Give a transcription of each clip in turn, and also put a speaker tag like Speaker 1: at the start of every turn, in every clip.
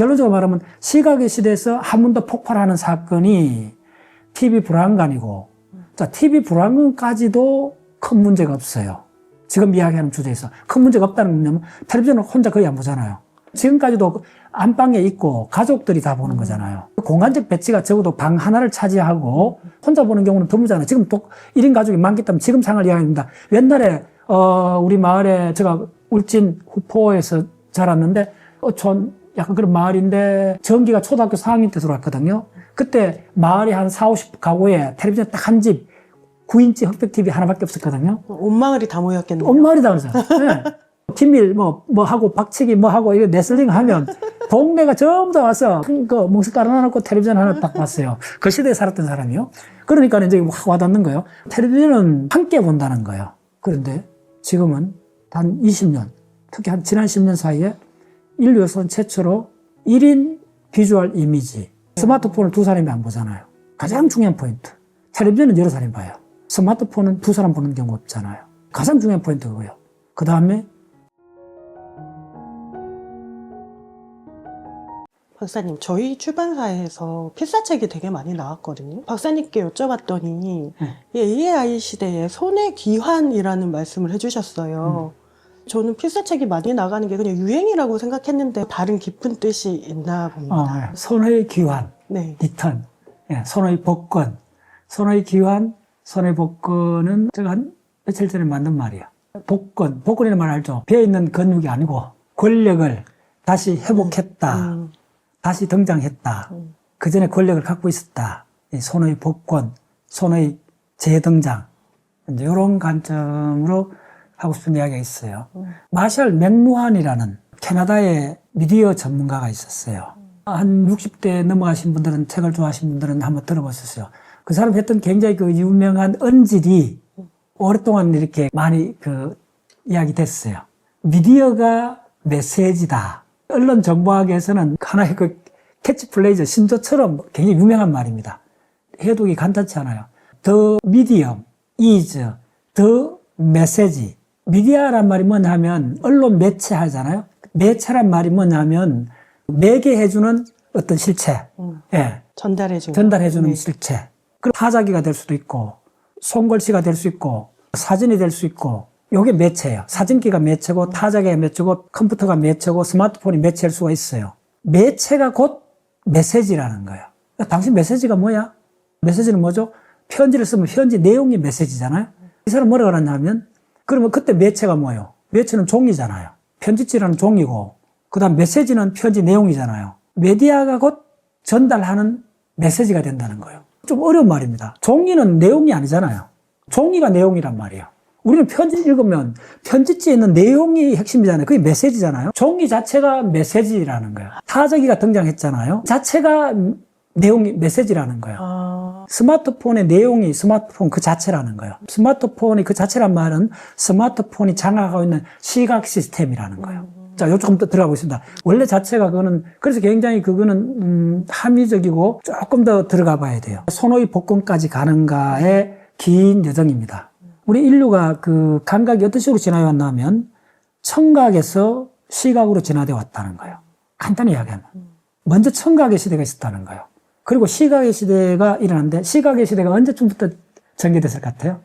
Speaker 1: 결론적으로 말하면 시각의 시대에서 한 번 더 폭발하는 사건이 TV 불안감이고, 자, TV 불안감까지도 큰 문제가 없어요. 지금 이야기하는 주제에서 큰 문제가 없다는 건 뭐냐면 텔레비전을 혼자 거의 안 보잖아요. 지금까지도 안방에 있고 가족들이 다 보는 거잖아요. 공간적 배치가 적어도 방 하나를 차지하고 혼자 보는 경우는 드물잖아요. 지금 또 1인 가족이 많기 때문에 지금 상황을 이야기합니다. 옛날에 우리 마을에 제가 울진 후포에서 자랐는데 전 약간 그런 마을인데 전기가 초등학교 4학년 때 들어왔거든요. 그때 마을이 한 40, 50가구에 텔레비전 딱 한 집 9인치 흑백 TV 하나밖에 없었거든요.
Speaker 2: 온 마을이 다 모였겠네요.
Speaker 1: 온 마을이 다 그러죠. 네. 김밀 뭐 하고 박치기 뭐 하고 이거 레슬링 하면 동네가 전부 다 와서 그 멍석 깔아놓고 텔레비전 하나 딱 봤어요. 그 시대에 살았던 사람이요. 그러니까 이제 확 와닿는 거예요. 텔레비전은 함께 본다는 거예요. 그런데 지금은 단 20년, 특히 한 지난 10년 사이에 인류에서 최초로 1인 비주얼 이미지, 스마트폰을 두 사람이 안 보잖아요. 가장 중요한 포인트. 텔레비전은 여러 사람이 봐요. 스마트폰은 두 사람 보는 경우 없잖아요. 가장 중요한 포인트가 그거예요. 그 다음에
Speaker 2: 박사님, 저희 출판사에서 필사책이 되게 많이 나왔거든요. 박사님께 여쭤봤더니 이 AI 시대에 손의 귀환이라는 말씀을 해주셨어요. 저는 필사책이 많이 나가는 게 그냥 유행이라고 생각했는데 다른 깊은 뜻이 있나 봅니다.
Speaker 1: 손의 귀환,
Speaker 2: 네.
Speaker 1: 리턴, 손의 복권, 손의 귀환, 손의 복권은 제가 한 며칠 전에 만든 말이에요. 복권이라는 말 알죠? 비어있는 근육이 아니고 권력을 다시 회복했다. 다시 등장했다. 그 전에 권력을 갖고 있었다. 이 손의 복권, 손의 재등장. 이제 이런 관점으로 하고 싶은 이야기가 있어요. 마셜 맥루한이라는 캐나다의 미디어 전문가가 있었어요. 한 60대 넘어가신 분들은, 책을 좋아하시는 분들은 한번 들어보셨어요. 그 사람 했던 굉장히 그 유명한 언질이 오랫동안 이렇게 많이 이야기 됐어요. 미디어가 메시지다. 언론 정보학에서는 하나의 캐치플레이즈, 신조처럼 굉장히 유명한 말입니다. 해독이 간단치 않아요. The medium is the message. 미디어란 말이 뭐냐면 언론 매체 하잖아요. 매체란 말이 뭐냐면 매개해주는 어떤 실체. 전달해주는
Speaker 2: 네.
Speaker 1: 실체. 그리고 타자기가 될 수도 있고 손글씨가 될 수 있고 사진이 될 수 있고 이게 매체예요. 사진기가 매체고 타자기가 매체고 컴퓨터가 매체고 스마트폰이 매체일 수가 있어요. 매체가 곧 메시지라는 거예요. 당신 메시지가 뭐야? 메시지는 뭐죠? 편지를 쓰면 편지 내용이 메시지잖아요. 이 사람 뭐라고 하냐면 그러면 그때 매체가 뭐예요? 매체는 종이잖아요. 편지지라는 종이고 그 다음 메시지는 편지 내용이잖아요. 메디아가 곧 전달하는 메시지가 된다는 거예요. 좀 어려운 말입니다. 종이는 내용이 아니잖아요. 종이가 내용이란 말이에요. 우리는 편지 읽으면 편지지에 있는 내용이 핵심이잖아요. 그게 메시지잖아요. 종이 자체가 메시지라는 거예요. 타자기가 등장했잖아요. 자체가 내용이 메시지라는 거예요. 스마트폰의 내용이 스마트폰 그 자체라는 거예요. 스마트폰이 그 자체란 말은 스마트폰이 장악하고 있는 시각 시스템이라는 거예요. 자, 요 조금 더 들어가 보겠습니다. 원래 자체가 그거는, 그래서 굉장히 그거는, 함의적이고 조금 더 들어가 봐야 돼요. 손의 복권까지 가는가의 긴 여정입니다. 우리 인류가 그 감각이 어떤 식으로 진화해 왔냐면 청각에서 시각으로 진화되어 왔다는 거예요. 간단히 이야기하면. 먼저 청각의 시대가 있었다는 거예요. 그리고 시각의 시대가 일어났는데 시각의 시대가 언제쯤부터 전개됐을 것 같아요?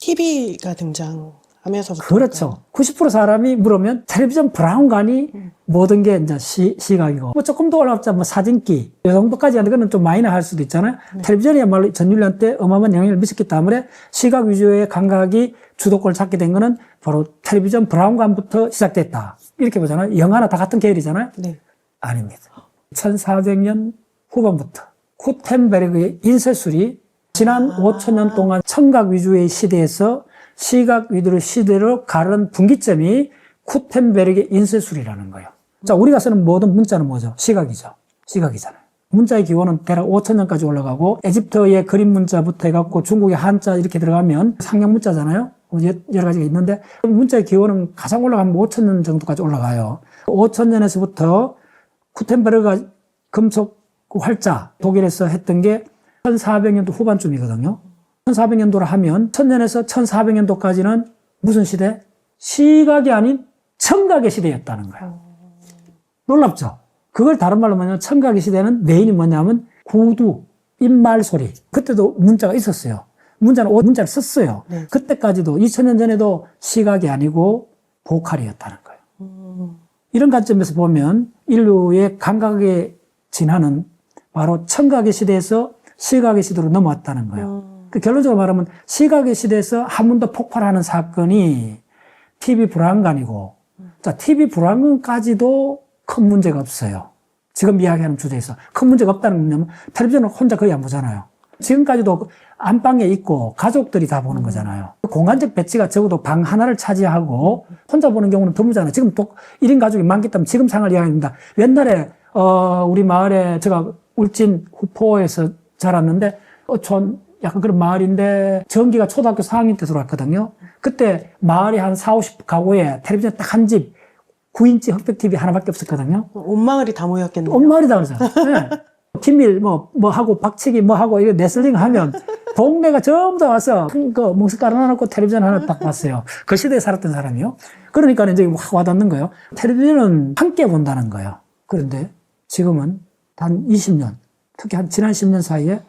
Speaker 2: TV가 등장하면서부터.
Speaker 1: 그렇죠. 90% 사람이 물으면 텔레비전 브라운관이 모든 게 이제 시각이고 뭐 조금 더 올라갔자 뭐 사진기 이 정도까지 하는데 그건 좀 마이너할 수도 있잖아요. 텔레비전이야말로 전 인류한테 어마어마한 영향을 미쳤기 때문에 시각 위주의 감각이 주도권을 잡게 된 거는 바로 텔레비전 브라운관부터 시작됐다. 이렇게 보잖아요. 영화나 다 같은 계열이잖아요.
Speaker 2: 네.
Speaker 1: 아닙니다. 1400년 후반부터 구텐베르그의 인쇄술이 지난 5000년 동안 청각 위주의 시대에서 시각 위주의 시대로 가는 분기점이 구텐베르그의 인쇄술이라는 거예요. 자, 우리가 쓰는 모든 문자는 뭐죠? 시각이죠. 시각이잖아요. 문자의 기원은 대략 5000년까지 올라가고 에집트의 그림 문자부터 해갖고 중국의 한자 이렇게 들어가면 상형 문자잖아요. 여러 가지가 있는데 문자의 기원은 가장 올라가면 5000년 정도까지 올라가요. 5000년에서부터 구텐베르그가 금속 활자 독일에서 했던 게 1400년도 후반쯤이거든요. 1400년도로 하면 1000년에서 1400년도까지는 무슨 시대? 시각이 아닌 청각의 시대였다는 거예요. 놀랍죠? 그걸 다른 말로 뭐냐면 청각의 시대는 메인이 뭐냐면 구두, 입말 소리. 그때도 문자가 있었어요. 문자를 썼어요.
Speaker 2: 네.
Speaker 1: 그때까지도 2000년 전에도 시각이 아니고 보컬이었다는 거예요. 이런 관점에서 보면 인류의 감각의 진화는 바로 청각의 시대에서 시각의 시대로 넘어왔다는 거예요. 그 결론적으로 말하면 시각의 시대에서 한 번 더 폭발하는 사건이 TV 불안감이고, 자, TV 불안감까지도 큰 문제가 없어요. 지금 이야기하는 주제에서 큰 문제가 없다는 건 뭐냐면 텔레비전을 혼자 거의 안 보잖아요. 지금까지도 안방에 있고 가족들이 다 보는 거잖아요. 공간적 배치가 적어도 방 하나를 차지하고 혼자 보는 경우는 드물잖아요. 지금 또 1인 가족이 많기 때문에 지금 상황을 이야기합니다. 옛날에 우리 마을에 제가 울진 후포에서 자랐는데 전 약간 그런 마을인데 전기가 초등학교 4학년 때 들어왔거든요. 그때 마을이 한 4, 50 가구에 텔레비전 딱 한 집 9인치 흑백 TV 하나밖에 없었거든요.
Speaker 2: 온 마을이 다 모였겠네요.
Speaker 1: 온 마을이 다 그러죠. 네. 김일 뭐 하고 박치기 뭐 하고 이거 레슬링 하면 동네가 전부 다 와서 큰 거 멍석 깔아놓고 텔레비전 하나 딱 봤어요. 그 시대에 살았던 사람이요. 그러니까 이제 확 와닿는 거예요. 텔레비전은 함께 본다는 거예요. 그런데 지금은 단 20년, 특히 한 지난 10년 사이에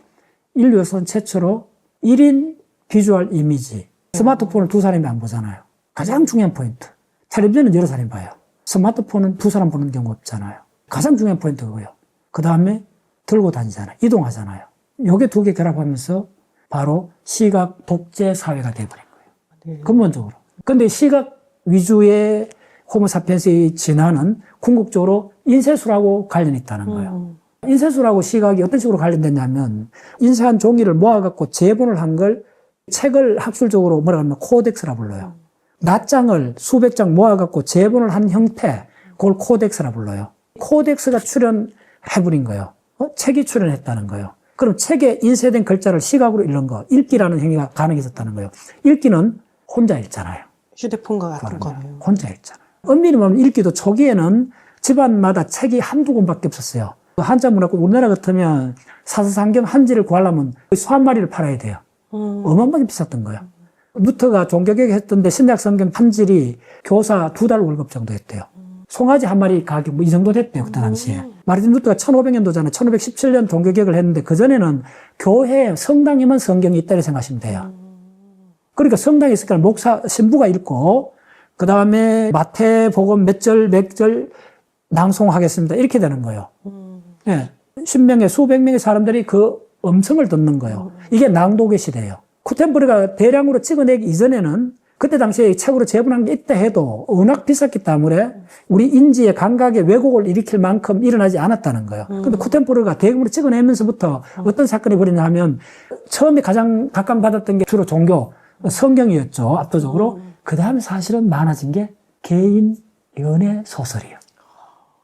Speaker 1: 인류에서는 최초로 1인 비주얼 이미지, 스마트폰을 두 사람이 안 보잖아요. 가장 중요한 포인트. 텔레비전은 여러 사람이 봐요. 스마트폰은 두 사람 보는 경우 없잖아요. 가장 중요한 포인트가 그거예요. 그 다음에 들고 다니잖아요. 이동하잖아요. 요게 두 개 결합하면서 바로 시각 독재 사회가 돼버린 거예요.
Speaker 2: 네.
Speaker 1: 근본적으로. 근데 시각 위주의 호모사피엔스의 진화는 궁극적으로 인쇄술하고 관련이 있다는 거예요. 인쇄술하고 시각이 어떤 식으로 관련됐냐면 인쇄한 종이를 모아갖고 재본을 한 걸 책을 학술적으로 뭐라 하면 코덱스라 불러요. 낱장을 수백 장 모아갖고 재본을 한 형태, 그걸 코덱스라 불러요. 코덱스가 출현해버린 거예요. 책이 출현했다는 거예요. 그럼 책에 인쇄된 글자를 시각으로 읽는 거, 읽기라는 행위가 가능했었다는 거예요. 읽기는 혼자 읽잖아요.
Speaker 2: 휴대폰과 같은 거네요.
Speaker 1: 혼자 읽잖아요. 엄밀히 말하면 읽기도 초기에는 집안마다 책이 한두 권밖에 없었어요. 한자 문화고 우리나라 같으면 사서상경 한지를 구하려면 소 한 마리를 팔아야 돼요. 어마어마하게 비쌌던 거예요. 루터가 종교개혁 했던데 신약 성경 판질이 교사 2달 월급 정도 했대요. 송아지 한 마리 가격 뭐 이 정도 됐대요. 그때 당시에. 마르틴 루터가 1500년도잖아요. 1517년 종교개혁을 했는데 그전에는 교회 성당에만 성경이 있다고 생각하시면 돼요. 그러니까 성당에 있으니까 목사, 신부가 읽고 그 다음에 마태복음 몇 절 낭송하겠습니다. 이렇게 되는 거예요. 예. 10명의 수백 명의 사람들이 그 음성을 듣는 거예요. 이게 낭독의 시대예요. 쿠텐버리가 대량으로 찍어내기 이전에는 그때 당시에 책으로 재본한 게 있다 해도 워낙 비쌌기 때문에 우리 인지의 감각의 왜곡을 일으킬 만큼 일어나지 않았다는 거예요. 근데 쿠텐버리가 대규모로 찍어내면서부터 어떤 사건이 벌어지냐 하면 처음에 가장 각광받았던 게 주로 종교, 성경이었죠. 압도적으로. 그 다음에 사실은 많아진 게 개인 연애 소설이에요.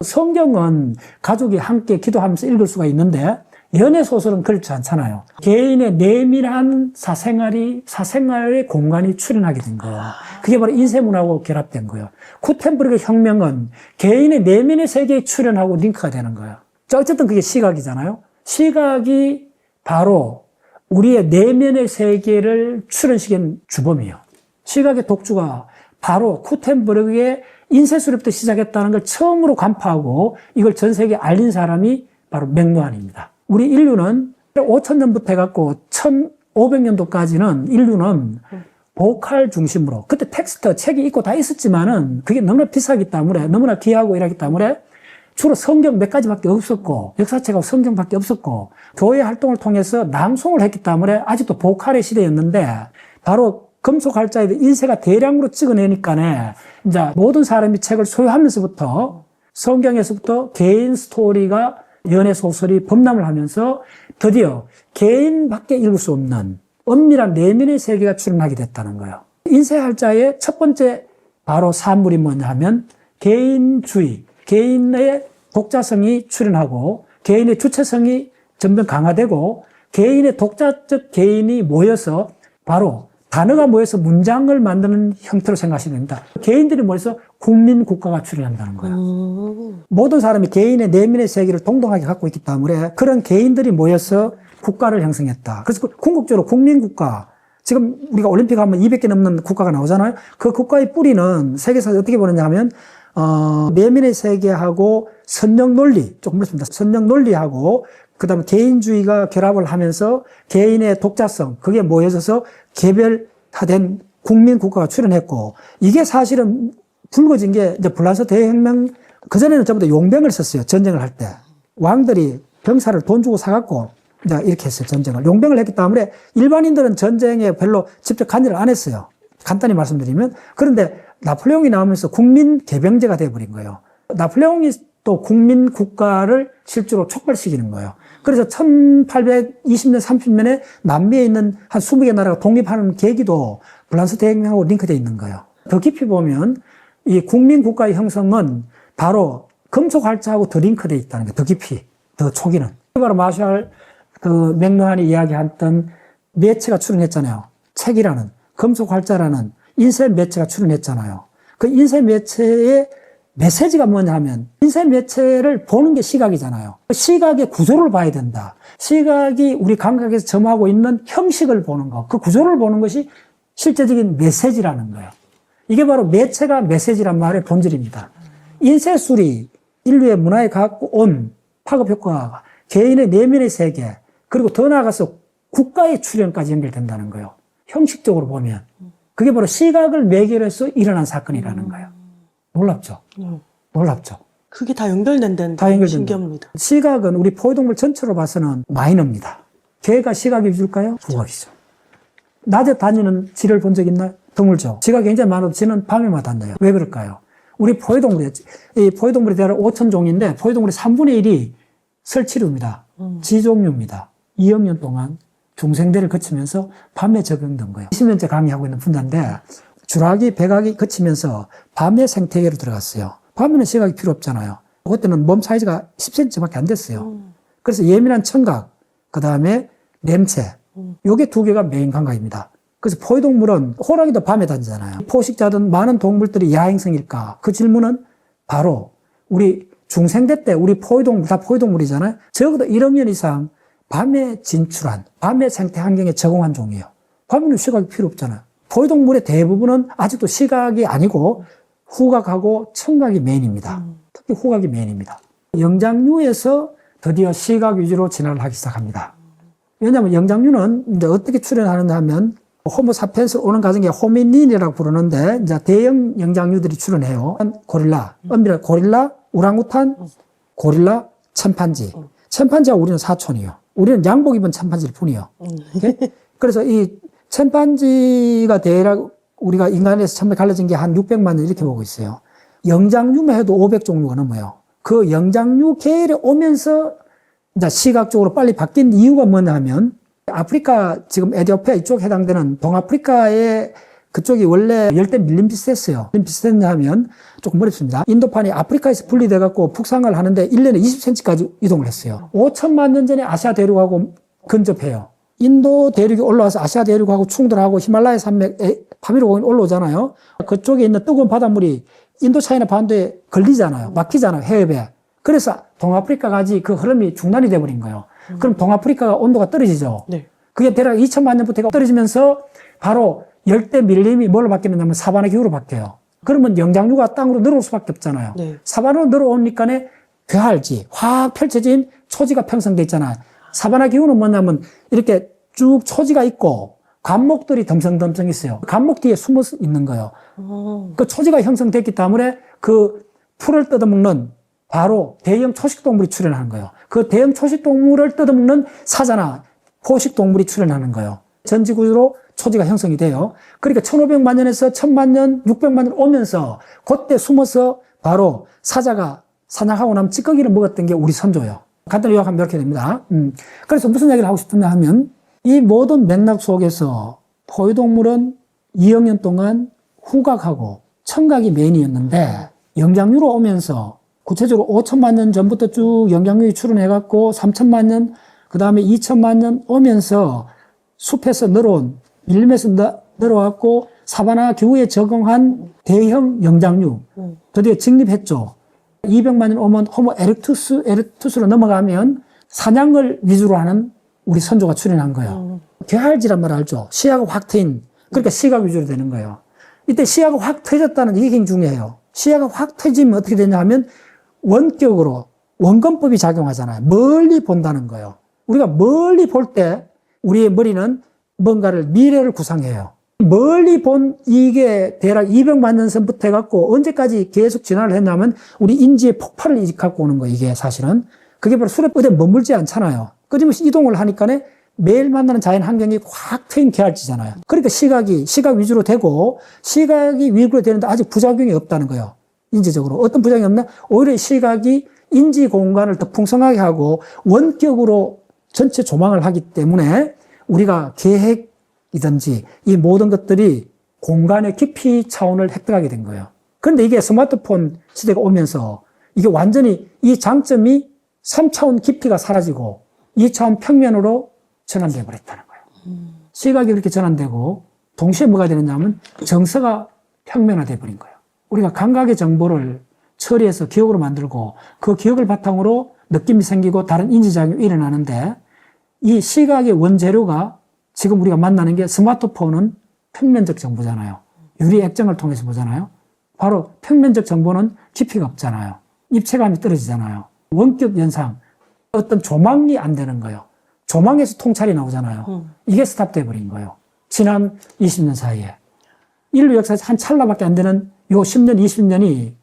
Speaker 1: 성경은 가족이 함께 기도하면서 읽을 수가 있는데 연애 소설은 그렇지 않잖아요. 개인의 내밀한 사생활의 공간이 출현하게 된 거예요. 그게 바로 인쇄문하고 결합된 거예요. 쿠텐버리그 혁명은 개인의 내면의 세계에 출현하고 링크가 되는 거예요. 어쨌든 그게 시각이잖아요. 시각이 바로 우리의 내면의 세계를 출현시킨 주범이에요. 시각의 독주가 바로 쿠텐버리그의 인쇄수렵부터 시작했다는 걸 처음으로 간파하고 이걸 전 세계에 알린 사람이 바로 맥루한입니다. 우리 인류는 5000년부터 해갖고 1500년도까지는 인류는 보컬 중심으로, 그때 텍스트, 책이 있고 다 있었지만은 그게 너무나 비싸기 때문에, 너무나 귀하고 이러기 때문에 주로 성경 몇 가지밖에 없었고, 역사책하고 성경밖에 없었고, 교회 활동을 통해서 낭송을 했기 때문에 아직도 보컬의 시대였는데, 바로 금속활자에 인쇄가 대량으로 찍어내니까네, 이제 모든 사람이 책을 소유하면서부터 성경에서부터 개인 스토리가 연애 소설이 범람을 하면서 드디어 개인밖에 읽을 수 없는 엄밀한 내면의 세계가 출현하게 됐다는 거예요. 인쇄활자의 첫 번째 바로 산물이 뭐냐 하면 개인주의, 개인의 독자성이 출현하고 개인의 주체성이 점점 강화되고 개인의 독자적 개인이 모여서 바로 단어가 모여서 문장을 만드는 형태로 생각하시면 됩니다. 개인들이 모여서 국민국가가 출현한다는 거예요. 모든 사람이 개인의 내면의 세계를 동등하게 갖고 있기 때문에 그런 개인들이 모여서 국가를 형성했다. 그래서 궁극적으로 국민국가, 지금 우리가 올림픽 하면 200개 넘는 국가가 나오잖아요. 그 국가의 뿌리는 세계에서 어떻게 보느냐 하면 내면의 세계하고 선정 논리, 조금 그렇습니다. 선정 논리하고 그다음에 개인주의가 결합을 하면서 개인의 독자성, 그게 모여져서 개별화된 국민 국가가 출현했고, 이게 사실은 불거진 게 이제 불란서 대혁명, 그전에는 전부 다 용병을 썼어요. 전쟁을 할 때. 왕들이 병사를 돈 주고 사갖고 이제 이렇게 했어요. 전쟁을. 용병을 했기 때문에 일반인들은 전쟁에 별로 직접 관여를 안 했어요. 간단히 말씀드리면. 그런데 나폴레옹이 나오면서 국민 개병제가 돼버린 거예요. 나폴레옹이 또 국민 국가를 실제로 촉발시키는 거예요. 그래서 1820년, 30년에 남미에 있는 한 20개 나라가 독립하는 계기도 불란서 대혁명하고 링크되어 있는 거예요. 더 깊이 보면 이 국민 국가의 형성은 바로 금속활자하고 더 링크되어 있다는 거예요. 더 깊이, 더 초기는. 바로 마샬 그 맥루한이 이야기했던 매체가 출현했잖아요. 책이라는, 금속활자라는 인쇄 매체가 출현했잖아요. 그 인쇄 매체의 메시지가 뭐냐 하면 인쇄 매체를 보는 게 시각이잖아요. 시각의 구조를 봐야 된다. 시각이 우리 감각에서 점하고 있는 형식을 보는 거, 그 구조를 보는 것이 실제적인 메시지라는 거예요. 이게 바로 매체가 메시지란 말의 본질입니다. 인쇄술이 인류의 문화에 갖고 온 파급 효과가 개인의 내면의 세계, 그리고 더 나아가서 국가의 출현까지 연결된다는 거예요. 형식적으로 보면. 그게 바로 시각을 매개로 해서 일어난 사건이라는 거예요. 놀랍죠? 놀랍죠?
Speaker 2: 그게 다 연결된다는
Speaker 1: 다 연결된다.
Speaker 2: 신기합니다.
Speaker 1: 시각은 우리 포유동물 전체로 봐서는 마이너입니다. 개가 시각 위주일까요? 후각이죠. 낮에 다니는 쥐를 본 적 있나요? 드물죠. 쥐가 굉장히 많아도 쥐는 밤에만 다녀요. 왜 그럴까요? 우리 포유동물이, 이 포유동물이 대략 5,000종인데 포유동물의 3분의 1이 설치류입니다. 지종류입니다. 2억 년 동안 중생대를 거치면서 밤에 적용된 거예요. 20년째 강의하고 있는 분야인데 주라기, 백악이 거치면서 밤의 생태계로 들어갔어요. 밤에는 시각이 필요 없잖아요. 그때는 몸 사이즈가 10cm밖에 안 됐어요. 그래서 예민한 청각, 그 다음에 냄새, 요게 두 개가 메인 감각입니다. 그래서 포유동물은 호랑이도 밤에 다니잖아요. 포식자든 많은 동물들이 야행성일까? 그 질문은 바로 우리 중생대 때 우리 포유동물, 다 포유동물이잖아요. 적어도 1억 년 이상 밤에 진출한, 밤의 생태 환경에 적응한 종이에요. 밤에는 시각이 필요 없잖아요. 포유동물의 대부분은 아직도 시각이 아니고 후각하고 청각이 메인입니다. 특히 후각이 메인입니다. 영장류에서 드디어 시각 위주로 진화를 하기 시작합니다. 왜냐하면 영장류는 이제 어떻게 출현하느냐 하면 호모사피엔스로 오는 과정에 호미닌이라고 부르는데 이제 대형 영장류들이 출현해요. 고릴라, 엄밀하게 고릴라, 우랑우탄, 고릴라, 침판지. 침판지하고 우리는 사촌이에요. 우리는 양복 입은 침판지일 뿐이에요. 그래서 이 침판지가 대략 우리가 인간에서 처음에 갈라진 게 한 600만 년 이렇게 보고 있어요. 영장류만 해도 500종류가 넘어요. 그 영장류 계열에 오면서 이제 시각적으로 빨리 바뀐 이유가 뭐냐 하면 아프리카 지금 에티오피아 이쪽 해당되는 동아프리카의 그쪽이 원래 열대 밀림 비슷했어요. 밀림 비슷했냐 하면 조금 어렵습니다. 인도판이 아프리카에서 분리돼 갖고 북상을 하는데 1년에 20cm까지 이동을 했어요. 5천만 년 전에 아시아 대륙하고 근접해요. 인도 대륙이 올라와서 아시아 대륙하고 충돌하고 히말라야 산맥에 파미르공이 올라오잖아요. 그쪽에 있는 뜨거운 바닷물이 인도 차이나 반도에 걸리잖아요. 막히잖아요. 해협에. 그래서 동아프리카까지 그 흐름이 중단이 돼버린 거예요. 그럼 동아프리카가 온도가 떨어지죠.
Speaker 2: 네.
Speaker 1: 그게 대략 2천만 년부터 떨어지면서 바로 열대 밀림이 뭘로 바뀌느냐면 사바나 기후로 바뀌어요. 그러면 영장류가 땅으로 늘어올 수밖에 없잖아요.
Speaker 2: 네.
Speaker 1: 사바나로 늘어오니까 괴활지, 확 펼쳐진 초지가 형성돼 있잖아요. 사바나 기후는 뭐냐면 이렇게 쭉 초지가 있고 감목들이 덤성덤성 있어요. 감목 뒤에 숨어 있는 거예요. 그 초지가 형성됐기 때문에 그 풀을 뜯어먹는 바로 대형 초식동물이 출현하는 거예요. 그 대형 초식동물을 뜯어먹는 사자나 포식동물이 출현하는 거예요. 전지구로 초지가 형성이 돼요. 그러니까 1500만 년에서 1000만 년, 600만 년 오면서 그때 숨어서 바로 사자가 사냥하고 나면 찌꺼기를 먹었던 게 우리 선조예요. 간단히 요약하면 이렇게 됩니다. 그래서 무슨 얘기를 하고 싶으냐 하면 이 모든 맥락 속에서 포유동물은 2억 년 동안 후각하고 청각이 메인이었는데 영장류로 오면서 구체적으로 5천만 년 전부터 쭉 영장류가 출현해갖고 3천만 년, 그 다음에 2천만 년 오면서 숲에서 늘어온, 밀림에서 늘어왔고 사바나 기후에 적응한 대형 영장류 드디어 직립했죠. 200만 년 오면 호모 에렉투스로 넘어가면 사냥을 위주로 하는 우리 선조가 출현한 거예요. 괴활지란 말 알죠? 시야가 확 트인, 그러니까 시각 위주로 되는 거예요. 이때 시야가 확 트여졌다는 이게 굉장히 중요해요. 시야가 확 트여지면 어떻게 되냐 하면 원격으로 원근법이 작용하잖아요. 멀리 본다는 거예요. 우리가 멀리 볼 때 우리의 머리는 뭔가를 미래를 구상해요. 멀리 본 이게 대략 200만 년 전부터 해갖고 언제까지 계속 진화를 했냐면 우리 인지의 폭발을 갖고 오는 거예요. 이게 사실은. 그게 바로 수렵 어디에 머물지 않잖아요. 끊임없이 이동을 하니까 매일 만나는 자연 환경이 확 트인 개활지잖아요. 그러니까 시각 위주로 되고 시각이 위주로 되는데 아직 부작용이 없다는 거예요. 인지적으로. 어떤 부작용이 없나? 오히려 시각이 인지 공간을 더 풍성하게 하고 원격으로 전체 조망을 하기 때문에 우리가 계획이든지 이 모든 것들이 공간의 깊이 차원을 획득하게 된 거예요. 그런데 이게 스마트폰 시대가 오면서 이게 완전히 이 장점이 3차원 깊이가 사라지고 2차원 평면으로 전환되어 버렸다는 거예요. 시각이 그렇게 전환되고 동시에 뭐가 되느냐면 정서가 평면화되어 버린 거예요. 우리가 감각의 정보를 처리해서 기억으로 만들고 그 기억을 바탕으로 느낌이 생기고 다른 인지작용이 일어나는데 이 시각의 원재료가 지금 우리가 만나는 게 스마트폰은 평면적 정보잖아요. 유리 액정을 통해서 보잖아요. 바로 평면적 정보는 깊이가 없잖아요. 입체감이 떨어지잖아요. 원격 연상, 어떤 조망이 안 되는 거예요. 조망에서 통찰이 나오잖아요. 이게 스탑돼 버린 거예요. 지난 20년 사이에. 인류 역사에서 한 찰나밖에 안 되는 요 10년, 20년이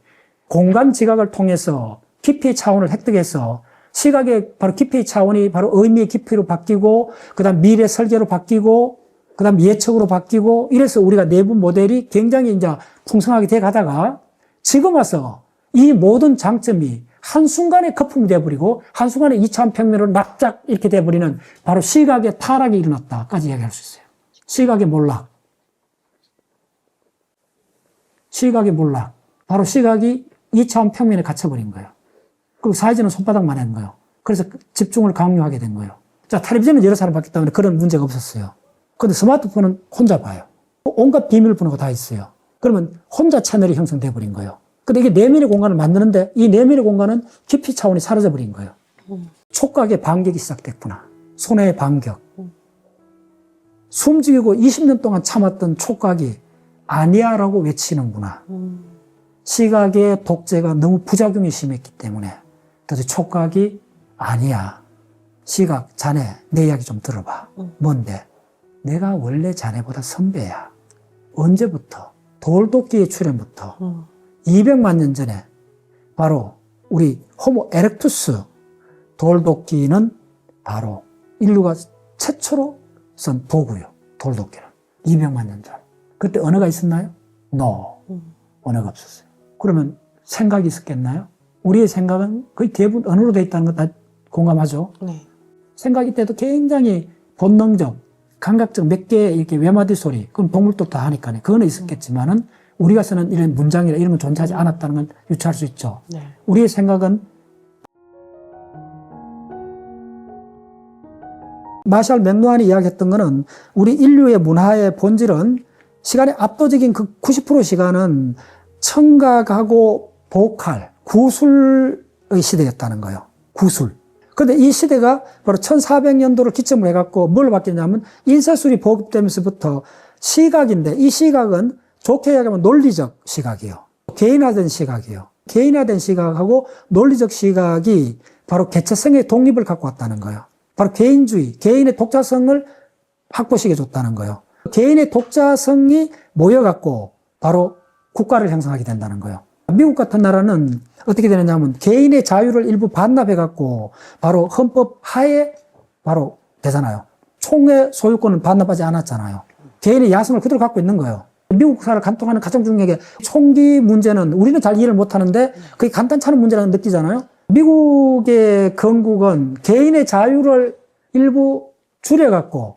Speaker 1: 공간 지각을 통해서 깊이의 차원을 획득해서 시각의 바로 깊이의 차원이 바로 의미의 깊이로 바뀌고 그다음 미래 설계로 바뀌고 그다음 예측으로 바뀌고 이래서 우리가 내부 모델이 굉장히 이제 풍성하게 돼 가다가 지금 와서 이 모든 장점이 한순간에 거품이 돼버리고 한순간에 2차원 평면으로 납작 이렇게 돼버리는 바로 시각의 타락이 일어났다까지 이야기할 수 있어요. 시각의 몰락. 시각의 몰락. 바로 시각이 2차원 평면에 갇혀버린 거예요. 그리고 사이즈는 손바닥만 한 거예요. 그래서 집중을 강요하게 된 거예요. 자, 텔레비전은 여러 사람 봤기 때문에 그런 문제가 없었어요. 근데 스마트폰은 혼자 봐요. 온갖 비밀번호가 다 있어요. 그러면 혼자 채널이 형성돼 버린 거예요. 근데 이게 내면의 공간을 만드는데 이 내면의 공간은 깊이 차원이 사라져 버린 거예요. 촉각의 반격이 시작됐구나. 손의 반격. 숨죽이고 20년 동안 참았던 촉각이 아니야라고 외치는구나. 시각의 독재가 너무 부작용이 심했기 때문에 그래서 촉각이 아니야. 시각, 자네 내 이야기 좀 들어봐. 뭔데? 내가 원래 자네보다 선배야. 언제부터? 돌도끼의 출현부터 200만 년 전에 바로 우리 호모 에렉투스 돌도끼는 바로 인류가 최초로 쓴 도구요. 돌도끼는 200만 년 전. 그때 언어가 있었나요? No. 언어가 없었어요. 그러면 생각이 있었겠나요? 우리의 생각은 거의 대부분 언어로 되어 있다는 거 다 공감하죠?
Speaker 2: 네.
Speaker 1: 생각이 때도 굉장히 본능적, 감각적 몇 개의 이렇게 외마디 소리, 그건 동물도 다 하니까요. 그거는 있었겠지만은 우리가 쓰는 이런 문장이나 이런 건 존재하지 않았다는 건 유추할 수 있죠.
Speaker 2: 네.
Speaker 1: 우리의 생각은 마샬 맥루한이 이야기했던 거는 우리 인류의 문화의 본질은 시간의 압도적인 그 90% 시간은 청각하고 보컬, 구술의 시대였다는 거예요. 구술. 그런데 이 시대가 바로 1400년도를 기점으로 해갖고 뭘 바뀌냐면 인쇄술이 보급되면서부터 시각인데 이 시각은 좋게 이야기하면 논리적 시각이에요. 개인화된 시각이에요. 개인화된 시각하고 논리적 시각이 바로 개체성의 독립을 갖고 왔다는 거예요. 바로 개인주의, 개인의 독자성을 확보시켜 줬다는 거예요. 개인의 독자성이 모여갖고 바로 국가를 형성하게 된다는 거예요. 미국 같은 나라는 어떻게 되느냐 하면 개인의 자유를 일부 반납해갖고 바로 헌법 하에 바로 되잖아요. 총의 소유권은 반납하지 않았잖아요. 개인의 야성을 그대로 갖고 있는 거예요. 미국 사를 간통하는 가장 중요한 게 총기 문제는 우리는 잘 이해를 못하는데 그게 간단찮은 문제라는 느끼잖아요. 미국의 건국은 개인의 자유를 일부 줄여갖고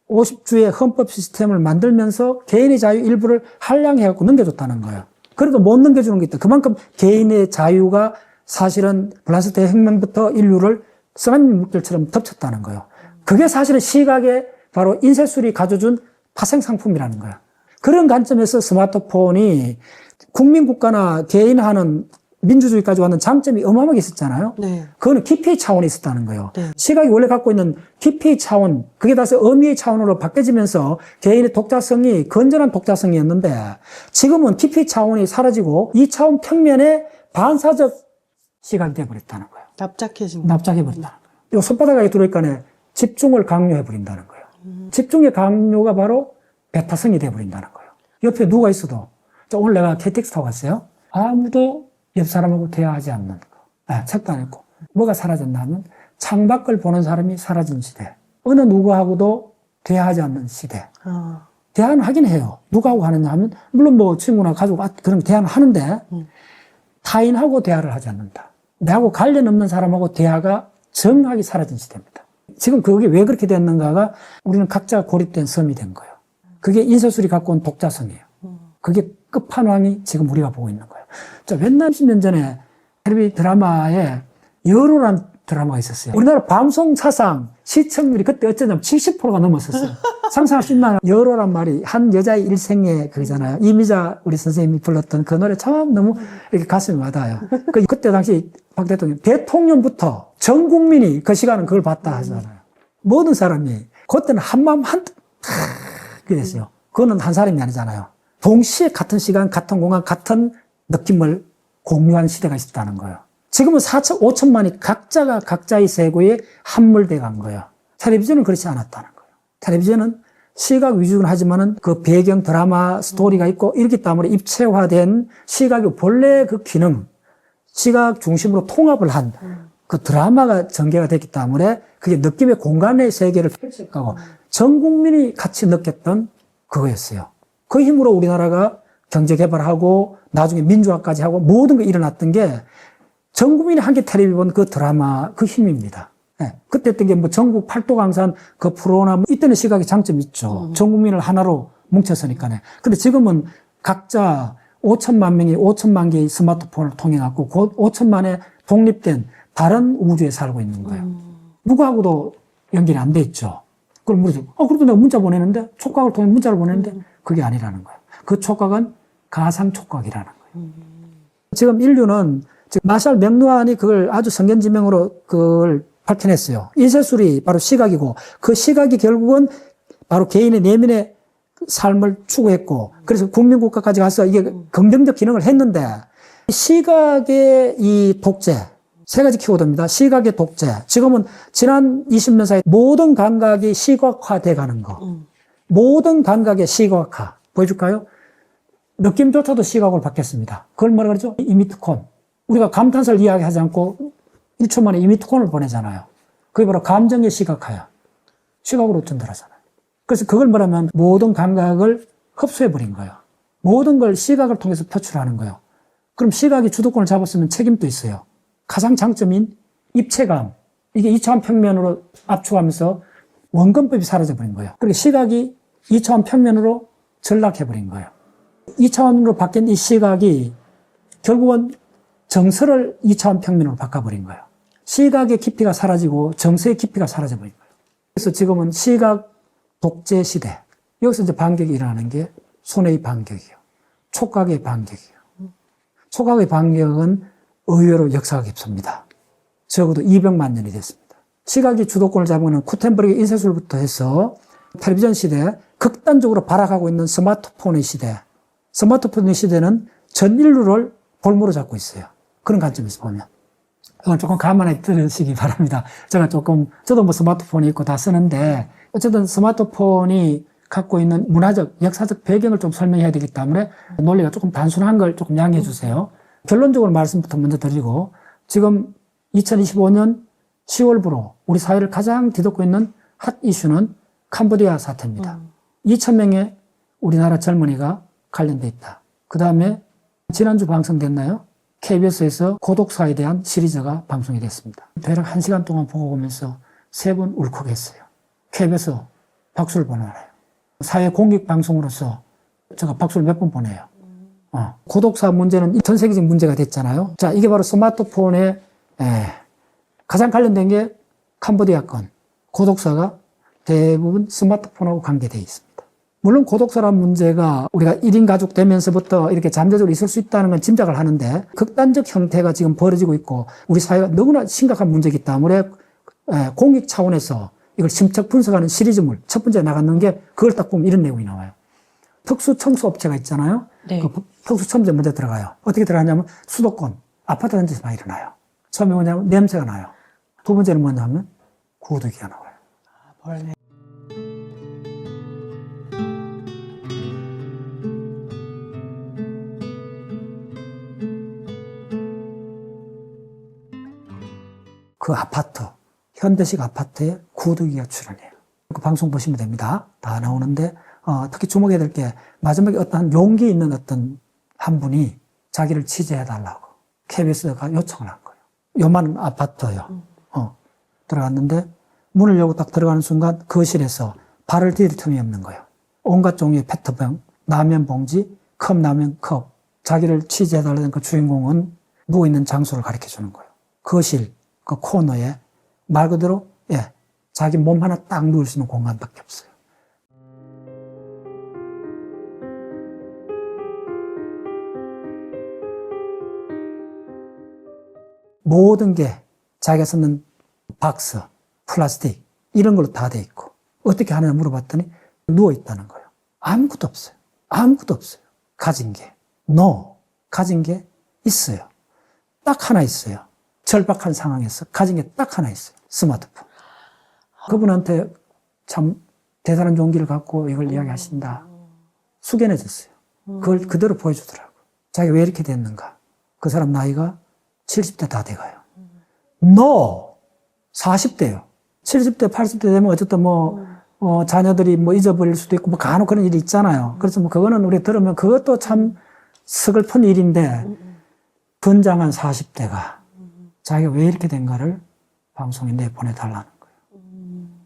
Speaker 1: 50주의 헌법 시스템을 만들면서 개인의 자유 일부를 한량해갖고 넘겨줬다는 거예요. 그래도 못 넘겨주는 게 있다. 그만큼 개인의 자유가 사실은 프랑스 대혁명부터 인류를 쓰나미 물결처럼 덮쳤다는 거예요. 그게 사실은 시각의 바로 인쇄술이 가져준 파생상품이라는 거예요. 그런 관점에서 스마트폰이 국민국가나 개인하는 민주주의까지 왔는 장점이 어마어마하게 있었잖아요.
Speaker 2: 네.
Speaker 1: 그거는 깊이의 차원이 있었다는 거예요.
Speaker 2: 네.
Speaker 1: 시각이 원래 갖고 있는 깊이의 차원, 그게 다시 의미의 차원으로 바뀌어지면서 개인의 독자성이 건전한 독자성이었는데 지금은 깊이의 차원이 사라지고 2차원 평면의 반사적 시각이 돼버렸다는 거예요.
Speaker 2: 납작해진 거.
Speaker 1: 납작해버린다는 거예요. 이 손바닥에 들어오니까 집중을 강요해버린다는 거예요. 집중의 강요가 바로 배타성이 돼버린다는 거예요. 옆에 누가 있어도, 오늘 내가 KTX 타고 왔어요. 아무도 옆 사람하고 대화하지 않는 거. 책도 안 읽고. 뭐가 사라졌나 하면 창밖을 보는 사람이 사라진 시대. 어느 누구하고도 대화하지 않는 시대. 대화는 하긴 해요. 누구하고 하느냐 하면, 물론 뭐 친구나 가족, 그런 대화는 하는데, 타인하고 대화를 하지 않는다. 나하고 관련 없는 사람하고 대화가 정확하게 사라진 시대입니다. 지금 그게 왜 그렇게 됐는가가 우리는 각자 고립된 섬이 된 거예요. 그게 인쇄술이 갖고 온 독자성이에요. 그게 끝판왕이 지금 우리가 보고 있는 거예요. 자, 옛날 10년 전에 텔레비 드라마에 여로란 드라마가 있었어요. 우리나라 방송 사상 시청률이 그때 어쩌냐면 70%가 넘었었어요. 상상할 수 있나요? 여로란 말이 한 여자의 일생의 그거잖아요. 이미자 우리 선생님이 불렀던 그 노래 참 너무 이렇게 가슴이 와닿아요. 그때 당시 박 대통령부터 전 국민이 그 시간은 그걸 봤다 하잖아요. 모든 사람이 그때는 한마음 그렇게 됐어요. 그거는 한 사람이 아니잖아요. 동시에 같은 시간, 같은 공간, 같은 느낌을 공유한 시대가 있었다는 거예요. 지금은 4천, 5천만이 각자가 각자의 세계에 함몰돼 간 거예요. 텔레비전은 그렇지 않았다는 거예요. 텔레비전은 시각 위주는 하지만은 그 배경 드라마 스토리가 있고 이렇기 때문에 입체화된 시각의 본래 그 기능, 시각 중심으로 통합을 한 그 드라마가 전개가 됐기 때문에 그게 느낌의 공간의 세계를 펼쳐가고 전 국민이 같이 느꼈던 그거였어요. 그 힘으로 우리나라가 경제 개발하고 나중에 민주화까지 하고 모든 게 일어났던 게 전 국민이 함께 텔레비 본 그 드라마 그 힘입니다. 네. 그때 했던 게 뭐 전국 팔도강산 그 프로나 이때는 시각의 장점이 있죠. 전 국민을 하나로 뭉쳤으니까요. 근데 지금은 각자 5천만 명이 5천만 개의 스마트폰을 통해 갖고 그 5천만의 독립된 다른 우주에 살고 있는 거예요. 누구하고도 연결이 안 돼 있죠. 그럼 물어서, 그래도 내가 문자 보내는데, 촉각을 통해 문자를 보내는데, 그게 아니라는 거예요. 그 촉각은 가상 촉각이라는 거예요. 지금 인류는, 지금 마샬 맥루한이 그걸 아주 성견지명으로 그걸 밝혀냈어요. 인쇄술이 바로 시각이고, 그 시각이 결국은 바로 개인의 내면의 삶을 추구했고, 그래서 국민국가까지 가서 이게 긍정적 기능을 했는데, 시각의 이 독재, 세 가지 키워드입니다. 시각의 독재. 지금은 지난 20년 사이 모든 감각이 시각화돼 가는 거. 모든 감각의 시각화. 보여줄까요? 느낌조차도 시각으로 바뀌었습니다. 그걸 뭐라 그러죠? 이미트콘. 우리가 감탄사를 이야기하지 않고 1초 만에 이미트콘을 보내잖아요. 그게 바로 감정의 시각화야. 시각으로 전달하잖아요. 그래서 그걸 뭐라면 모든 감각을 흡수해버린 거예요. 모든 걸 시각을 통해서 표출하는 거예요. 그럼 시각이 주도권을 잡았으면 책임도 있어요. 가장 장점인 입체감, 이게 2차원 평면으로 압축하면서 원근법이 사라져버린 거예요. 그리고 시각이 2차원 평면으로 전락해버린 거예요. 2차원으로 바뀐 이 시각이 결국은 정서를 2차원 평면으로 바꿔버린 거예요. 시각의 깊이가 사라지고 정서의 깊이가 사라져버린 거예요. 그래서 지금은 시각 독재 시대. 여기서 이제 반격이 일어나는 게 손의 반격이에요. 촉각의 반격이에요. 촉각의 반격은 의외로 역사가 깊습니다. 적어도 200만 년이 됐습니다. 시각이 주도권을 잡은 구텐버그 인쇄술부터 해서 텔레비전 시대, 극단적으로 발악하고 있는 스마트폰의 시대. 스마트폰의 시대는 전 인류를 볼모로 잡고 있어요. 그런 관점에서 보면. 이건 조금 감안해 들으시기 바랍니다. 저도 뭐 스마트폰이 있고 다 쓰는데, 어쨌든 스마트폰이 갖고 있는 문화적, 역사적 배경을 좀 설명해야 되기 때문에 논리가 조금 단순한 걸 조금 양해해 주세요. 결론적으로 말씀부터 먼저 드리고, 지금 2025년 10월부로 우리 사회를 가장 뒤덮고 있는 핫 이슈는 캄보디아 사태입니다. 2,000명의 우리나라 젊은이가 관련돼 있다. 그 다음에 지난주 방송됐나요? KBS에서 고독사에 대한 시리즈가 방송이 됐습니다. 대략 1시간 동안 보고 오면서 3번 울컥했어요. KBS 박수를 보내요. 사회 공익 방송으로서 제가 박수를 몇 번 보내요. 고독사 문제는 전 세계적 문제가 됐잖아요. 자, 이게 바로 스마트폰에 가장 관련된 게 캄보디아 건. 고독사가 대부분 스마트폰하고 관계되어 있습니다. 물론 고독사라는 문제가 우리가 1인 가족 되면서부터 이렇게 잠재적으로 있을 수 있다는 건 짐작을 하는데, 극단적 형태가 지금 벌어지고 있고 우리 사회가 너무나 심각한 문제이기 때문에 공익 차원에서 이걸 심층 분석하는 시리즈물 첫 번째 나갔는 게, 그걸 딱 보면 이런 내용이 나와요. 특수청소업체가 있잖아요.
Speaker 2: 네.
Speaker 1: 그 특수청소에 먼저 들어가요. 어떻게 들어가냐면 수도권, 아파트 단지에서 많이 일어나요. 처음에 뭐냐면 냄새가 나요. 두 번째는 뭐냐면 구더기가 나와요.
Speaker 2: 벌레.
Speaker 1: 그 아파트, 현대식 아파트에 구더기가 출연해요. 그 방송 보시면 됩니다. 다 나오는데 특히 주목해야 될 게 마지막에 어떤 용기 있는 어떤 한 분이 자기를 취재해달라고 KBS가 요청을 한 거예요. 요만 아파트예요. 들어갔는데 문을 열고 딱 들어가는 순간 거실에서 발을 디딜 틈이 없는 거예요. 온갖 종류의 페트병, 라면 봉지, 컵라면 컵. 자기를 취재해달라는 그 주인공은 누워있는 장소를 가르쳐 주는 거예요. 거실 그 코너에 말 그대로 자기 몸 하나 딱 누울 수 있는 공간밖에 없어요. 모든 게 자기가 쓰는 박스, 플라스틱 이런 걸로 다 돼 있고 어떻게 하느냐 물어봤더니 누워 있다는 거예요. 아무것도 없어요. 아무것도 없어요. 가진 게. 가진 게 있어요. 딱 하나 있어요. 절박한 상황에서 가진 게 딱 하나 있어요. 스마트폰. 그분한테 참 대단한 용기를 갖고 이걸 이야기하신다. 숙연해졌어요. 그걸 그대로 보여주더라고요. 자기가 왜 이렇게 됐는가. 그 사람 나이가 70대 다 돼가요. 40대요. 70대, 80대 되면 어쨌든 자녀들이 잊어버릴 수도 있고 간혹 그런 일이 있잖아요. 그래서 그거는 우리 들으면 그것도 참 서글픈 일인데 건장한 40대가 자기가 왜 이렇게 된가를 방송에 내보내달라는 거예요.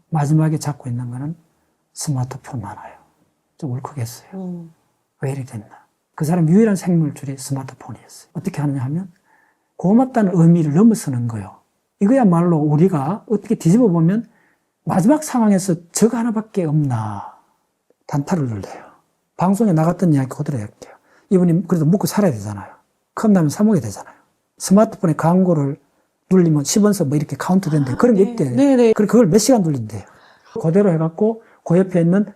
Speaker 1: 마지막에 잡고 있는 거는 스마트폰 하나예요. 좀 울컥했어요. 왜 이렇게 됐나. 그 사람 유일한 생물줄이 스마트폰이었어요. 어떻게 하느냐 하면 고맙다는 의미를 넘어서는 거예요. 이거야말로 우리가 어떻게 뒤집어 보면 마지막 상황에서 저거 하나밖에 없나 단타를 눌러요. 방송에 나갔던 이야기 그대로 할게요. 이분이 그래도 먹고 살아야 되잖아요. 컵라면 사 먹어야 되잖아요. 스마트폰에 광고를 눌리면 10원서 이렇게 카운트 된대. 그런 게 있대요.
Speaker 2: 네네.
Speaker 1: 그걸 몇 시간 눌린대요. 그대로 해갖고 그 옆에 있는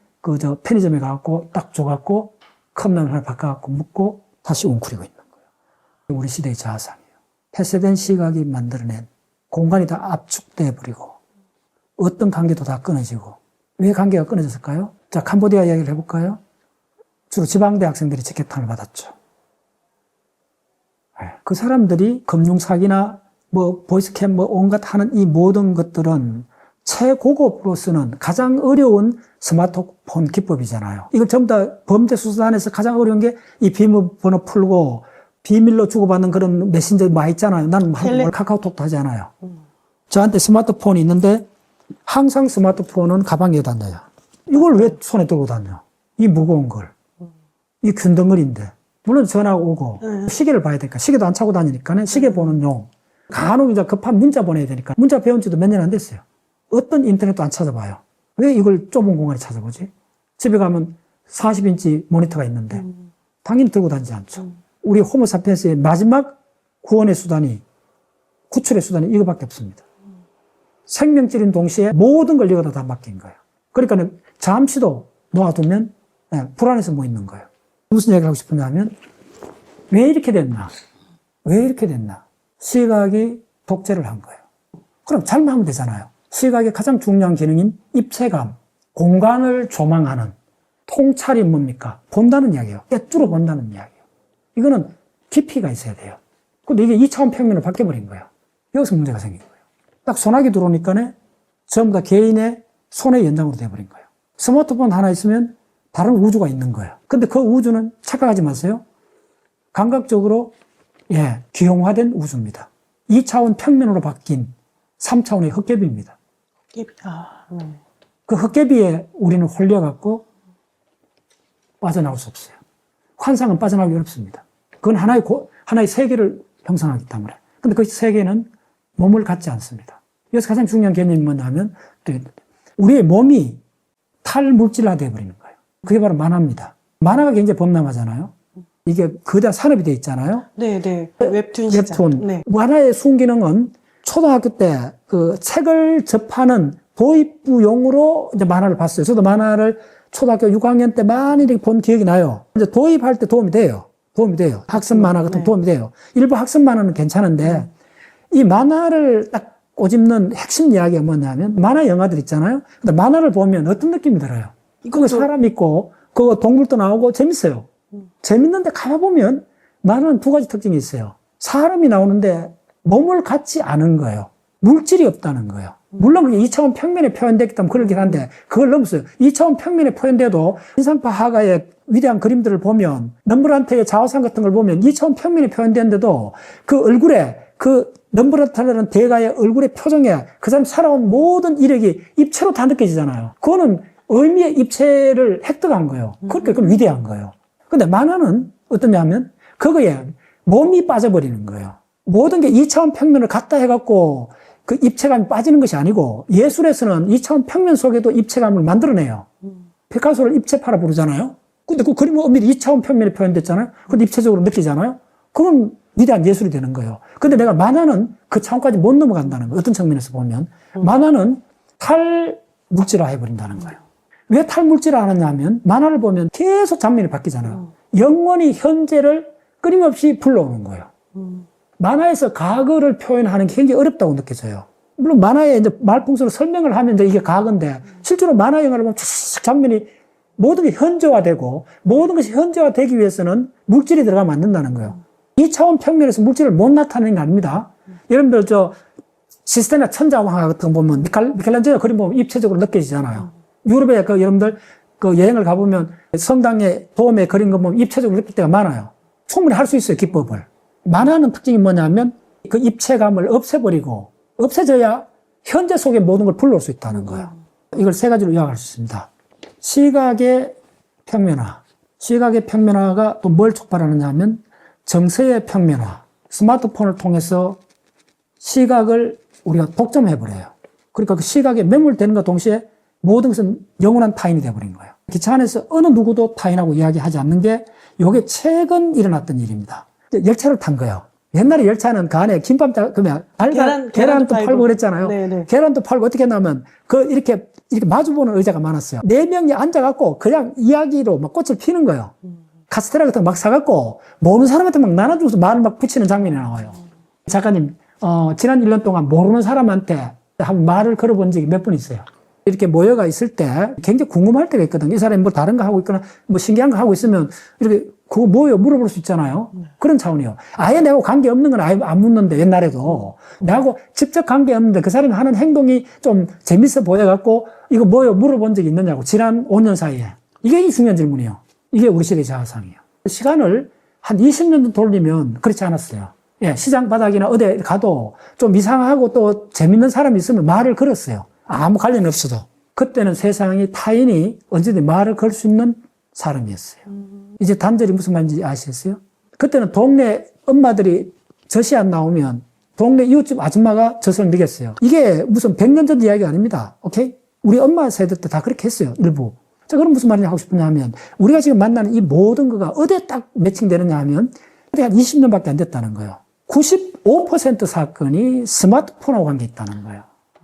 Speaker 1: 편의점에 가갖고 딱 줘갖고 컵라면 하나 바꿔갖고 먹고 다시 웅크리고 있는 거예요. 우리 시대의 자아상이에요. 폐쇄된 시각이 만들어낸 공간이 다 압축돼 버리고 어떤 관계도 다 끊어지고. 왜 관계가 끊어졌을까요? 자, 캄보디아 이야기를 해볼까요? 주로 지방대 학생들이 직격탄을 받았죠. 그 사람들이 금융사기나 보이스캠 온갖 하는 이 모든 것들은 최고급으로 쓰는 가장 어려운 스마트폰 기법이잖아요. 이걸 전부 다 범죄 수사단에서 가장 어려운 게 이 비밀번호 풀고 비밀로 주고받는 그런 메신저 많이 있잖아요. 나는 카카오톡도 하지 않아요. 저한테 스마트폰이 있는데 항상 스마트폰은 가방에 다녀요. 이걸 왜 손에 들고 다녀? 이 무거운 걸. 이 균덩어리인데. 물론 전화가 오고 시계를 봐야 되니까 시계도 안 차고 다니니까 시계 보는 용. 간혹 이제 급한 문자 보내야 되니까 문자 배운 지도 몇 년 안 됐어요. 어떤 인터넷도 안 찾아봐요. 왜 이걸 좁은 공간에 찾아보지? 집에 가면 40인치 모니터가 있는데 당연히 들고 다니지 않죠. 우리 호모사피엔스의 마지막 구원의 수단이 구출의 수단이 이거밖에 없습니다. 생명줄인 동시에 모든 걸 이거다 다 맡긴 거예요. 그러니까 잠시도 놓아두면 불안해서 뭐 있는 거예요. 무슨 얘기를 하고 싶으냐 하면 왜 이렇게 됐나? 왜 이렇게 됐나? 시각이 독재를 한 거예요. 그럼 잘만 하면 되잖아요. 시각의 가장 중요한 기능인 입체감, 공간을 조망하는 통찰이 뭡니까? 본다는 이야기예요. 꿰뚫어 본다는 이야기예요. 이거는 깊이가 있어야 돼요. 근데 이게 2차원 평면으로 바뀌어버린 거예요. 여기서 문제가 생긴 거예요. 딱 소나기 들어오니까 전부 다 개인의 손의 연장으로 돼버린 거예요. 스마트폰 하나 있으면 다른 우주가 있는 거예요. 근데 그 우주는 착각하지 마세요. 감각적으로 기형화된 우주입니다. 2차원 평면으로 바뀐 3차원의 헛개비입니다. 그 헛개비에 우리는 홀려갖고 빠져나올 수 없어요. 환상은 빠져나오기 어렵습니다. 그건 하나의 세계를 형성하기 때문에. 근데 그 세계는 몸을 갖지 않습니다. 여기서 가장 중요한 개념이 뭐냐면 우리의 몸이 탈물질화 되어버리는 거예요. 그게 바로 만화입니다. 만화가 굉장히 범람하잖아요. 이게 거대한 산업이 되어 있잖아요.
Speaker 2: 네네. 웹툰 시장.
Speaker 1: 네. 만화의 순기능은 초등학교 때 그 책을 접하는 도입부용으로 이제 만화를 봤어요. 저도 만화를 초등학교 6학년 때 많이 본 기억이 나요. 이제 도입할 때 도움이 돼요. 학습 만화 같은 도움이 돼요. 일부 학습 만화는 괜찮은데 이 만화를 딱 꼬집는 핵심 이야기가 뭐냐면 만화 영화들 있잖아요. 근데 만화를 보면 어떤 느낌이 들어요? 그거 사람 있고 그거 동물도 나오고 재밌어요. 재밌는데 가만보면 만화는 두 가지 특징이 있어요. 사람이 나오는데 몸을 갖지 않은 거예요. 물질이 없다는 거예요. 물론 그게 2차원 평면에 표현됐기 때문에 그러긴 한데 그걸 넘었어요. 2차원 평면에 표현돼도 인상파 화가의 위대한 그림들을 보면 럼브란트의 자화상 같은 걸 보면 2차원 평면에 표현됐는데도 그 얼굴에 그 럼브란트라는 대가의 얼굴의 표정에 그 사람 살아온 모든 이력이 입체로 다 느껴지잖아요. 그거는 의미의 입체를 획득한 거예요. 그러니까 그건 위대한 거예요. 근데 만화는 어떠냐 하면 그거에 몸이 빠져버리는 거예요. 모든 게 2차원 평면을 갖다 해갖고 그 입체감이 빠지는 것이 아니고 예술에서는 2차원 평면 속에도 입체감을 만들어내요. 피카소를 입체파라 부르잖아요. 근데 그 그림은 엄밀히 2차원 평면에 표현됐잖아요. 근데 입체적으로 느끼잖아요. 그건 위대한 예술이 되는 거예요. 근데 내가 만화는 그 차원까지 못 넘어간다는 거예요. 어떤 측면에서 보면. 만화는 탈물질화 해버린다는 거예요. 왜 탈물질화 하느냐 하면 만화를 보면 계속 장면이 바뀌잖아요. 영원히 현재를 끊임없이 불러오는 거예요. 만화에서 과거를 표현하는 게 굉장히 어렵다고 느껴져요. 물론 만화에 이제 말풍선으로 설명을 하면 이제 이게 과거인데 실제로 만화 영화를 보면 쫙 장면이 모든 게 현재화되고 모든 것이 현재화되기 위해서는 물질이 들어가면 안 된다는 거예요. 2차원 평면에서 물질을 못 나타내는 게 아닙니다. 여러분들 시스테나 천자왕화 같은 거 보면 미켈란젤로 그림 보면 입체적으로 느껴지잖아요. 유럽에 여러분들 여행을 가보면 성당의 도움에 그린 거 보면 입체적으로 느낄 때가 많아요. 충분히 할 수 있어요, 기법을. 만화는 특징이 뭐냐면 그 입체감을 없애버리고 없애져야 현재 속에 모든 걸 불러올 수 있다는 거예요. 이걸 세 가지로 요약할 수 있습니다. 시각의 평면화. 시각의 평면화가 또 뭘 촉발하느냐 하면 정서의 평면화. 스마트폰을 통해서 시각을 우리가 독점해버려요. 그러니까 그 시각에 매몰되는과 동시에 모든 것은 영원한 타인이 되어버린 거예요. 기차 안에서 어느 누구도 타인하고 이야기하지 않는 게 이게 최근 일어났던 일입니다. 열차를 탄 거예요. 옛날에 열차는 그 안에 김밥, 계란도 팔고 그랬잖아요. 네네. 계란도 팔고 어떻게 했냐면, 이렇게 마주보는 의자가 많았어요. 4명이 앉아갖고 그냥 이야기로 막 꽃을 피는 거예요. 카스테라 같은 거 막 사갖고, 모르는 사람한테 막 나눠주면서 말을 막 붙이는 장면이 나와요. 작가님, 지난 1년 동안 모르는 사람한테 한 말을 걸어본 적이 몇 번 있어요. 이렇게 모여가 있을 때 굉장히 궁금할 때가 있거든요. 이 사람이 뭐 다른 거 하고 있거나 뭐 신기한 거 하고 있으면 이렇게 그거 뭐예요? 물어볼 수 있잖아요. 그런 차원이에요. 아예 내하고 관계없는 건 아예 안 묻는데 옛날에도 내하고 직접 관계없는데 그 사람이 하는 행동이 좀 재밌어 보여갖고 이거 뭐예요? 물어본 적이 있느냐고 지난 5년 사이에. 이게 중요한 질문이에요. 이게 우리 시대의 자화상이에요. 시간을 한 20년 정도 돌리면 그렇지 않았어요. 예, 시장 바닥이나 어디 가도 좀 이상하고 또 재밌는 사람이 있으면 말을 걸었어요. 아무 관련 없어도. 그때는 세상이 타인이 언제든지 말을 걸 수 있는 사람이었어요. 이제 단절이 무슨 말인지 아시겠어요? 그때는 동네 엄마들이 젖이 안 나오면 동네 이웃집 아줌마가 젖을 먹였어요. 이게 무슨 100년 전 이야기가 아닙니다. 오케이? 우리 엄마 세대 때 다 그렇게 했어요. 일부. 자, 그럼 무슨 말이냐 하고 싶으냐 하면 우리가 지금 만나는 이 모든 거가 어디에 딱 매칭되느냐 하면 어디 한 20년밖에 안 됐다는 거예요. 95% 사건이 스마트폰하고 관계 있다는 거예요.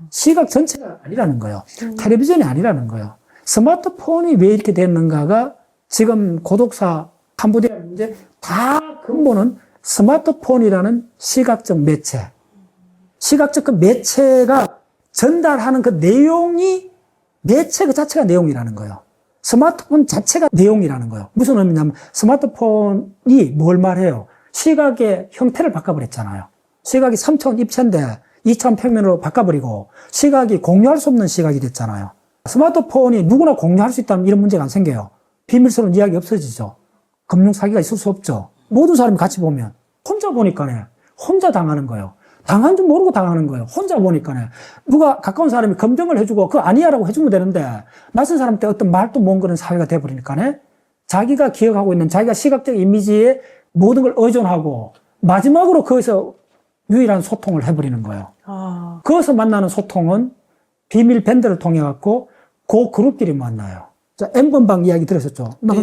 Speaker 1: 시각 전체가 아니라는 거예요. 텔레비전이 아니라는 거예요. 스마트폰이 왜 이렇게 됐는가가 지금 고독사, 캄보디아 문제 다 근본은 스마트폰이라는 시각적 매체. 시각적 그 매체가 전달하는 그 내용이 매체 그 자체가 내용이라는 거예요. 스마트폰 자체가 내용이라는 거예요. 무슨 의미냐면 스마트폰이 뭘 말해요? 시각의 형태를 바꿔버렸잖아요. 시각이 3차원 입체인데 2차원 평면으로 바꿔버리고 시각이 공유할 수 없는 시각이 됐잖아요. 스마트폰이 누구나 공유할 수 있다면 이런 문제가 안 생겨요. 비밀스러운 이야기 없어지죠. 금융 사기가 있을 수 없죠. 모든 사람이 같이 보면 혼자 보니까네 혼자 당하는 거예요. 당한 줄 모르고 당하는 거예요. 혼자 보니까네 누가 가까운 사람이 검증을 해주고 그거 아니야라고 해주면 되는데 낯선 사람한테 어떤 말도 못 거는 사회가 돼버리니까네 자기가 기억하고 있는 자기가 시각적 이미지에 모든 걸 의존하고 마지막으로 거기서 유일한 소통을 해버리는 거예요. 거기서 만나는 소통은 비밀 밴드를 통해 갖고 그 그룹끼리 만나요. 자, N번방 이야기 들으셨죠? 나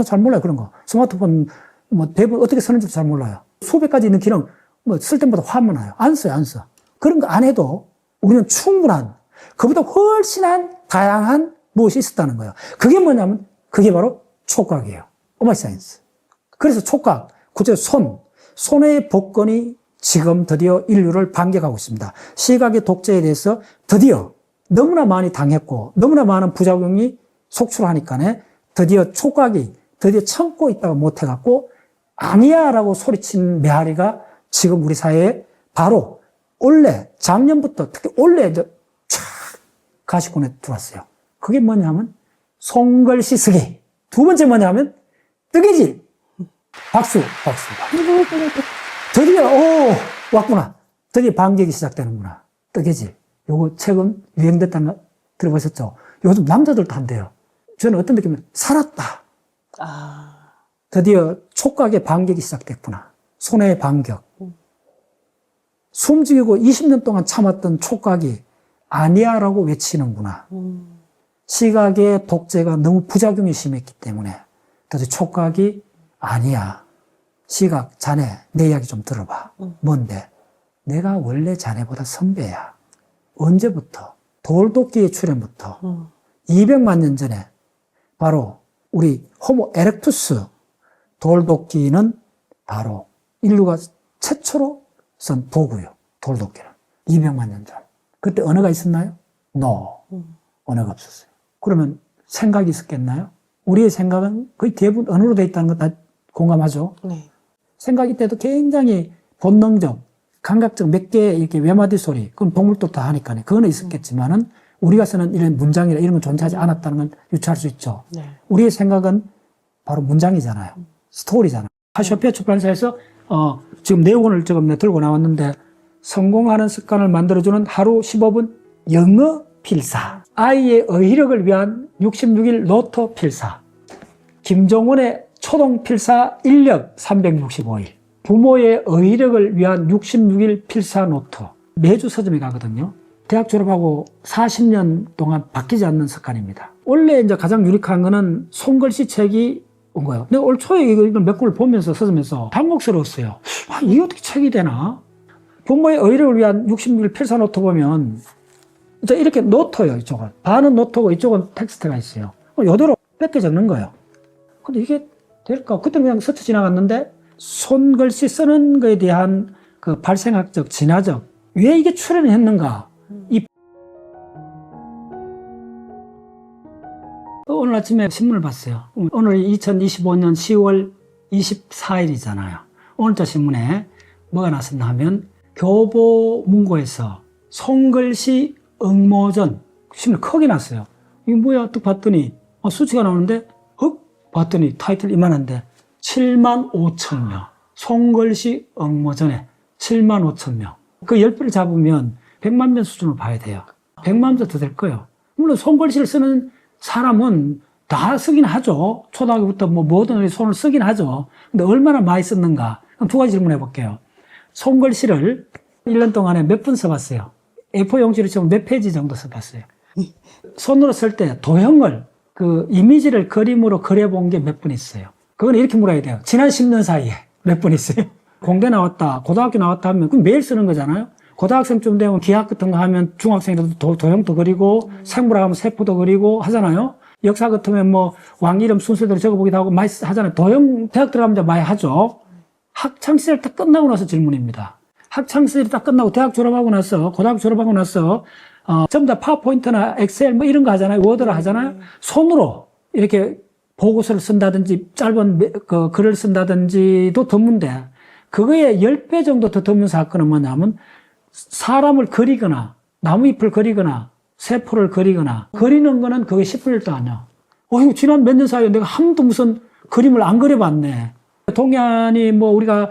Speaker 1: 잘 몰라요, 그런 거. 스마트폰 뭐 대부분 어떻게 쓰는지도 잘 몰라요. 수백 가지 있는 기능 뭐 쓸 때마다 화만 나요. 안 써요, 안 써. 그런 거 안 해도 우리는 충분한 그보다 훨씬한 다양한 무엇이 있었다는 거예요. 그게 뭐냐면 그게 바로 촉각이에요. 오마이 사이언스. 그래서 촉각, 구체적으로 손의 복근이 지금 드디어 인류를 반격하고 있습니다. 시각의 독재에 대해서 드디어 너무나 많이 당했고 너무나 많은 부작용이 속출하니까 드디어 촉각이 드디어 참고 있다가 못해갖고 아니야 라고 소리친 메아리가 지금 우리 사회에 바로 올해 작년부터 특히 올해 촥 가시권에 들어왔어요. 그게 뭐냐면 손글씨 쓰기. 두 번째 뭐냐면 뜨개질. 박수. 드디어 왔구나. 드디어 반격이 시작되는구나. 뜨개질. 요거 최근 유행됐다는 거 들어보셨죠? 요즘 남자들도 한대요. 저는 어떤 느낌이냐면 살았다. 드디어 촉각의 반격이 시작됐구나. 손의 반격. 숨죽이고 20년 동안 참았던 촉각이 아니야 라고 외치는구나. 시각의 독재가 너무 부작용이 심했기 때문에 드디어 촉각이 아니야. 시각, 자네, 내 이야기 좀 들어봐. 뭔데? 내가 원래 자네보다 선배야. 언제부터? 돌도끼의 출현부터 200만 년 전에 바로 우리 호모 에렉투스 돌도끼는 바로 인류가 최초로 쓴 도구요. 돌도끼는. 200만 년 전. 그때 언어가 있었나요? No. 언어가 없었어요. 그러면 생각이 있었겠나요? 우리의 생각은 거의 대부분 언어로 되어 있다는 거 다 공감하죠?
Speaker 2: 네.
Speaker 1: 생각이 때도 굉장히 본능적, 감각적 몇 개의 이렇게 외마디 소리, 그건 동물도 다 하니까요. 그거는 있었겠지만은 우리가 쓰는 이런 문장이나 이런 건 존재하지 않았다는 건 유추할 수 있죠.
Speaker 2: 네.
Speaker 1: 우리의 생각은 바로 문장이잖아요. 스토리잖아요. 카시오페아 출판사에서 지금 내용을 지금 들고 나왔는데 성공하는 습관을 만들어주는 하루 15분 영어 필사. 아이의 어휘력을 위한 66일 노트 필사. 김종원의 초동 필사 인력 365일. 부모의 어휘력을 위한 66일 필사 노트. 매주 서점에 가거든요. 대학 졸업하고 40년 동안 바뀌지 않는 습관입니다. 원래 이제 가장 유력한 거는 손글씨 책이 온 거예요. 근데 올 초에 이걸 몇 권을 보면서 서점에서 당혹스러웠어요. 이게 어떻게 책이 되나? 부모의 어휘력을 위한 66일 필사 노트 보면 이제 이렇게 노트예요. 이쪽은. 반은 노트고 이쪽은 텍스트가 있어요. 이대로 뺏겨 적는 거예요. 근데 이게 될까? 그때는 그냥 스쳐 지나갔는데 손글씨 쓰는 거에 대한 그 발생학적, 진화적 왜 이게 출현했는가? 오늘 아침에 신문을 봤어요. 오늘 2025년 10월 24일이잖아요. 오늘자 신문에 뭐가 났었나 하면 교보문고에서 손글씨 응모전 신문 크게 났어요. 이게 뭐야? 또 봤더니 수치가 나오는데 봤더니 타이틀 이만한데 7만 5천 명. 손글씨 응모전에 7만 5천 명. 그 10배를 잡으면 100만 명 수준으로 봐야 돼요. 100만 명 더 될 거예요. 물론 손글씨를 쓰는 사람은 다 쓰긴 하죠. 초등학교부터 모든 손을 쓰긴 하죠. 근데 얼마나 많이 썼는가? 두 가지 질문해 볼게요. 손글씨를 1년 동안에 몇 분 써봤어요? A4 용지로 치면 몇 페이지 정도 써봤어요? 손으로 쓸 때 도형을, 그 이미지를 그림으로 그려본 게 몇 분 있어요? 그건 이렇게 물어야 돼요. 지난 10년 사이에 몇 분 있어요? 공대 나왔다, 고등학교 나왔다 하면 그럼 매일 쓰는 거잖아요? 고등학생쯤 되면 기하 같은 거 하면 중학생이라도 도형도 그리고 생물학 하면 세포도 그리고 하잖아요. 역사 같으면 왕 이름 순서대로 적어보기도 하고 많이 하잖아요. 도형 대학 들어가면 이제 많이 하죠. 학창시절 다 끝나고 나서 질문입니다. 학창시절이 다 끝나고 대학 졸업하고 나서 고등학교 졸업하고 나서 전부 다 파워포인트나 엑셀 이런 거 하잖아요. 워드를 하잖아요. 손으로 이렇게 보고서를 쓴다든지 짧은 그 글을 쓴다든지도 드문데 그거에 10배 정도 더 드문 사건은 뭐냐면 사람을 그리거나 나무잎을 그리거나 세포를 그리거나 그리는 거는 그게 10분일도 아니야. 이거 지난 몇 년 사이에 내가 한 번도 무슨 그림을 안 그려봤네. 동양이 우리가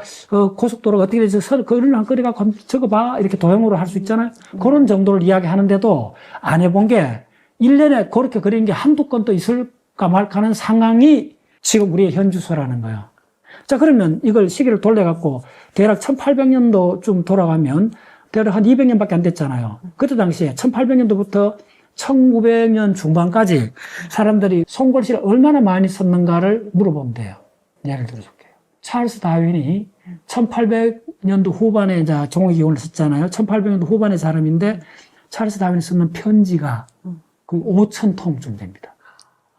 Speaker 1: 고속도로가 어떻게 돼서 그림을 안 그려갖고 한번 적어봐 이렇게 도형으로 할 수 있잖아요. 그런 정도를 이야기하는데도 안 해본 게 1년에 그렇게 그린 게 한두 건도 있을까 말까 하는 상황이 지금 우리의 현주소라는 거예요. 자, 그러면 이걸 시기를 돌려갖고 대략 1800년도 좀 돌아가면 대략 한 200년밖에 안 됐잖아요. 그때 당시에 1800년도부터 1900년 중반까지 사람들이 손글씨를 얼마나 많이 썼는가를 물어보면 돼요. 예를 들어줄게요. 찰스 다윈이 1800년도 후반에 종이기원을 썼잖아요. 1800년도 후반의 사람인데 찰스 다윈이 쓰는 편지가 그 5,000통쯤 됩니다.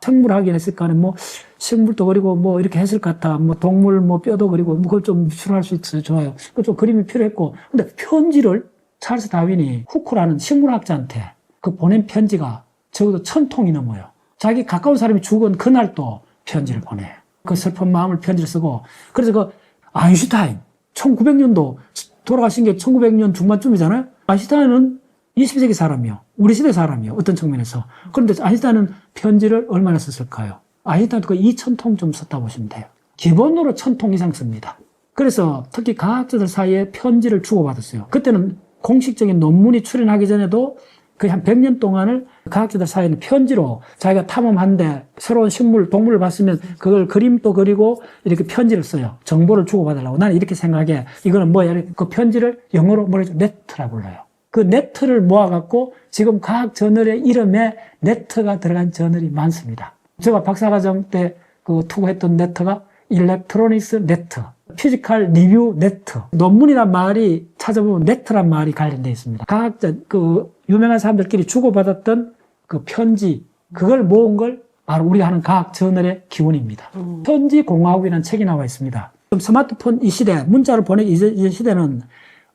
Speaker 1: 생물학이 했을까 하는 뭐 식물도 그리고 뭐 이렇게 했을 것 같아. 뭐 동물 뭐 뼈도 그리고 뭐 그걸 좀 추론할 수 있어요. 좋아요. 그 좀 그림이 필요했고. 근데 편지를 찰스 다윈이 후크라는 식물학자한테 그 보낸 편지가 적어도 1000통이 넘어요. 자기 가까운 사람이 죽은 그날도 편지를 보내. 그 슬픈 마음을 편지를 쓰고. 그래서 그 아인슈타인 1900년도 돌아가신 게 1900년 중반쯤이잖아요. 아인슈타인은 20세기 사람이요. 우리 시대 사람이요. 어떤 측면에서. 그런데 아인슈타인은 편지를 얼마나 썼을까요? 아인슈타인도 그 2000통 좀 썼다 보시면 돼요. 기본으로 1000통 이상 씁니다. 그래서 특히 과학자들 사이에 편지를 주고받았어요. 그때는 공식적인 논문이 출연하기 전에도 거의 한 100년 동안을 과학자들 사이에는 편지로 자기가 탐험한데 새로운 식물, 동물을 봤으면 그걸 그림도 그리고 이렇게 편지를 써요. 정보를 주고받으려고. 나는 이렇게 생각해. 이거는 뭐야? 그 편지를 영어로 뭐라죠? 네트라고 불러요. 그 네트를 모아갖고 지금 과학 저널의 이름에 네트가 들어간 저널이 많습니다. 제가 박사과정 때 그 투고했던 네트가 일렉트로닉스 네트, 피지컬 리뷰 네트, 논문이란 말이 찾아보면 네트란 말이 관련되어 있습니다. 과학자, 그 유명한 사람들끼리 주고받았던 그 편지, 그걸 모은 걸 바로 우리가 하는 과학 저널의 기원입니다. 편지 공화국이라는 책이 나와 있습니다. 스마트폰 이 시대, 문자를 보내기 이전 시대는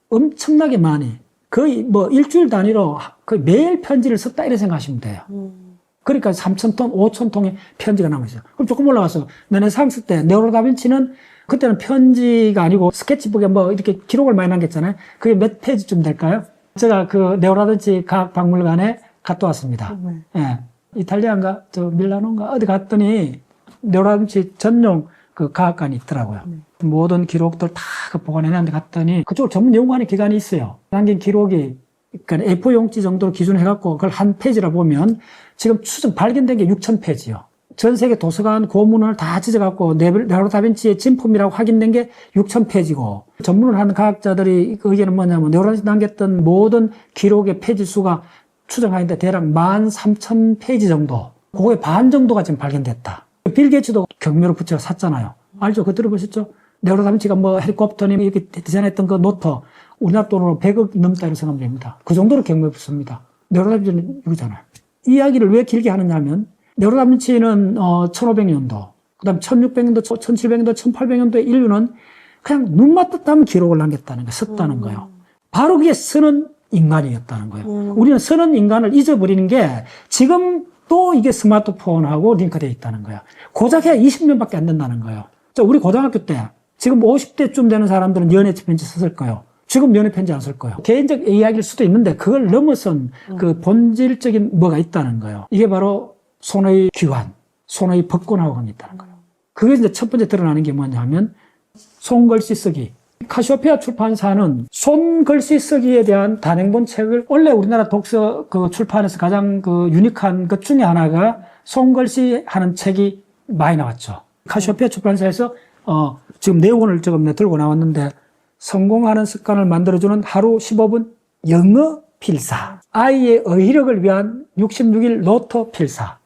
Speaker 1: 엄청나게 많이, 거의 뭐 일주일 단위로 거의 매일 편지를 썼다 이렇게 생각하시면 돼요. 그러니까 3000통, 5000통의 편지가 남아있어요. 그럼 조금 올라가서 르네상스 때 네오나르도 다빈치는 그때는 편지가 아니고 스케치북에 뭐 이렇게 기록을 많이 남겼잖아요. 그게 몇 페이지쯤 될까요? 제가 그 네오나르도 다빈치 과학박물관에 갔다 왔습니다. 예. 이탈리아인가 저 밀라노인가 어디 갔더니 네오나르도 다빈치 전용 그 과학관이 있더라고요. 모든 기록들 다 그 보관해놨는데 갔더니 그쪽 전문 연구하는 기관이 있어요. 남긴 기록이 그러니까 A4 용지 정도로 기준해갖고 그걸 한 페이지라 보면 지금 추정 발견된 게 6000페이지요. 전 세계 도서관 고문을 다 찢어갖고 레오나르도 다빈치의 진품이라고 확인된 게 6000페이지고 전문을 하는 과학자들이 그 의견은 뭐냐면 레오나르도 남겼던 모든 기록의 페이지 수가 추정하는데 대략 13000페이지 정도. 그거의 반 정도가 지금 발견됐다. 빌 게이츠도 경매로 붙여 샀잖아요. 알죠? 그거 들어보셨죠? 레오나르도 다빈치가 뭐 헬리콥터니 이렇게 디자인했던 그 노트 우리나라 돈으로 100억 넘다 이렇게 생각하면 됩니다. 그 정도로 경매에 붙습니다. 레오나르도 다빈치는 이거잖아요. 이 이야기를 왜 길게 하느냐 하면 레오나르도 다빈치는 1500년도, 그 다음 1600년도, 1700년도, 1800년도에 인류는 그냥 눈만 떴다면 기록을 남겼다는 거예요. 썼다는 거예요. 바로 그게 쓰는 인간이었다는 거예요. 우리는 쓰는 인간을 잊어버리는 게 지금 또 이게 스마트폰하고 링크되어 있다는 거예요. 고작 해야 20년밖에 안 된다는 거예요. 우리 고등학교 때 지금 50대쯤 되는 사람들은 연애 편지 썼을 거예요. 지금 연애 편지 안 쓸 거예요. 개인적 이야기일 수도 있는데 그걸 넘어선 그 본질적인 뭐가 있다는 거예요. 이게 바로 손의 귀환, 손의 법권하고 관계 있다는 거예요. 그게 이제 첫 번째 드러나는 게 뭐냐 하면 손글씨 쓰기. 카시오페아 출판사는 손글씨 쓰기에 대한 단행본 책을 원래 우리나라 독서 그 출판에서 가장 그 유니크한 것 중에 하나가 손글씨 하는 책이 많이 나왔죠. 카시오페아 출판사에서 지금 내용을 조금 들고 나왔는데 성공하는 습관을 만들어주는 하루 15분 영어 필사, 아이의 어휘력을 위한 66일 노트 필사,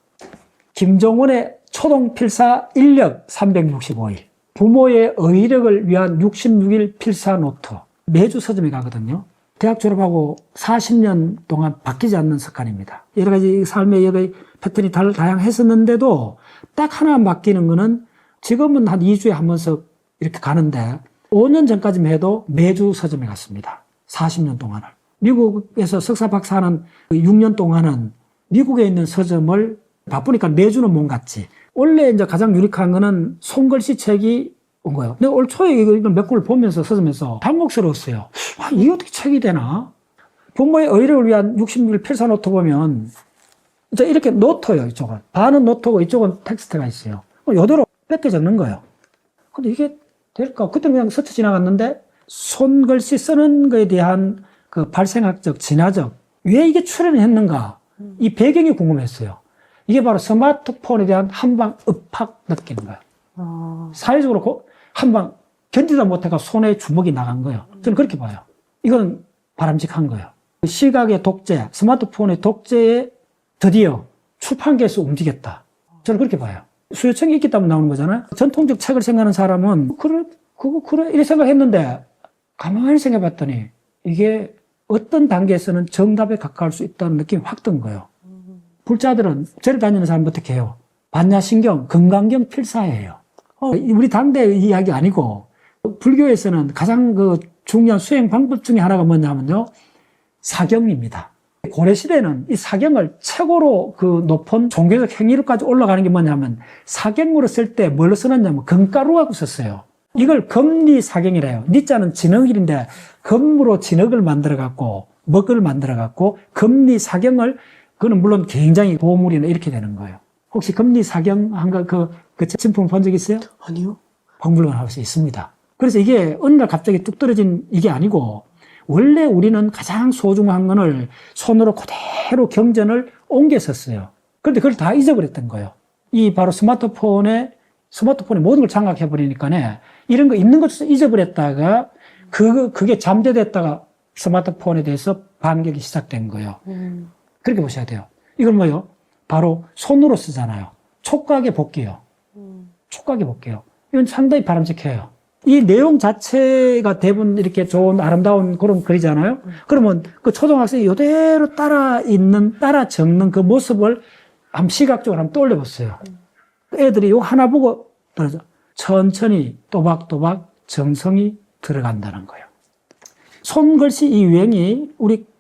Speaker 1: 김종원의 초동 필사 인력 365일, 부모의 어휘력을 위한 66일 필사 노트. 매주 서점에 가거든요. 대학 졸업하고 40년 동안 바뀌지 않는 습관입니다. 여러 가지 삶의 여러 가지 패턴이 다양했었는데도 딱 하나 바뀌는 거는 지금은 한 2주에 한 번씩 이렇게 가는데 5년 전까지만 해도 매주 서점에 갔습니다. 40년 동안을. 미국에서 석사 박사하는 6년 동안은 미국에 있는 서점을 바쁘니까 매주는 못 갔지. 원래 이제 가장 유니크한 거는 손글씨 책이 온 거예요. 근데 올 초에 이걸 몇 권을 보면서 서점에서 당혹스러웠어요. 아, 이게 어떻게 책이 되나? 부모의 어휘력을 위한 66일 필사 노트 보면 이제 이렇게 노트예요, 이쪽은. 반은 노트고 이쪽은 텍스트가 있어요. 이대로 뺏겨 적는 거예요. 근데 이게 될까? 그때는 그냥 스쳐 지나갔는데 손글씨 쓰는 거에 대한 그 발생학적, 진화적, 왜 이게 출현했는가? 이 배경이 궁금했어요. 이게 바로 스마트폰에 대한 한방 읍팍 느끼는 거예요. 사회적으로 한방 견디다 못해가 손에 주먹이 나간 거예요. 저는 그렇게 봐요. 이건 바람직한 거예요. 시각의 독재, 스마트폰의 독재에 드디어 출판계에서 움직였다. 저는 그렇게 봐요. 수요청이 있기 때문에 나오는 거잖아요. 전통적 책을 생각하는 사람은 그래 이렇게 생각했는데 가만히 생각해 봤더니 이게 어떤 단계에서는 정답에 가까울 수 있다는 느낌이 확 든 거예요. 불자들은 절에 다니는 사람 어떻게 해요? 반야신경, 금강경 필사예요. 우리 당대의 이야기 아니고 불교에서는 가장 그 중요한 수행 방법 중에 하나가 뭐냐면요, 사경입니다. 고려시대는 이 사경을 최고로 그 높은 종교적 행위로까지 올라가는 게 뭐냐면, 사경으로 쓸 때 뭘로 쓰느냐면 금가루하고 썼어요. 이걸 금리사경이래요. 니자는 진흙일인데 금으로 진흙을 만들어갖고 먹을 만들어갖고 금리사경을, 그거는 물론 굉장히 보물이나 이렇게 되는 거예요. 혹시 금리사경 한가 그 진품 본 적 있어요?
Speaker 2: 아니요.
Speaker 1: 박물관 하우스에 있습니다. 그래서 이게 어느 날 갑자기 뚝 떨어진 이게 아니고, 원래 우리는 가장 소중한 거를 손으로 그대로 경전을 옮겨 썼어요. 그런데 그걸 다 잊어버렸던 거예요. 이 바로 스마트폰에 모든 걸 장악해버리니까 이런 거 있는 것도 잊어버렸다가 그게 잠재됐다가 스마트폰에 대해서 반격이 시작된 거예요. 그렇게 보셔야 돼요. 이건 뭐예요? 바로 손으로 쓰잖아요. 촉각의 복귀요. 촉각의 복귀요. 이건 상당히 바람직해요. 이 내용 자체가 대부분 이렇게 좋은 아름다운 그런 글이잖아요. 그러면 그 초등학생이 이대로 따라 적는 그 모습을 시각적으로 한번 떠올려 보세요. 애들이 요 하나 보고 떨어져. 천천히 또박또박 정성이 들어간다는 거예요. 손글씨 이 유행이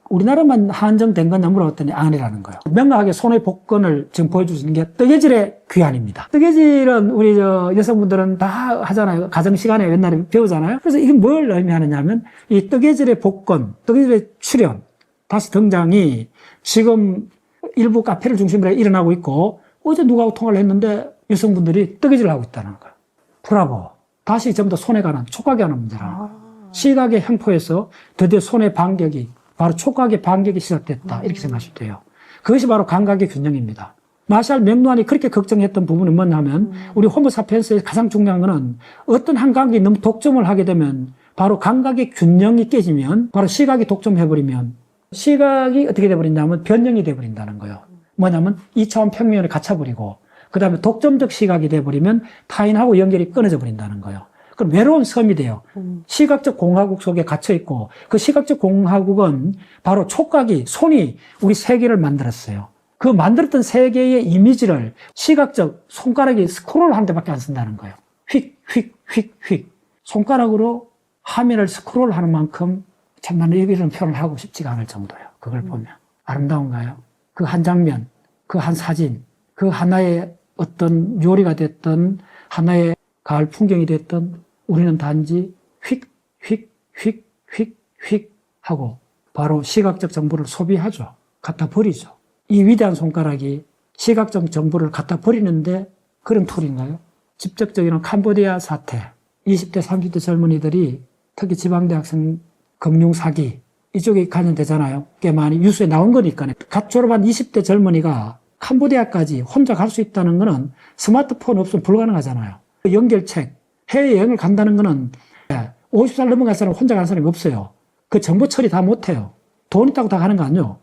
Speaker 1: 우리나라만 한정된 거냐 물어봤더니 아니라는 거예요. 명확하게 손의 복근을 지금 보여주시는 게 뜨개질의 귀환입니다. 뜨개질은 우리 여성분들은 다 하잖아요. 가정시간에 옛날에 배우잖아요. 그래서 이게 뭘 의미하느냐면, 이 뜨개질의 복근, 뜨개질의 출현, 다시 등장이 지금 일부 카페를 중심으로 일어나고 있고, 어제 누구하고 통화를 했는데 여성분들이 뜨개질을 하고 있다는 거예요. 브라보. 다시 전부 다 손에 관한, 촉각에 관한 문제라는 거예요. 시각의 횡포에서 드디어 손의 반격이, 바로 촉각의 반격이 시작됐다. 이렇게 생각하시면 돼요. 그것이 바로 감각의 균형입니다. 마샬 맥루한이 그렇게 걱정했던 부분은 뭐냐면, 우리 호모사피엔스의 가장 중요한 거는 어떤 한 감각이 너무 독점을 하게 되면, 바로 감각의 균형이 깨지면, 바로 시각이 독점해버리면, 시각이 어떻게 돼버린다면 변형이 돼버린다는 거예요. 뭐냐면 2차원 평면을 갇혀버리고, 그 다음에 독점적 시각이 돼버리면 타인하고 연결이 끊어져 버린다는 거예요. 그럼 외로운 섬이 돼요. 시각적 공화국 속에 갇혀있고, 그 시각적 공화국은 바로 촉각이, 손이 우리 세계를 만들었어요. 그 만들었던 세계의 이미지를 시각적 손가락이 스크롤 하는 데밖에 안 쓴다는 거예요. 휙. 손가락으로 화면을 스크롤 하는 만큼 참 나는 이런 표현을 하고 싶지가 않을 정도예요. 그걸 보면. 아름다운가요? 그 한 장면, 그 한 사진, 그 하나의 어떤 요리가 됐던, 하나의 가을 풍경이 됐던, 우리는 단지 휙 하고 바로 시각적 정보를 소비하죠. 갖다 버리죠. 이 위대한 손가락이 시각적 정보를 갖다 버리는데 그런 툴인가요? 직접적인 캄보디아 사태, 20대, 30대 젊은이들이 특히 지방대학생 금융 사기 이쪽에 관련되잖아요. 꽤 많이 뉴스에 나온 거니까요. 갓 졸업한 20대 젊은이가 캄보디아까지 혼자 갈 수 있다는 거는 스마트폰 없으면 불가능하잖아요. 연결책, 해외여행을 간다는 거는 50살 넘어간 사람 혼자 가는 사람이 없어요. 그 정보 처리 다 못해요. 돈 있다고 다 가는 거 아니에요.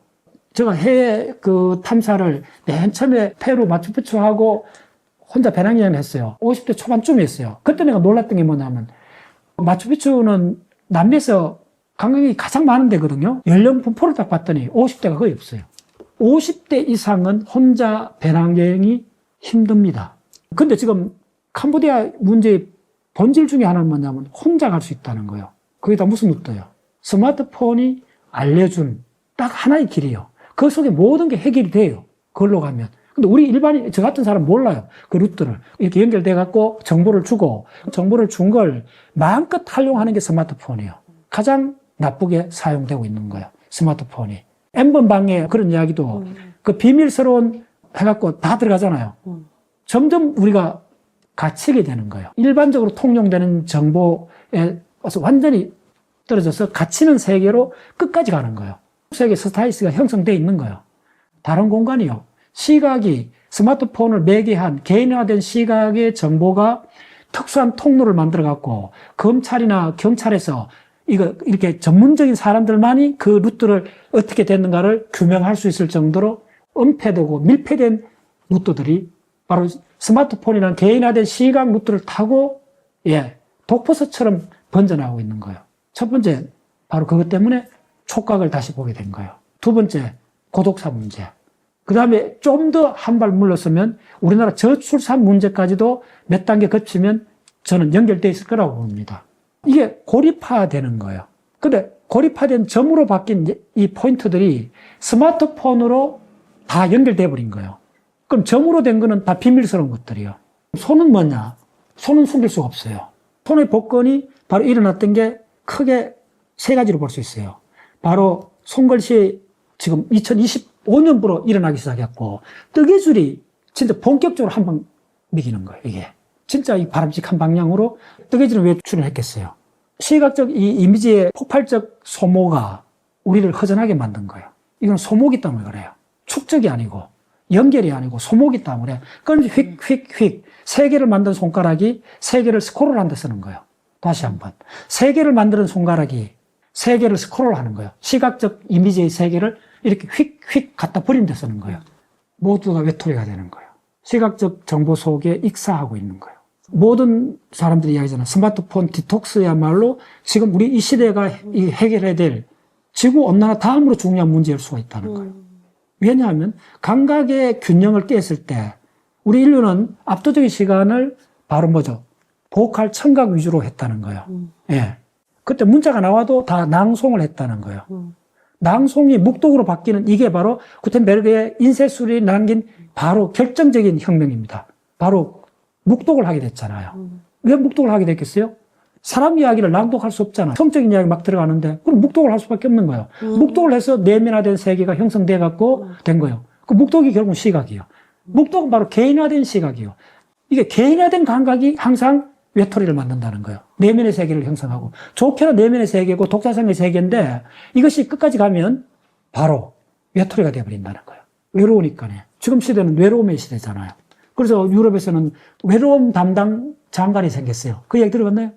Speaker 1: 제가 해외 그 탐사를 맨 처음에 페루 마추픽추하고 혼자 배낭여행을 했어요. 50대 초반쯤이었어요. 그때 내가 놀랐던 게 뭐냐면, 마추픽추는 남미에서 관광객이 가장 많은 데거든요. 연령 분포를 딱 봤더니 50대가 거의 없어요. 50대 이상은 혼자 배낭여행이 힘듭니다. 근데 지금 캄보디아 문제의 본질 중에 하나는 뭐냐면 혼자 갈 수 있다는 거예요. 그게 다 무슨 루트예요? 스마트폰이 알려준 딱 하나의 길이에요. 그 속에 모든 게 해결이 돼요. 그걸로 가면. 근데 우리 일반인, 저 같은 사람 몰라요. 그 루트를. 이렇게 연결돼 갖고 정보를 주고, 정보를 준 걸 마음껏 활용하는 게 스마트폰이에요. 가장 나쁘게 사용되고 있는 거예요. 스마트폰이. N번 방에 그런 이야기도 그 비밀스러운 해갖고 다 들어가잖아요. 점점 우리가 갇히게 되는 거예요. 일반적으로 통용되는 정보에 완전히 떨어져서 갇히는 세계로 끝까지 가는 거예요. 세계 스타일스가 형성되어 있는 거예요. 다른 공간이요. 시각이 스마트폰을 매개한 개인화된 시각의 정보가 특수한 통로를 만들어갖고 검찰이나 경찰에서 이거 이렇게 전문적인 사람들만이 그 루트를 어떻게 됐는가를 규명할 수 있을 정도로 은폐되고 밀폐된 루트들이 바로 스마트폰이라는 개인화된 시각 루트를 타고 독버섯처럼 번져나가고 있는 거예요. 첫 번째, 바로 그것 때문에 촉각을 다시 보게 된 거예요. 두 번째, 고독사 문제. 그 다음에 좀 더 한 발 물러서면 우리나라 저출산 문제까지도 몇 단계 거치면 저는 연결되어 있을 거라고 봅니다. 이게 고립화되는 거예요. 근데 고립화된 점으로 바뀐 이 포인트들이 스마트폰으로 다 연결돼 버린 거예요. 그럼 점으로 된 거는 다 비밀스러운 것들이에요. 손은 뭐냐? 손은 숨길 수가 없어요. 손의 복권이 바로 일어났던 게 크게 세 가지로 볼 수 있어요. 바로 손글씨 지금 2025년부로 일어나기 시작했고, 뜨개줄이 진짜 본격적으로 한 방 매기는 거예요, 이게. 진짜 이 바람직한 방향으로 뜨개질은 왜 출연했겠어요? 시각적 이 이미지의 폭발적 소모가 우리를 허전하게 만든 거예요. 이건 소모기 때문에 그래요. 축적이 아니고, 연결이 아니고 소모기 때문에. 그럼 휙휙휙 세 개를 만든 손가락이 세 개를 스크롤 한다 쓰는 거예요. 다시 한번. 세 개를 만드는 손가락이 세 개를 스크롤 하는 거예요. 시각적 이미지의 세 개를 이렇게 휙휙 갖다 버린 데 쓰는 거예요. 모두가 외톨이가 되는 거예요. 시각적 정보 속에 익사하고 있는 거예요. 모든 사람들이 이야기하잖아요. 스마트폰 디톡스야말로 지금 우리 이 시대가 해결해야 될 지구온난화 다음으로 중요한 문제일 수가 있다는 거예요. 왜냐하면 감각의 균형을 깼을 때 우리 인류는 압도적인 시간을 바로 뭐죠? 보컬 청각 위주로 했다는 거예요. 예. 그때 문자가 나와도 다 낭송을 했다는 거예요. 낭송이 묵독으로 바뀌는 이게 바로 구텐베르그의 인쇄술이 남긴 바로 결정적인 혁명입니다. 바로 묵독을 하게 됐잖아요. 왜 묵독을 하게 됐겠어요? 사람 이야기를 낭독할 수 없잖아요. 성적인 이야기 막 들어가는데 그럼 묵독을 할 수밖에 없는 거예요. 묵독을 해서 내면화된 세계가 형성돼 갖고 된 거예요. 그 묵독이 결국은 시각이에요. 묵독은 바로 개인화된 시각이에요. 이게 개인화된 감각이 항상 외톨이를 만든다는 거예요. 내면의 세계를 형성하고. 좋게는 내면의 세계고 독자성의 세계인데 이것이 끝까지 가면 바로 외톨이가 되어버린다는 거예요. 외로우니까요. 지금 시대는 외로움의 시대잖아요. 그래서 유럽에서는 외로움 담당 장관이 생겼어요. 그 얘기 들어봤나요?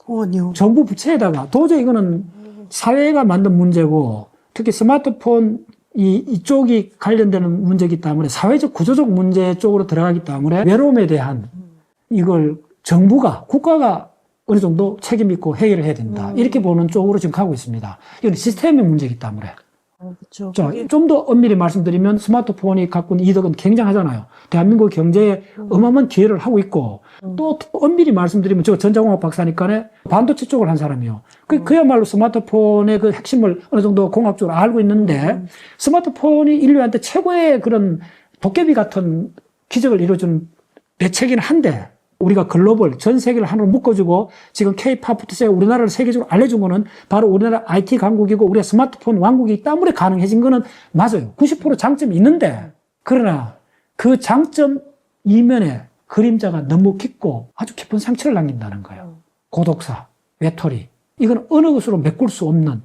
Speaker 2: 아니요.
Speaker 1: 정부 부처에다가 도저히 이거는 사회가 만든 문제고 특히 스마트폰 이쪽이 관련되는 문제이기 때문에 사회적 구조적 문제 쪽으로 들어가기 때문에 외로움에 대한 이걸 정부가 국가가 어느 정도 책임 있고 해결을 해야 된다. 이렇게 보는 쪽으로 지금 가고 있습니다. 이건 시스템의 문제이기 때문에.
Speaker 2: 그렇죠.
Speaker 1: 자, 좀 더 엄밀히 말씀드리면 스마트폰이 갖고 있는 이득은 굉장하잖아요. 대한민국 경제에 어마어마한 기여를 하고 있고 또 엄밀히 말씀드리면 저 전자공학 박사니까 반도체 쪽을 한 사람이요. 그야말로 스마트폰의 그 핵심을 어느 정도 공학적으로 알고 있는데 스마트폰이 인류한테 최고의 그런 도깨비 같은 기적을 이루어준 대책이긴 한데 우리가 글로벌 전 세계를 하나로 묶어주고 지금 K-팝부터 우리나라를 세계적으로 알려준 거는 바로 우리나라 IT 강국이고 우리가 스마트폰 왕국이기 때문에 가능해진 거는 맞아요. 90% 장점이 있는데 그러나 그 장점 이면에 그림자가 너무 깊고 아주 깊은 상처를 남긴다는 거예요. 고독사, 외톨이. 이건 어느 것으로 메꿀 수 없는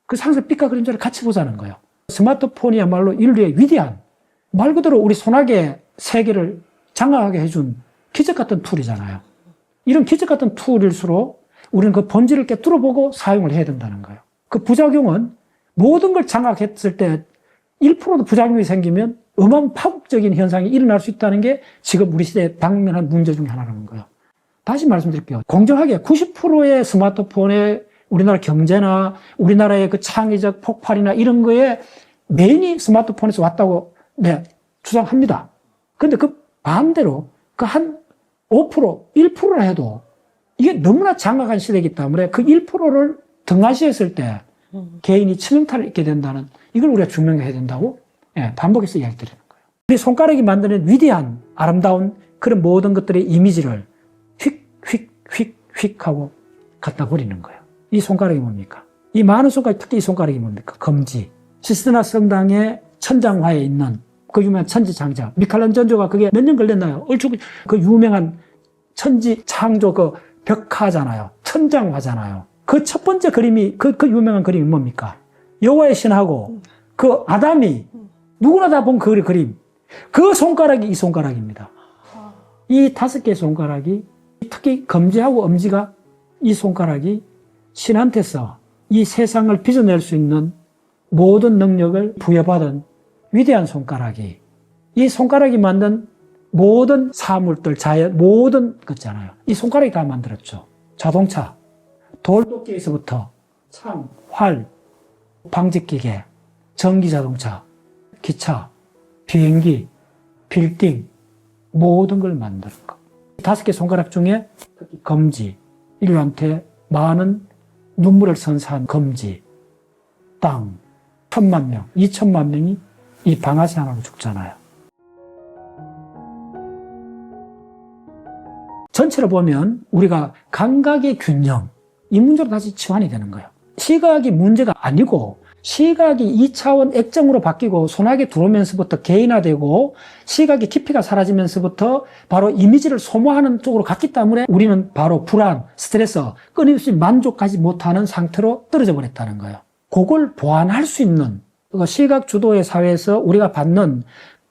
Speaker 1: 그 상세 빛과 그림자를 같이 보자는 거예요. 스마트폰이야말로 인류의 위대한 말 그대로 우리 손아귀의 세계를 장악하게 해준 기적 같은 툴이잖아요. 이런 기적 같은 툴일수록 우리는 그 본질을 깨뚫어보고 사용을 해야 된다는 거예요. 그 부작용은 모든 걸 장악했을 때 1%도 부작용이 생기면 어마어마한 파국적인 현상이 일어날 수 있다는 게 지금 우리 시대에 당면한 문제 중에 하나라는 거예요. 다시 말씀드릴게요. 공정하게 90%의 스마트폰에 우리나라 경제나 우리나라의 그 창의적 폭발이나 이런 거에 메인이 스마트폰에서 왔다고 네, 주장합니다. 근데 그 반대로 그 한 5%, 1%라 해도 이게 너무나 장악한 시대이기 때문에 그 1%를 등하시했을 때 개인이 치명타를 입게 된다는 이걸 우리가 증명해야 된다고 반복해서 이야기 드리는 거예요. 우리 손가락이 만드는 위대한 아름다운 그런 모든 것들의 이미지를 휙 하고 갖다 버리는 거예요. 이 손가락이 뭡니까? 이 많은 손가락, 특히 이 손가락이 뭡니까? 검지. 시스테나 성당의 천장화에 있는 그 유명한 천지창조. 미켈란젤로가 그게 몇 년 걸렸나요? 얼추 그 유명한 천지 창조 그 벽화잖아요. 천장화잖아요. 그 첫 번째 그림이 그 유명한 그림이 뭡니까? 여호와의 신하고 그 아담이 누구나 다 본 그 그림. 그 손가락이 이 손가락입니다. 이 5개의 손가락이 특히 검지하고 엄지가 이 손가락이 신한테서 이 세상을 빚어낼 수 있는 모든 능력을 부여받은 위대한 손가락이 이 손가락이 만든 모든 사물들, 자연, 모든 것 있잖아요. 이 손가락이 다 만들었죠. 자동차, 돌도끼에서부터 창, 활, 방직기계, 전기자동차, 기차, 비행기, 빌딩, 모든 걸 만드는 것. 5개 손가락 중에 검지, 인류한테 많은 눈물을 선사한 검지, 땅, 1,000만 명, 2,000만 명이 이 방아쇠 하나로 죽잖아요. 전체로 보면 우리가 감각의 균형, 이 문제로 다시 치환이 되는 거예요. 시각이 문제가 아니고 시각이 2차원 액정으로 바뀌고 손학에 들어오면서부터 개인화되고 시각의 깊이가 사라지면서부터 바로 이미지를 소모하는 쪽으로 갔기 때문에 우리는 바로 불안, 스트레스, 끊임없이 만족하지 못하는 상태로 떨어져 버렸다는 거예요. 그걸 보완할 수 있는 시각 주도의 사회에서 우리가 받는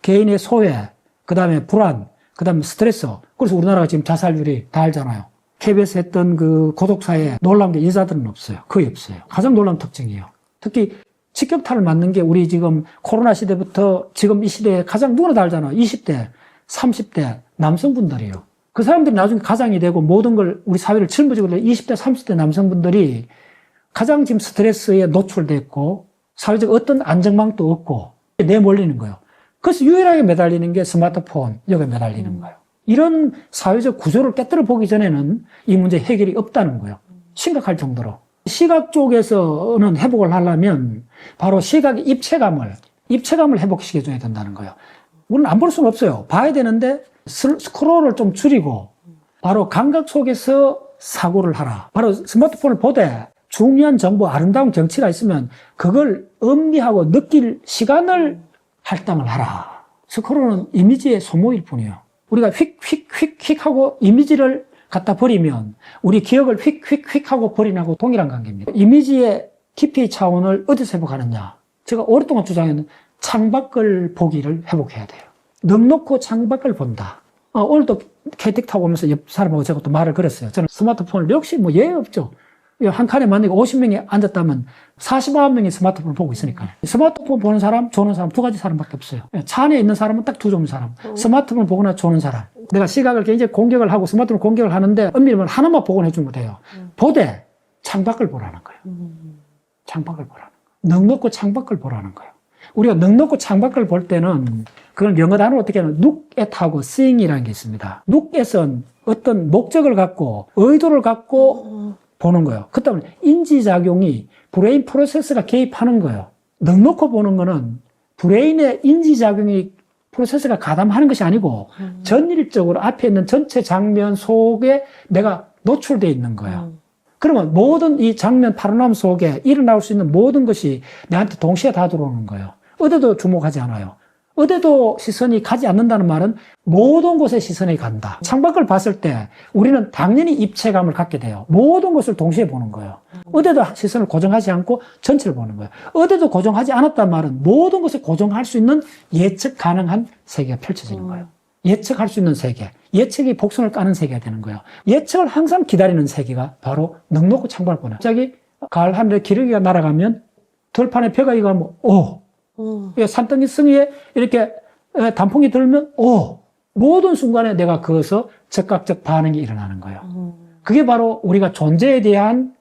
Speaker 1: 개인의 소외, 그 다음에 불안, 그 다음에 스트레스. 그래서 우리나라가 지금 자살률이 다 알잖아요. KBS 했던 그 고독사에 놀라운 게 인사들은 없어요. 거의 없어요. 가장 놀라운 특징이에요. 특히 직격탄을 맞는 게 우리 지금 코로나 시대부터 지금 이 시대에 가장 누구나 다 알잖아요. 20대, 30대 남성분들이에요. 그 사람들이 나중에 가장이 되고 모든 걸 우리 사회를 짊어지고 20대, 30대 남성분들이 가장 지금 스트레스에 노출됐고 사회적 어떤 안정망도 없고 내몰리는 거예요. 그래서 유일하게 매달리는 게 스마트폰, 여기에 매달리는 거예요. 이런 사회적 구조를 깨뜨려 보기 전에는 이 문제 해결이 없다는 거예요. 심각할 정도로. 시각 쪽에서는 회복을 하려면 바로 시각의 입체감을 회복시켜줘야 된다는 거예요. 우리는 안 볼 수는 없어요. 봐야 되는데 스크롤을 좀 줄이고 바로 감각 속에서 사고를 하라. 바로 스마트폰을 보되 중요한 정보, 아름다운 경치가 있으면 그걸 음미하고 느낄 시간을 할당을 하라. 스크롤은 이미지의 소모일 뿐이에요. 우리가 휙휙휙휙 하고 이미지를 갖다 버리면 우리 기억을 휙휙휙 하고 버리는 하고 동일한 관계입니다. 이미지의 깊이 차원을 어디서 회복하느냐. 제가 오랫동안 주장했는 창밖을 보기를 회복해야 돼요. 넉넉히 창밖을 본다. 오늘도 KTX 타고 오면서 옆 사람하고 제가 또 말을 걸었어요. 저는 스마트폰을 역시 뭐 예외 없죠. 한 칸에 만약에 50명이 앉았다면 49명이 스마트폰을 보고 있으니까요. 스마트폰 보는 사람, 조는 사람 두 가지 사람밖에 없어요. 차 안에 있는 사람은 딱 두 종류 사람. 스마트폰을 보거나 조는 사람. 내가 시각을 굉장히 공격을 하고 스마트폰 공격을 하는데 엄밀히면 하나만 보고 해주면 돼요. 보되 창밖을 보라는 거예요. 창밖을 보라는 거예요. 넉넉히 창밖을 보라는 거예요. 우리가 넉넉히 창밖을 볼 때는 그걸 영어 단어로 어떻게 하면 look at하고 seeing이라는 게 있습니다. look at은 어떤 목적을 갖고 의도를 갖고 보는 거예요. 그 다음에 인지작용이 브레인 프로세스가 개입하는 거예요. 넉넉히 보는 거는 브레인의 인지작용이 프로세스가 가담하는 것이 아니고 전일적으로 앞에 있는 전체 장면 속에 내가 노출되어 있는 거예요. 그러면 모든 이 장면 파노라마 속에 일어날 수 있는 모든 것이 내한테 동시에 다 들어오는 거예요. 어디도 주목하지 않아요. 어디도 시선이 가지 않는다는 말은 모든 곳에 시선이 간다. 창밖을 봤을 때 우리는 당연히 입체감을 갖게 돼요. 모든 것을 동시에 보는 거예요. 어디도 시선을 고정하지 않고 전체를 보는 거예요. 어디도 고정하지 않았단 말은 모든 것을 고정할 수 있는 예측 가능한 세계가 펼쳐지는 거예요. 예측할 수 있는 세계. 예측이 복선을 까는 세계가 되는 거예요. 예측을 항상 기다리는 세계가 바로 넉넉히 창밖을 보는. 갑자기 가을 하늘에 기러기가 날아가면 들판에 벼가 이가면 산더미 승위에 이렇게 단풍이 들면 모든 순간에 내가 그것서 즉각적 반응이 일어나는 거예요. 그게 바로 우리가 존재에 대한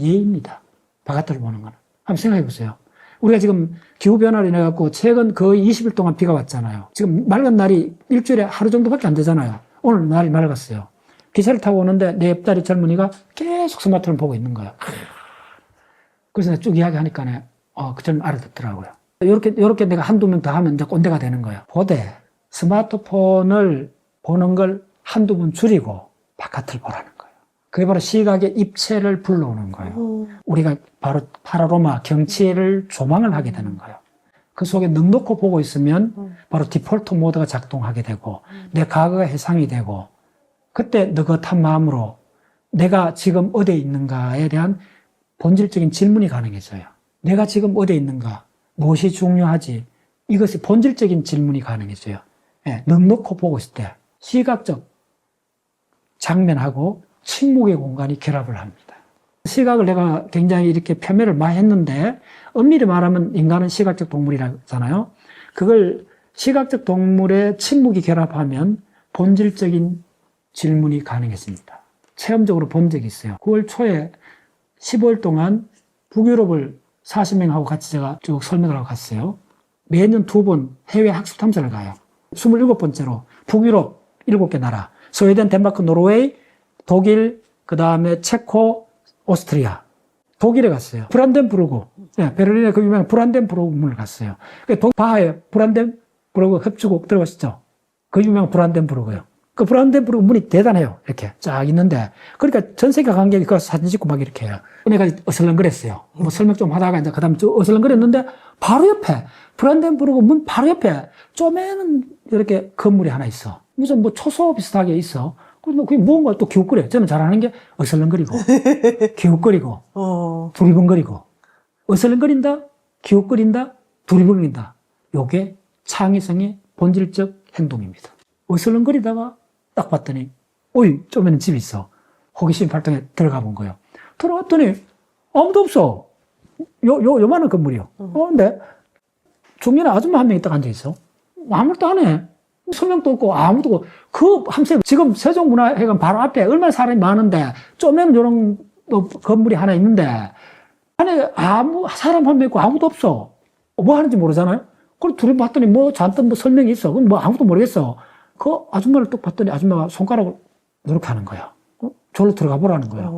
Speaker 1: 예입니다. 바깥을 보는 거는. 한번 생각해 보세요. 우리가 지금 기후변화로 인해 갖고 최근 거의 20일 동안 비가 왔잖아요. 지금 맑은 날이 일주일에 하루 정도밖에 안 되잖아요. 오늘 날이 맑았어요. 기차를 타고 오는데 내 옆자리 젊은이가 계속 스마트폰을 보고 있는 거예요. 그래서 내가 쭉 이야기하니까 그 점 알아듣더라고요. 요렇게 내가 한두 명 더 하면 이제 꼰대가 되는 거예요. 보되 스마트폰을 보는 걸 한두 번 줄이고 바깥을 보라는 거예요. 그게 바로 시각의 입체를 불러오는 거예요. 우리가 바로 파노라마 경치를 조망을 하게 되는 거예요. 그 속에 넉넉히 보고 있으면 바로 디폴트 모드가 작동하게 되고 내 과거가 해상이 되고 그때 느긋한 마음으로 내가 지금 어디에 있는가에 대한 본질적인 질문이 가능해져요. 내가 지금 어디에 있는가? 무엇이 중요하지? 이것이 본질적인 질문이 가능해져요. 넉넉히 보고 있을 때 시각적 장면하고 침묵의 공간이 결합을 합니다. 시각을 내가 굉장히 이렇게 표면을 많이 했는데 엄밀히 말하면 인간은 시각적 동물이라잖아요. 그걸 시각적 동물의 침묵이 결합하면 본질적인 질문이 가능했습니다. 체험적으로 본 적이 있어요. 9월 초에 15일 동안 북유럽을 40명하고 같이 제가 쭉 설명을 하고 갔어요. 매년 2번 해외 학습 탐사를 가요. 27번째로 북유럽 7개 나라, 스웨덴, 덴마크, 노르웨이, 독일, 그 다음에 체코, 오스트리아. 독일에 갔어요. 브란덴부르크. 네, 베를린에 그 유명한 브란덴부르크 문을 갔어요. 바하에 브란덴부르크 협주국 들어가시죠? 그 유명한 브란덴부르크요. 그 브란덴부르크 문이 대단해요. 이렇게 쫙 있는데. 그러니까 전 세계 관객이 그 사진 찍고 막 이렇게 해요. 내가 어슬렁거렸어요. 뭐 설명 좀 하다가 이제 그 다음에 어슬렁거렸는데 바로 옆에, 브란덴부르크 문 바로 옆에 쪼매는 이렇게 건물이 하나 있어. 무슨 뭐 초소 비슷하게 있어. 그게 무언가 또 기웃거려. 저는 잘하는 게 어슬렁거리고, 기웃거리고, 두리번거리고, 어슬렁거린다, 기웃거린다, 두리번거린다. 요게 창의성의 본질적 행동입니다. 어슬렁거리다가 딱 봤더니, 어이, 쪼매는 집이 있어. 호기심 발동에 들어가 본 거예요. 들어갔더니 아무도 없어. 요만한 건물이요. 근데 중년에 아줌마 한 명이 딱 앉아 있어. 아무것도 안 해. 설명도 없고 아무도 없고. 그 함세 지금 세종문화회관 바로 앞에 얼마나 사람이 많은데 쪼매는 요런 건물이 하나 있는데 안에 사람 한 명 있고 아무도 없어. 뭐 하는지 모르잖아요. 그걸 둘이 봤더니 뭐 잔뜩 뭐 설명이 있어. 그건 뭐 아무도 모르겠어. 그 아줌마를 딱 봤더니 아줌마가 손가락을 이렇게 하는 거야. 저로 들어가 보라는 거야.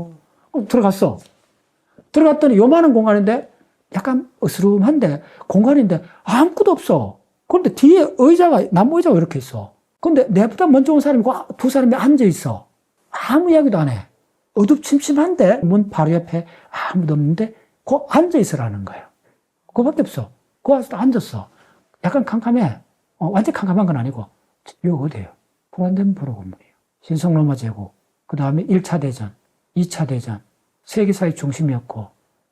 Speaker 1: 들어갔어. 들어갔더니 요만한 공간인데 약간 어스름한데 공간인데 아무것도 없어. 그런데 뒤에 의자가, 나무 의자가 이렇게 있어. 근데 내보다 먼저 온 사람이 두 사람이 앉아 있어. 아무 이야기도 안 해. 어둡침침한데 문 바로 옆에 아무도 없는데 그 앉아 있으라는 거예요. 그거밖에 없어. 그 와서 앉았어. 약간 캄캄해. 완전 캄캄한 건 아니고. 여기 어디예요? 브란덴부르크 건물이에요. 신성로마 제국, 그 다음에 1차 대전, 2차 대전, 세계사의 중심이었고,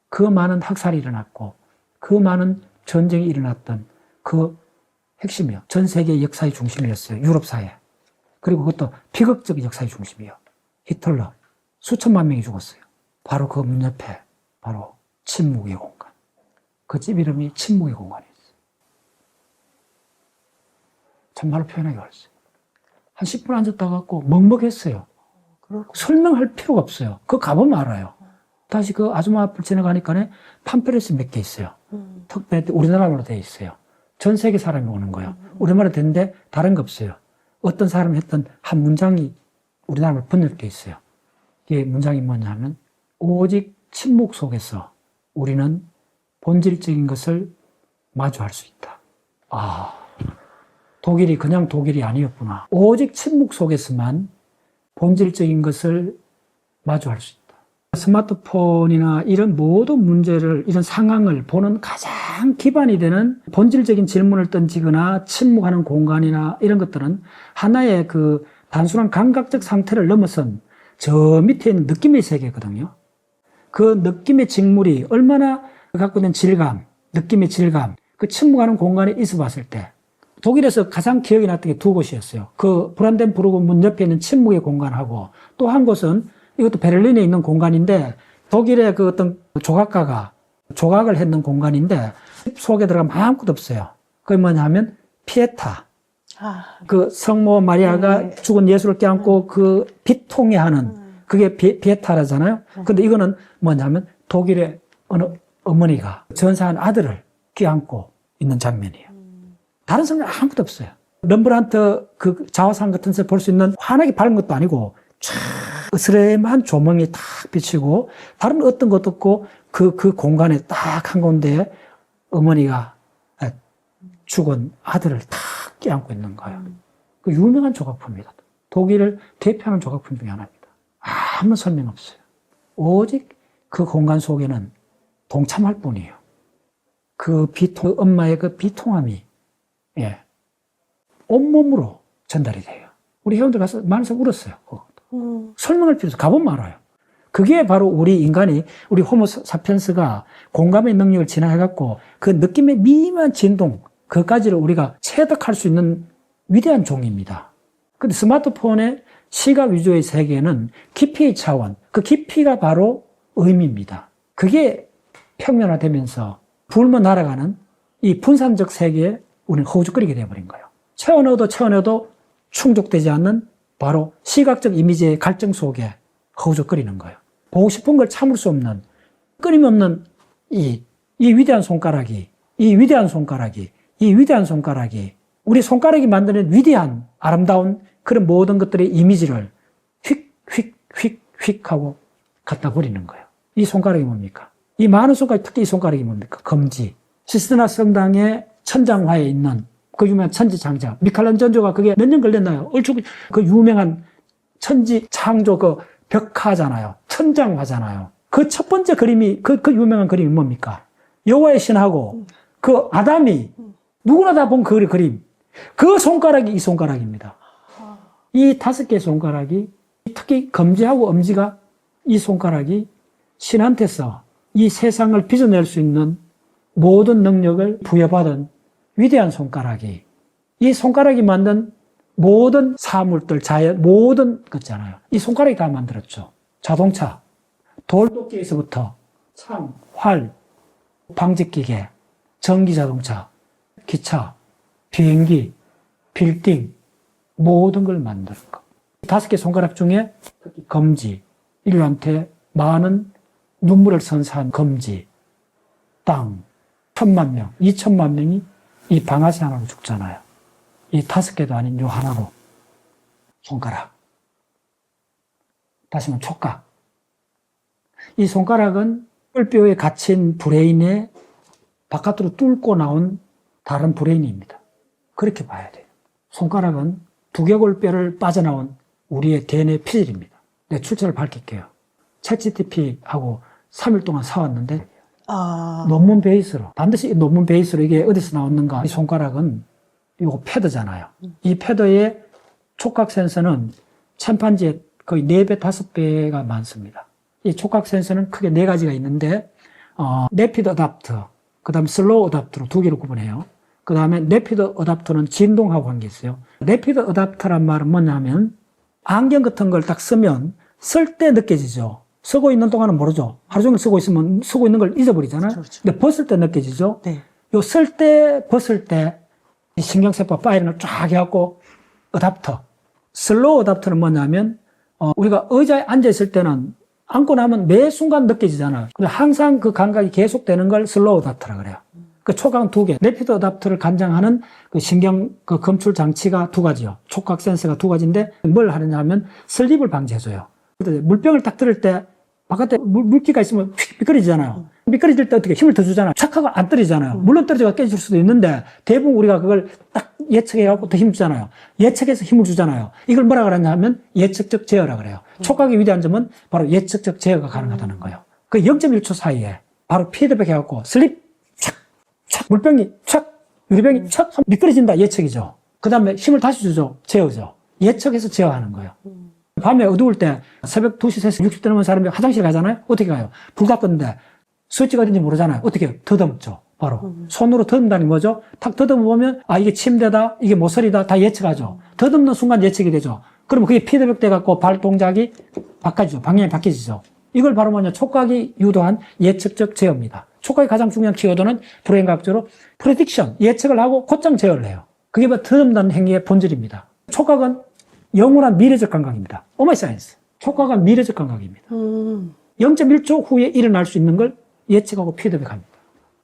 Speaker 1: 그 많은 학살이 일어났고, 그 많은 전쟁이 일어났던 그 핵심이요. 전 세계 역사의 중심이었어요. 유럽 사회. 그리고 그것도 비극적인 역사의 중심이요. 히틀러. 수천만 명이 죽었어요. 바로 그 문 옆에 바로 침묵의 공간. 그 집 이름이 침묵의 공간이었어요. 참말로 표현하기 어렵어요. 한 10분 앉았다 갖고 먹먹했어요. 설명할 필요가 없어요. 그거 가보면 알아요. 다시 그 아줌마 앞을 지나가니까 팜플렛이 몇 개 있어요. 특별히 우리나라로 되어 있어요. 전 세계 사람이 오는 거예요. 우리말로 되는데 다른 거 없어요. 어떤 사람이 했던 한 문장이 우리나라로 번역되어 있어요. 이게 문장이 뭐냐면 오직 침묵 속에서 우리는 본질적인 것을 마주할 수 있다. 독일이 그냥 독일이 아니었구나. 오직 침묵 속에서만 본질적인 것을 마주할 수 있다. 스마트폰이나 이런 모든 문제를, 이런 상황을 보는 가장 기반이 되는 본질적인 질문을 던지거나 침묵하는 공간이나 이런 것들은 하나의 그 단순한 감각적 상태를 넘어선 저 밑에 있는 느낌의 세계거든요. 그 느낌의 직물이 얼마나 갖고 있는 질감, 느낌의 질감, 그 침묵하는 공간에 있어 봤을 때 독일에서 가장 기억이 났던 게 두 곳이었어요. 그 브란덴부르크 문 옆에 있는 침묵의 공간하고 또 한 곳은 이것도 베를린에 있는 공간인데 독일의 그 어떤 조각가가 조각을 했는 공간인데 속에 들어가면 아무것도 없어요. 그게 뭐냐 하면 피에타. 그 성모 마리아가 죽은 예수를 껴안고 그 비통해 하는 그게 피에타라잖아요. 근데 이거는 뭐냐면 독일의 어느 어머니가 전사한 아들을 껴안고 있는 장면이에요. 다른 성경 아무것도 없어요. 렘브란트 그 자화상 같은 데서 볼 수 있는 환하게 밝은 것도 아니고 쫙 으스레한 조명이 탁 비치고 다른 어떤 것도 없고 그 공간에 딱 한가운데 어머니가 죽은 아들을 탁 껴안고 있는 거예요. 그 유명한 조각품입니다. 독일을 대표하는 조각품 중에 하나입니다. 아무 설명 없어요. 오직 그 공간 속에는 동참할 뿐이에요. 그 엄마의 그 비통함이 온몸으로 전달이 돼요. 우리 회원들 가서 많이서 울었어요. 설명할 필요 없어요. 가보면 알아요. 그게 바로 우리 인간이, 우리 호모 사피엔스가 공감의 능력을 진화해갖고 그 느낌의 미미한 진동, 그까지를 우리가 체득할 수 있는 위대한 종입니다. 근데 스마트폰의 시각 위주의 세계는 깊이의 차원, 그 깊이가 바로 의미입니다. 그게 평면화되면서 불며 날아가는 이 분산적 세계에 우리는 허우적거리게 되어버린 거예요. 채워넣어도 충족되지 않는 바로 시각적 이미지의 갈증 속에 허우적거리는 거예요. 보고 싶은 걸 참을 수 없는 끊임없는 이 위대한 손가락이 이 위대한 손가락이 우리 손가락이 만드는 위대한 아름다운 그런 모든 것들의 이미지를 휙 하고 갖다 버리는 거예요. 이 손가락이 뭡니까? 이 많은 손가락, 특히 이 손가락이 뭡니까? 검지. 시스테나 성당의 천장화에 있는 그 유명한 천지창조. 미켈란젤로가 그게 몇 년 걸렸나요? 얼추 그 유명한 천지 창조 그 벽화잖아요. 천장화잖아요. 그 첫 번째 그림이, 그 유명한 그림이 뭡니까? 여호와의 신하고 그 아담이 누구나 다 본 그 그림. 그 손가락이 이 손가락입니다. 이 5개의 손가락이 특히 검지하고 엄지가 이 손가락이 신한테서 이 세상을 빚어낼 수 있는 모든 능력을 부여받은 위대한 손가락이 이 손가락이 만든 모든 사물들, 자연, 모든 것잖아요. 이 손가락이 다 만들었죠. 자동차, 돌도끼에서부터 창, 활, 방직기계, 전기자동차, 기차, 비행기, 빌딩, 모든 걸 만든 것. 5개 손가락 중에 특히 검지, 인류한테 많은 눈물을 선사한 검지, 땅, 1,000만 명, 2,000만 명이 이 방아쇠 하나로 죽잖아요. 이 5개도 아닌 요 하나로. 손가락. 다시 말하면 촉각. 이 손가락은 뿔뼈에 갇힌 브레인에 바깥으로 뚫고 나온 다른 브레인입니다. 그렇게 봐야 돼요. 손가락은 두개골뼈를 빠져나온 우리의 DNA 피질입니다. 내 출처를 밝힐게요. 챗GPT하고 3일 동안 싸웠는데 논문 베이스로, 반드시 논문 베이스로 이게 어디서 나왔는가. 이 손가락은 이거 패드잖아요. 이 패드의 촉각 센서는 침판지의 거의 4배, 5배가 많습니다. 이 촉각 센서는 크게 4가지가 있는데, 래피드 어답터, 그 다음에 슬로우 어답터로 2개로 구분해요. 그 다음에 래피드 어답터는 진동하고 관계있어요. 래피드 어답터란 말은 뭐냐면, 안경 같은 걸 딱 쓰면 쓸 때 느껴지죠. 쓰고 있는 동안은 모르죠. 하루 종일 쓰고 있으면 쓰고 있는 걸 잊어버리잖아요.
Speaker 2: 그렇죠.
Speaker 1: 근데 벗을 때 느껴지죠.
Speaker 2: 네.
Speaker 1: 요 쓸 때, 벗을 때 신경세포 파일을 쫙 해갖고 어답터. 슬로우 어답터는 뭐냐면 우리가 의자에 앉아있을 때는 앉고 나면 매 순간 느껴지잖아요. 근데 항상 그 감각이 계속되는 걸 슬로우 어답터라 그래요. 그 촉각 2개, 래피드 어답터를 감장하는 그 신경 그 검출 장치가 2가지요. 촉각 센서가 2가지인데 뭘 하느냐 하면 슬립을 방지해줘요. 물병을 딱 들을 때 바깥에 물기가 있으면 휙 미끄러지잖아요. 미끄러질 때 어떻게 힘을 더 주잖아요. 착하고 안 떨어지잖아요. 물론 떨어져가 깨질 수도 있는데 대부분 우리가 그걸 딱 예측해갖고 더 힘 주잖아요. 예측해서 힘을 주잖아요. 이걸 뭐라 그러냐 하면 예측적 제어라 그래요. 촉각의 위대한 점은 바로 예측적 제어가 가능하다는 거예요. 그 0.1초 사이에 바로 피드백 해갖고 슬립 착, 착, 물병이 착, 유리병이 착 미끄러진다 예측이죠. 그 다음에 힘을 다시 주죠. 제어죠. 예측해서 제어하는 거예요. 밤에 어두울 때 새벽 2시, 3시, 60대 넘은 사람이 화장실 가잖아요? 어떻게 가요? 불 다 껐는데 스위치가 어딘지 모르잖아요. 어떻게 해요? 더듬죠. 바로. 손으로 더듬다니 뭐죠? 탁 더듬어 보면 이게 침대다, 이게 모서리다 다 예측하죠. 더듬는 순간 예측이 되죠. 그러면 그게 피드백 돼갖고 발 동작이 바꿔지죠. 방향이 바뀌어지죠. 이걸 바로 뭐냐? 촉각이 유도한 예측적 제어입니다. 촉각의 가장 중요한 키워드는 브레인과학적으로 프레딕션, 예측을 하고 곧장 제어를 해요. 그게 바로 더듬는 행위의 본질입니다. 촉각은 영원한 미래적 감각입니다. 오마이 사이언스. 촉각은 미래적 감각입니다. 0.1초 후에 일어날 수 있는 걸 예측하고 피드백합니다.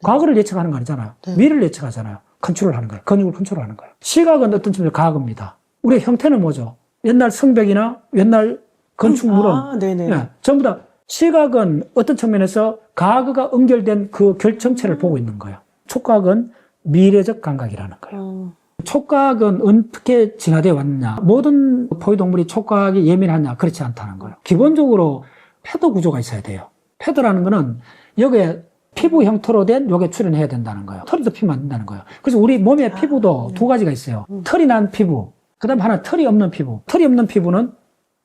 Speaker 1: 과거를 예측하는 거 아니잖아요.
Speaker 2: 네.
Speaker 1: 미래를 예측하잖아요. 컨트롤하는 거예요. 근육을 컨트롤하는 거예요. 시각은 어떤 측면에서 과거입니다. 우리의 형태는 뭐죠? 옛날 성벽이나 옛날 건축물은
Speaker 2: 네네.
Speaker 1: 예, 전부 다 시각은 어떤 측면에서 과거가 연결된 그 결정체를 보고 있는 거예요. 촉각은 미래적 감각이라는 거예요. 촉각은 어떻게 진화되어 왔느냐. 모든 포유동물이 촉각이 예민하냐. 그렇지 않다는 거예요. 기본적으로 패드 구조가 있어야 돼요. 패드라는 거는 여기에 피부 형태로 된 요게 출현해야 된다는 거예요. 털이 덮이면 안 된다는 거예요. 그래서 우리 몸의 피부도 2가지가 있어요. 털이 난 피부, 그 다음 하나 털이 없는 피부. 털이 없는 피부는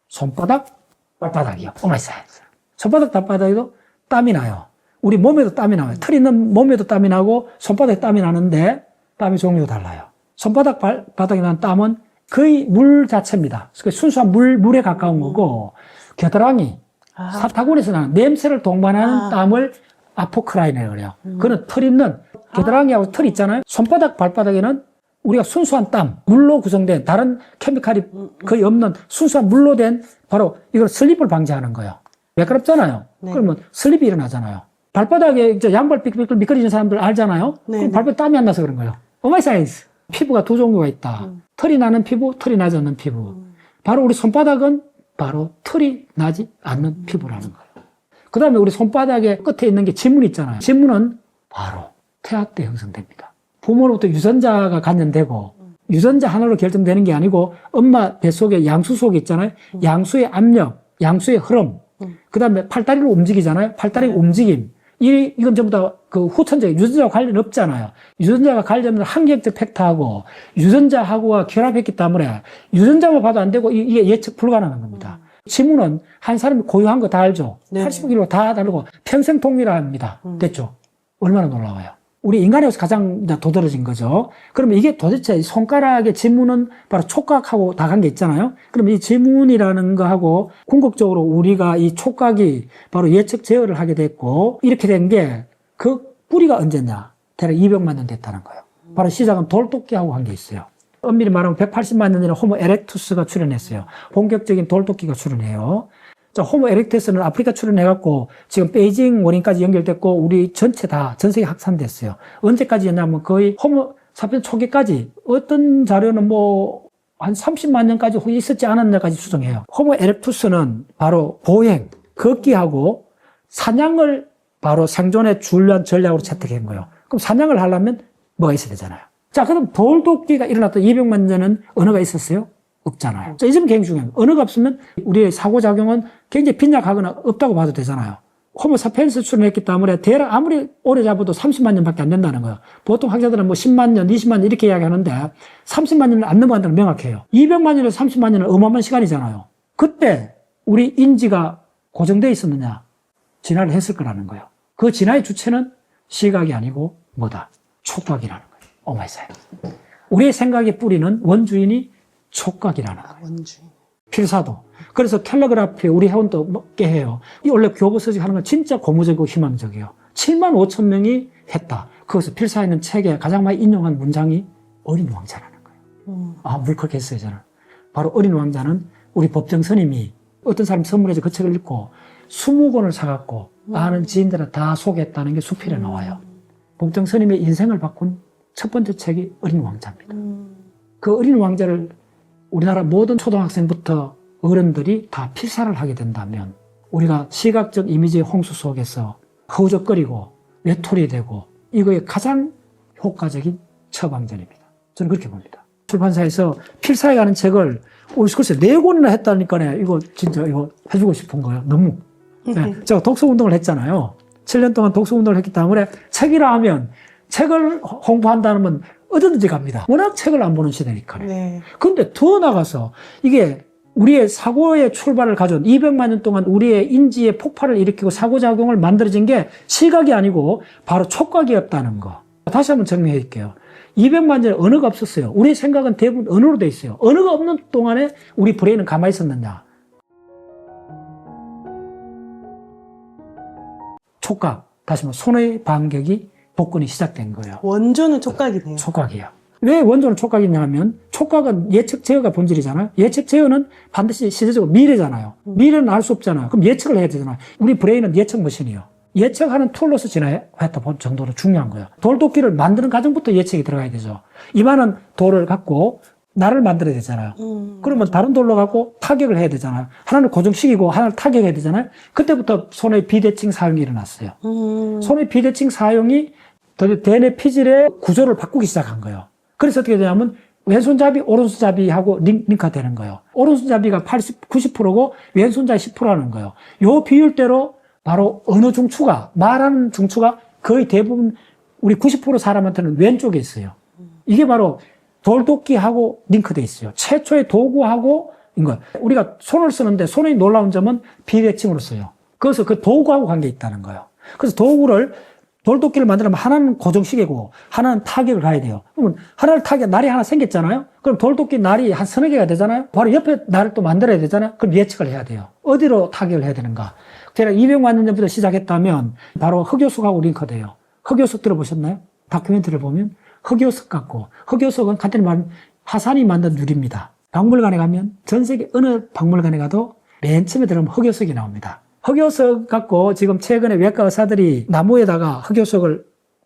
Speaker 1: 손바닥, 발바닥이요. 오마이 사이언스. 손바닥, 발바닥에도 땀이 나요. 우리 몸에도 땀이 나요. 털이 있는 몸에도 땀이 나고 손바닥에 땀이 나는데 땀의 종류가 달라요. 손바닥, 발바닥에 난 땀은 거의 물 자체입니다. 순수한 물에 가까운 거고, 겨드랑이, 사타구니에서 나는 냄새를 동반하는 땀을 아포크라인이라고 그래요. 그거는 털 있는, 겨드랑이하고 털 있잖아요. 손바닥, 발바닥에는 우리가 순수한 땀, 물로 구성된 다른 케미칼이 거의 없는 순수한 물로 된 바로 이걸 슬립을 방지하는 거예요. 매끄럽잖아요.
Speaker 2: 네.
Speaker 1: 그러면 슬립이 일어나잖아요. 발바닥에 이제 양발 삐끗삐끗 미끄러지는 사람들 알잖아요.
Speaker 2: 네,
Speaker 1: 그럼
Speaker 2: 네.
Speaker 1: 발바닥에 땀이 안 나서 그런 거예요. 오마이사이언스. 피부가 두 종류가 있다. 털이 나는 피부, 털이 나지 않는 피부. 바로 우리 손바닥은 바로 털이 나지 않는 피부라는 거예요. 그 다음에 우리 손바닥의 끝에 있는 게 지문 있잖아요. 지문은 바로 태아 때 형성됩니다. 부모로부터 유전자가 관련되고 유전자 하나로 결정되는 게 아니고 엄마 뱃속에 양수 속에 있잖아요. 양수의 압력, 양수의 흐름, 그 다음에 팔다리로 움직이잖아요. 팔다리 움직임. 이건 전부 다 그 후천적 유전자와 관련 없잖아요. 유전자가 관련된 환경적 팩터하고 유전자하고가 결합했기 때문에 유전자만 봐도 안 되고 이게 예측 불가능한 겁니다. 지문은 한 사람이 고유한 거 다 알죠.
Speaker 2: 네.
Speaker 1: 80kg 다 다르고 평생 동일합니다. 됐죠? 얼마나 놀라워요. 우리 인간에서 가장 도드라진 거죠. 그러면 이게 도대체 손가락의 지문은 바로 촉각하고 다 관계 있잖아요. 그럼 이 지문이라는 거하고 궁극적으로 우리가 이 촉각이 바로 예측 제어를 하게 됐고 이렇게 된 게 그 뿌리가 언제냐? 대략 200만 년 됐다는 거예요. 바로 시작은 돌도끼하고 관계 있어요. 엄밀히 말하면 180만 년 전에 호모 에렉투스가 출현했어요. 본격적인 돌도끼가 출현해요. 자, 호모 에렉투스는 아프리카 출현해갖고 지금 베이징 원인까지 연결됐고 우리 전체 다 전 세계 확산됐어요. 언제까지였냐면 거의 호모 사피엔스 초기까지 어떤 자료는 한 30만 년까지 있었지 않았냐까지 추정해요. 호모 에렉투스는 바로 보행, 걷기하고 사냥을 바로 생존의 주요한 전략으로 채택한 거예요. 그럼 사냥을 하려면 뭐가 있어야 되잖아요. 자, 그럼 돌도끼가 일어났던 200만 년 전에는 언어가 있었어요? 없잖아요. 자, 이 점이 굉장히 중요해요. 언어가 없으면 우리의 사고작용은 굉장히 빈약하거나 없다고 봐도 되잖아요. 호모 사피엔스 출현했기 때문에 대략 아무리 오래 잡아도 30만 년밖에 안 된다는 거예요. 보통 학자들은 10만 년, 20만 년 이렇게 이야기하는데 30만 년을 안 넘어간다는 명확해요. 200만 년에서 30만 년은 어마어마한 시간이잖아요. 그때 우리 인지가 고정되어 있었느냐? 진화를 했을 거라는 거예요. 그 진화의 주체는 시각이 아니고 뭐다? 촉각이라는 거예요. 오마이사이언스. 우리의 생각의 뿌리는 원주인이 촉각이라는 거예요.
Speaker 2: 원주인.
Speaker 1: 필사도. 그래서 캘리그라피 우리 회원도 꽤 해요. 이 원래 교보 서식하는 건 진짜 고무적이고 희망적이에요. 7만 5천 명이 했다. 그것을 필사에 있는 책에 가장 많이 인용한 문장이 어린 왕자라는 거예요. 아, 물컥했어요, 저는. 바로 어린 왕자는 우리 법정 스님이 어떤 사람이 선물해서 그 책을 읽고 20권을 사갖고 아는 지인들을 다 소개했다는 게 수필에 나와요. 법정 스님의 인생을 바꾼 첫 번째 책이 어린 왕자입니다. 그 어린 왕자를 우리나라 모든 초등학생부터 어른들이 다 필사를 하게 된다면 우리가 시각적 이미지의 홍수 속에서 허우적거리고 외톨이 되고 이거의 가장 효과적인 처방전입니다. 저는 그렇게 봅니다. 출판사에서 필사에 관한 책을 글쎄 4권이나 했다니까요. 이거 진짜 이거 해주고 싶은 거예요. 너무. 네, 제가 독서운동을 했잖아요. 7년 동안 독서운동을 했기 때문에 책이라 하면 책을 홍보한다면 어디든지 갑니다. 워낙 책을 안 보는 시대니까요.
Speaker 2: 네.
Speaker 1: 근데 더 나가서 이게 우리의 사고의 출발을 가져온 200만 년 동안 우리의 인지의 폭발을 일으키고 사고작용을 만들어진 게 시각이 아니고 바로 촉각이었다는 거. 다시 한번 정리해 드릴게요. 200만 년에 언어가 없었어요. 우리의 생각은 대부분 언어로 돼 있어요. 언어가 없는 동안에 우리 브레인은 가만히 있었느냐. 촉각, 다시 말해 손의 반격이 복근이 시작된 거예요.
Speaker 2: 원조는 촉각이네요.
Speaker 1: 촉각이에요. 왜 원조는 촉각이냐면 촉각은 예측 제어가 본질이잖아요. 예측 제어는 반드시 시대적으로 미래잖아요. 미래는 알 수 없잖아요. 그럼 예측을 해야 되잖아요. 우리 브레인은 예측 머신이에요. 예측하는 툴로서 진화했다 본 정도로 중요한 거예요. 돌도끼를 만드는 과정부터 예측이 들어가야 되죠. 이만한 돌을 갖고 나를 만들어야 되잖아요. 그러면 다른 돌로 갖고 타격을 해야 되잖아요. 하나를 고정시키고 하나를 타격해야 되잖아요. 그때부터 손의 비대칭 사용이 일어났어요. 손의 비대칭 사용이 대뇌 피질의 구조를 바꾸기 시작한 거예요. 그래서 어떻게 되냐면 왼손잡이, 오른손잡이하고 링크가 되는 거예요. 오른손잡이가 90%고 왼손잡이 10% 하는 거예요. 요 비율대로 바로 언어 중추가, 말하는 중추가 거의 대부분 우리 90% 사람한테는 왼쪽에 있어요. 이게 바로 돌도끼하고 링크되어 있어요. 최초의 도구하고 인거. 우리가 손을 쓰는데 손의 놀라운 점은 비대칭으로 써요. 그래서 그 도구하고 관계 있다는 거예요. 그래서 도구를 돌도끼를 만들려면 하나는 고정시계고 하나는 타격을 가야 돼요. 그러면 하나를 날이 하나 생겼잖아요. 그럼 돌도끼 날이 한 서너 개가 되잖아요. 바로 옆에 날을 또 만들어야 되잖아요. 그럼 예측을 해야 돼요. 어디로 타격을 해야 되는가. 대략 200만 년 전부터 시작했다면 바로 흑요석하고 링크돼요. 흑요석 들어보셨나요? 다큐멘터리를 보면 흑요석 같고, 흑요석은 간단히 말하면 화산이 만든 유리입니다. 박물관에 가면 전 세계 어느 박물관에 가도 맨 처음에 들어가면 흑요석이 나옵니다. 흑요석 갖고 지금 최근에 외과 의사들이 나무에다가 흑요석을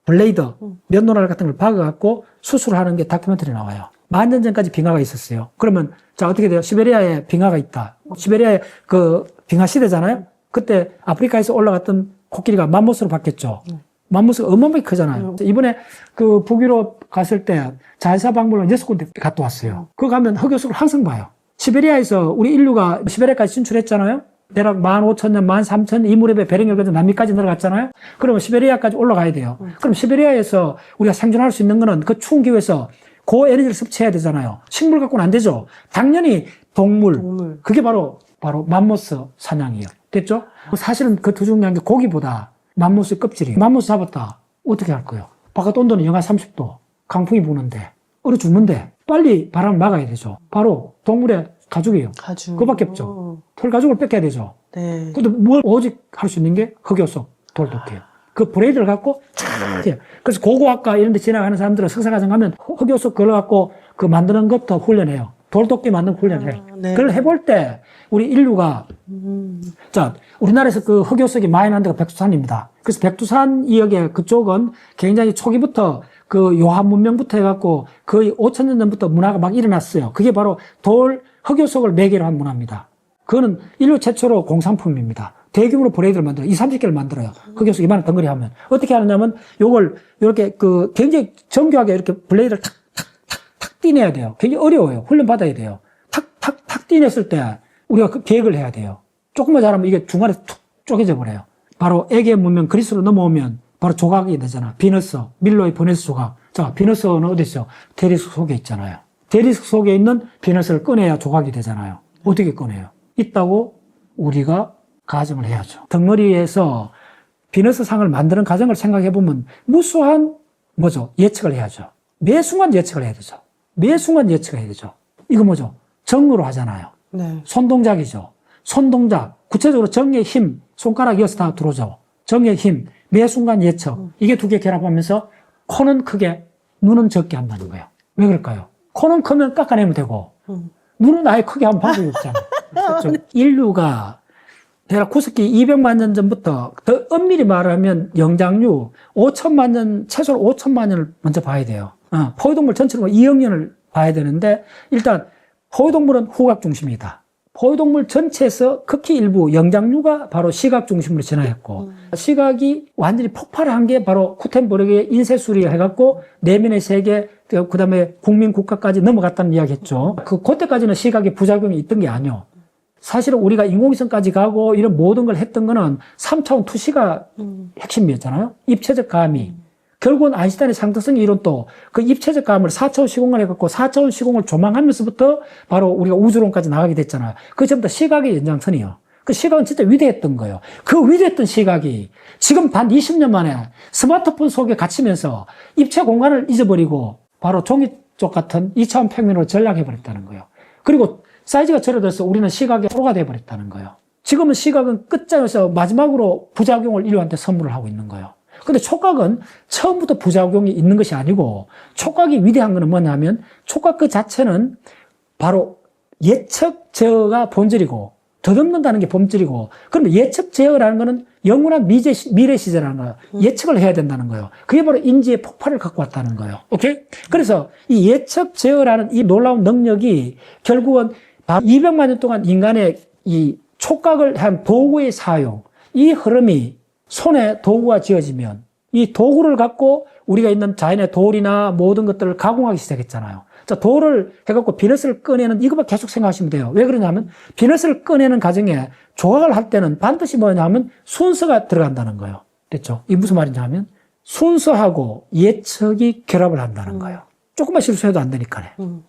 Speaker 1: 블레이드, 면도날 같은 걸 박아갖고 수술하는 게 다큐멘터리 나와요. 만 년 전까지 빙하가 있었어요. 그러면, 자, 어떻게 돼요? 시베리아에 빙하가 있다. 시베리아에 그 빙하 시대잖아요? 그때 아프리카에서 올라갔던 코끼리가 맘모스로 바뀌었죠. 맘모스가 어마어마하게 크잖아요. 이번에 그 북유럽 갔을 때 자연사 박물관 6군데 갔다 왔어요. 그거 가면 흑요석을 항상 봐요. 시베리아에서 우리 인류가 시베리아까지 진출했잖아요. 대략 15,000년, 13,000년 이 무렵에 베링을 건너 남미까지 내려갔잖아요. 그러면 시베리아까지 올라가야 돼요. 그럼 시베리아에서 우리가 생존할 수 있는 거는 그 추운 기후에서 고에너지를 섭취해야 되잖아요. 식물 갖고는 안 되죠. 당연히 동물. 그게 바로 맘모스 사냥이에요. 됐죠? 사실은 그 더 중요한 게 고기보다 맘모스 껍질이에요. 맘모스 잡았다. 어떻게 할 거예요? 바깥 온도는 영하 30도. 강풍이 부는데. 얼어 죽는데. 빨리 바람을 막아야 되죠. 바로 동물의 가죽이에요.
Speaker 2: 가죽.
Speaker 1: 그거밖에 없죠. 털 가죽을 뺏겨야 되죠.
Speaker 2: 네.
Speaker 1: 근데 뭘 오직 할 수 있는 게 흑요석, 돌도끼예요. 그 브레이드를 갖고 촥 해요. 그래서 고고학과 이런 데 지나가는 사람들은 석사과정 가면 흑요석 그걸 갖고 그 만드는 것부터 훈련해요. 돌도끼 만드는 훈련을 해요.
Speaker 2: 네.
Speaker 1: 그걸 해볼 때 우리 인류가 자, 우리나라에서 그 흑요석이 많이 난 데가 백두산입니다. 그래서 백두산 이역의 그쪽은 굉장히 초기부터 그 요한 문명부터 해갖고 거의 5,000년 전부터 문화가 막 일어났어요. 그게 바로 흑요석을 매개로 한 문화입니다. 그거는 인류 최초로 공산품입니다. 대규모로 브레이드를 만들어요. 30개를 만들어요. 흑요석 이만한 덩어리 하면. 어떻게 하느냐면 요걸 이렇게 그 굉장히 정교하게 이렇게 블레이드를 탁 띄내야 돼요. 굉장히 어려워요. 훈련 받아야 돼요. 탁 띄냈을 때 우리가 그 계획을 해야 돼요. 조금만 잘하면 이게 중간에 툭 쪼개져 버려요. 바로 에게 문명 그리스로 넘어오면 바로 조각이 되잖아. 비너스, 밀로의 버네스 조각. 자, 비너스는 어디 있어요? 대리석 속에 있잖아요. 대리석 속에 있는 비너스를 꺼내야 조각이 되잖아요. 어떻게 꺼내요? 있다고 우리가 가정을 해야죠. 덩어리에서 비너스 상을 만드는 과정을 생각해보면 무수한 뭐죠? 예측을 해야죠. 매 순간 예측을 해야 되죠. 매 순간 예측을 해야 되죠. 이거 뭐죠? 정으로 하잖아요.
Speaker 2: 네.
Speaker 1: 손동작이죠. 손동작. 구체적으로 정의 힘, 손가락 이어서 다 들어오죠. 정의 힘, 매 순간 예측. 이게 두 개 결합하면서 코는 크게, 눈은 적게 한다는 거예요. 왜 그럴까요? 코는 크면 깎아내면 되고, 눈은 아예 크게 하면 방법이 없잖아요. 그렇죠? 인류가 대략 구석기 200만 년 전부터 더 엄밀히 말하면 영장류 5천만 년, 최소로 5천만 년을 먼저 봐야 돼요. 포유동물 전체로 2억 년을 봐야 되는데 일단 포유동물은 후각 중심이다. 포유동물 전체에서 극히 일부 영장류가 바로 시각 중심으로 진화했고 시각이 완전히 폭발한 게 바로 구텐버그의 인쇄술이 해갖고 내면의 세계 그 다음에 국민 국가까지 넘어갔다는 이야기 했죠. 그때까지는 시각의 부작용이 있던 게 아니요. 사실은 우리가 인공위성까지 가고 이런 모든 걸 했던 거는 3차원 투시가 핵심이었잖아요. 입체적 감이. 결국은 아인슈타인의 상대성 이론도 그 입체적 감을 4차원 시공을 해갖고 4차원 시공을 조망하면서부터 바로 우리가 우주론까지 나가게 됐잖아요. 그 전부터 시각의 연장선이요. 그 시각은 진짜 위대했던 거예요. 그 위대했던 시각이 지금 단 20년 만에 스마트폰 속에 갇히면서 입체 공간을 잊어버리고 바로 종이쪽 같은 2차원 평면으로 전락해버렸다는 거예요. 그리고 사이즈가 줄어들어서 우리는 시각의 프로가 돼버렸다는 거예요. 지금은 시각은 끝장에서 마지막으로 부작용을 인류한테 선물을 하고 있는 거예요. 근데 촉각은 처음부터 부작용이 있는 것이 아니고 촉각이 위대한 거는 뭐냐면 촉각 그 자체는 바로 예측 제어가 본질이고 더듬는다는 게 본질이고 그러면 예측 제어라는 거는 영원한 미래 시제라는 거예요. 예측을 해야 된다는 거예요. 그게 바로 인지의 폭발을 갖고 왔다는 거예요. 오케이? 그래서 이 예측 제어라는 이 놀라운 능력이 결국은 200만 년 동안 인간의 이 촉각을 한 도구의 사용, 이 흐름이 손에 도구가 쥐어지면 이 도구를 갖고 우리가 있는 자연의 돌이나 모든 것들을 가공하기 시작했잖아요. 자, 돌을 해갖고 비너스를 꺼내는 이것만 계속 생각하시면 돼요. 왜 그러냐면 비너스를 꺼내는 과정에 조각을 할 때는 반드시 뭐냐면 순서가 들어간다는 거예요. 됐죠? 이게 무슨 말인지 하면 순서하고 예측이 결합을 한다는 거예요. 조금만 실수해도 안 되니까요.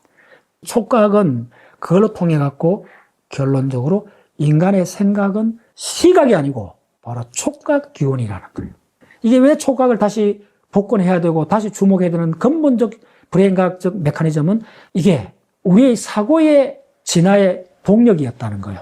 Speaker 1: 촉각은 그걸로 통해 갖고 결론적으로 인간의 생각은 시각이 아니고 바로 촉각 기원이라는 거예요. 이게 왜 촉각을 다시 복원해야 되고 다시 주목해야 되는 근본적 브레인과학적 메커니즘은 이게 우리의 사고의 진화의 동력이었다는 거예요.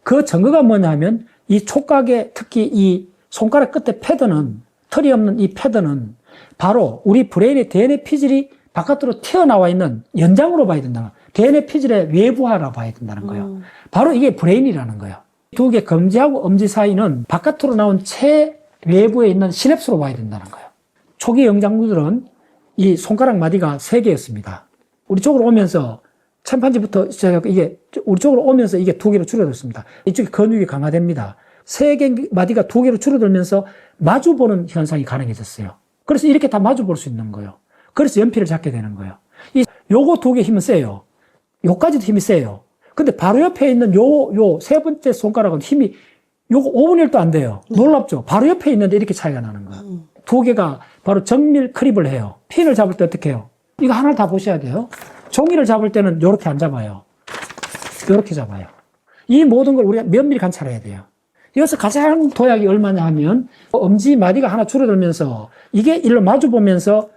Speaker 1: 그 증거가 뭐냐면 이 촉각의 특히 이 손가락 끝에 패드는 털이 없는 이 패드는 바로 우리 브레인의 DNA 피질이 바깥으로 튀어나와 있는 연장으로 봐야 된다는 거예요. DNA 피질의 외부화라고 봐야 된다는 거예요. 바로 이게 브레인이라는 거예요. 두 개 검지하고 엄지 사이는 바깥으로 나온 체 외부에 있는 시냅스로 봐야 된다는 거예요. 초기 영장류들은 이 손가락 마디가 3개였습니다. 우리 쪽으로 오면서 침판지부터 시작해서 이게 우리 쪽으로 오면서 이게 2개로 줄어들었습니다. 이쪽에 근육이 강화됩니다. 3개 마디가 2개로 줄어들면서 마주보는 현상이 가능해졌어요. 그래서 이렇게 다 마주볼 수 있는 거예요. 그래서 연필을 잡게 되는 거예요. 요거 2개 힘은 세요. 요까지도 힘이 세요. 근데 바로 옆에 있는 요 3번째 손가락은 힘이 요거 5분의 1도 안 돼요. 놀랍죠? 바로 옆에 있는데 이렇게 차이가 나는 거예요. 2개가 바로 정밀 크립을 해요. 핀을 잡을 때 어떻게 해요? 이거 하나를 다 보셔야 돼요. 종이를 잡을 때는 이렇게 안 잡아요. 이렇게 잡아요. 이 모든 걸 우리가 면밀히 관찰해야 돼요. 여기서 가장 도약이 얼마냐 하면 엄지 마디가 하나 줄어들면서 이게 일로 마주 보면서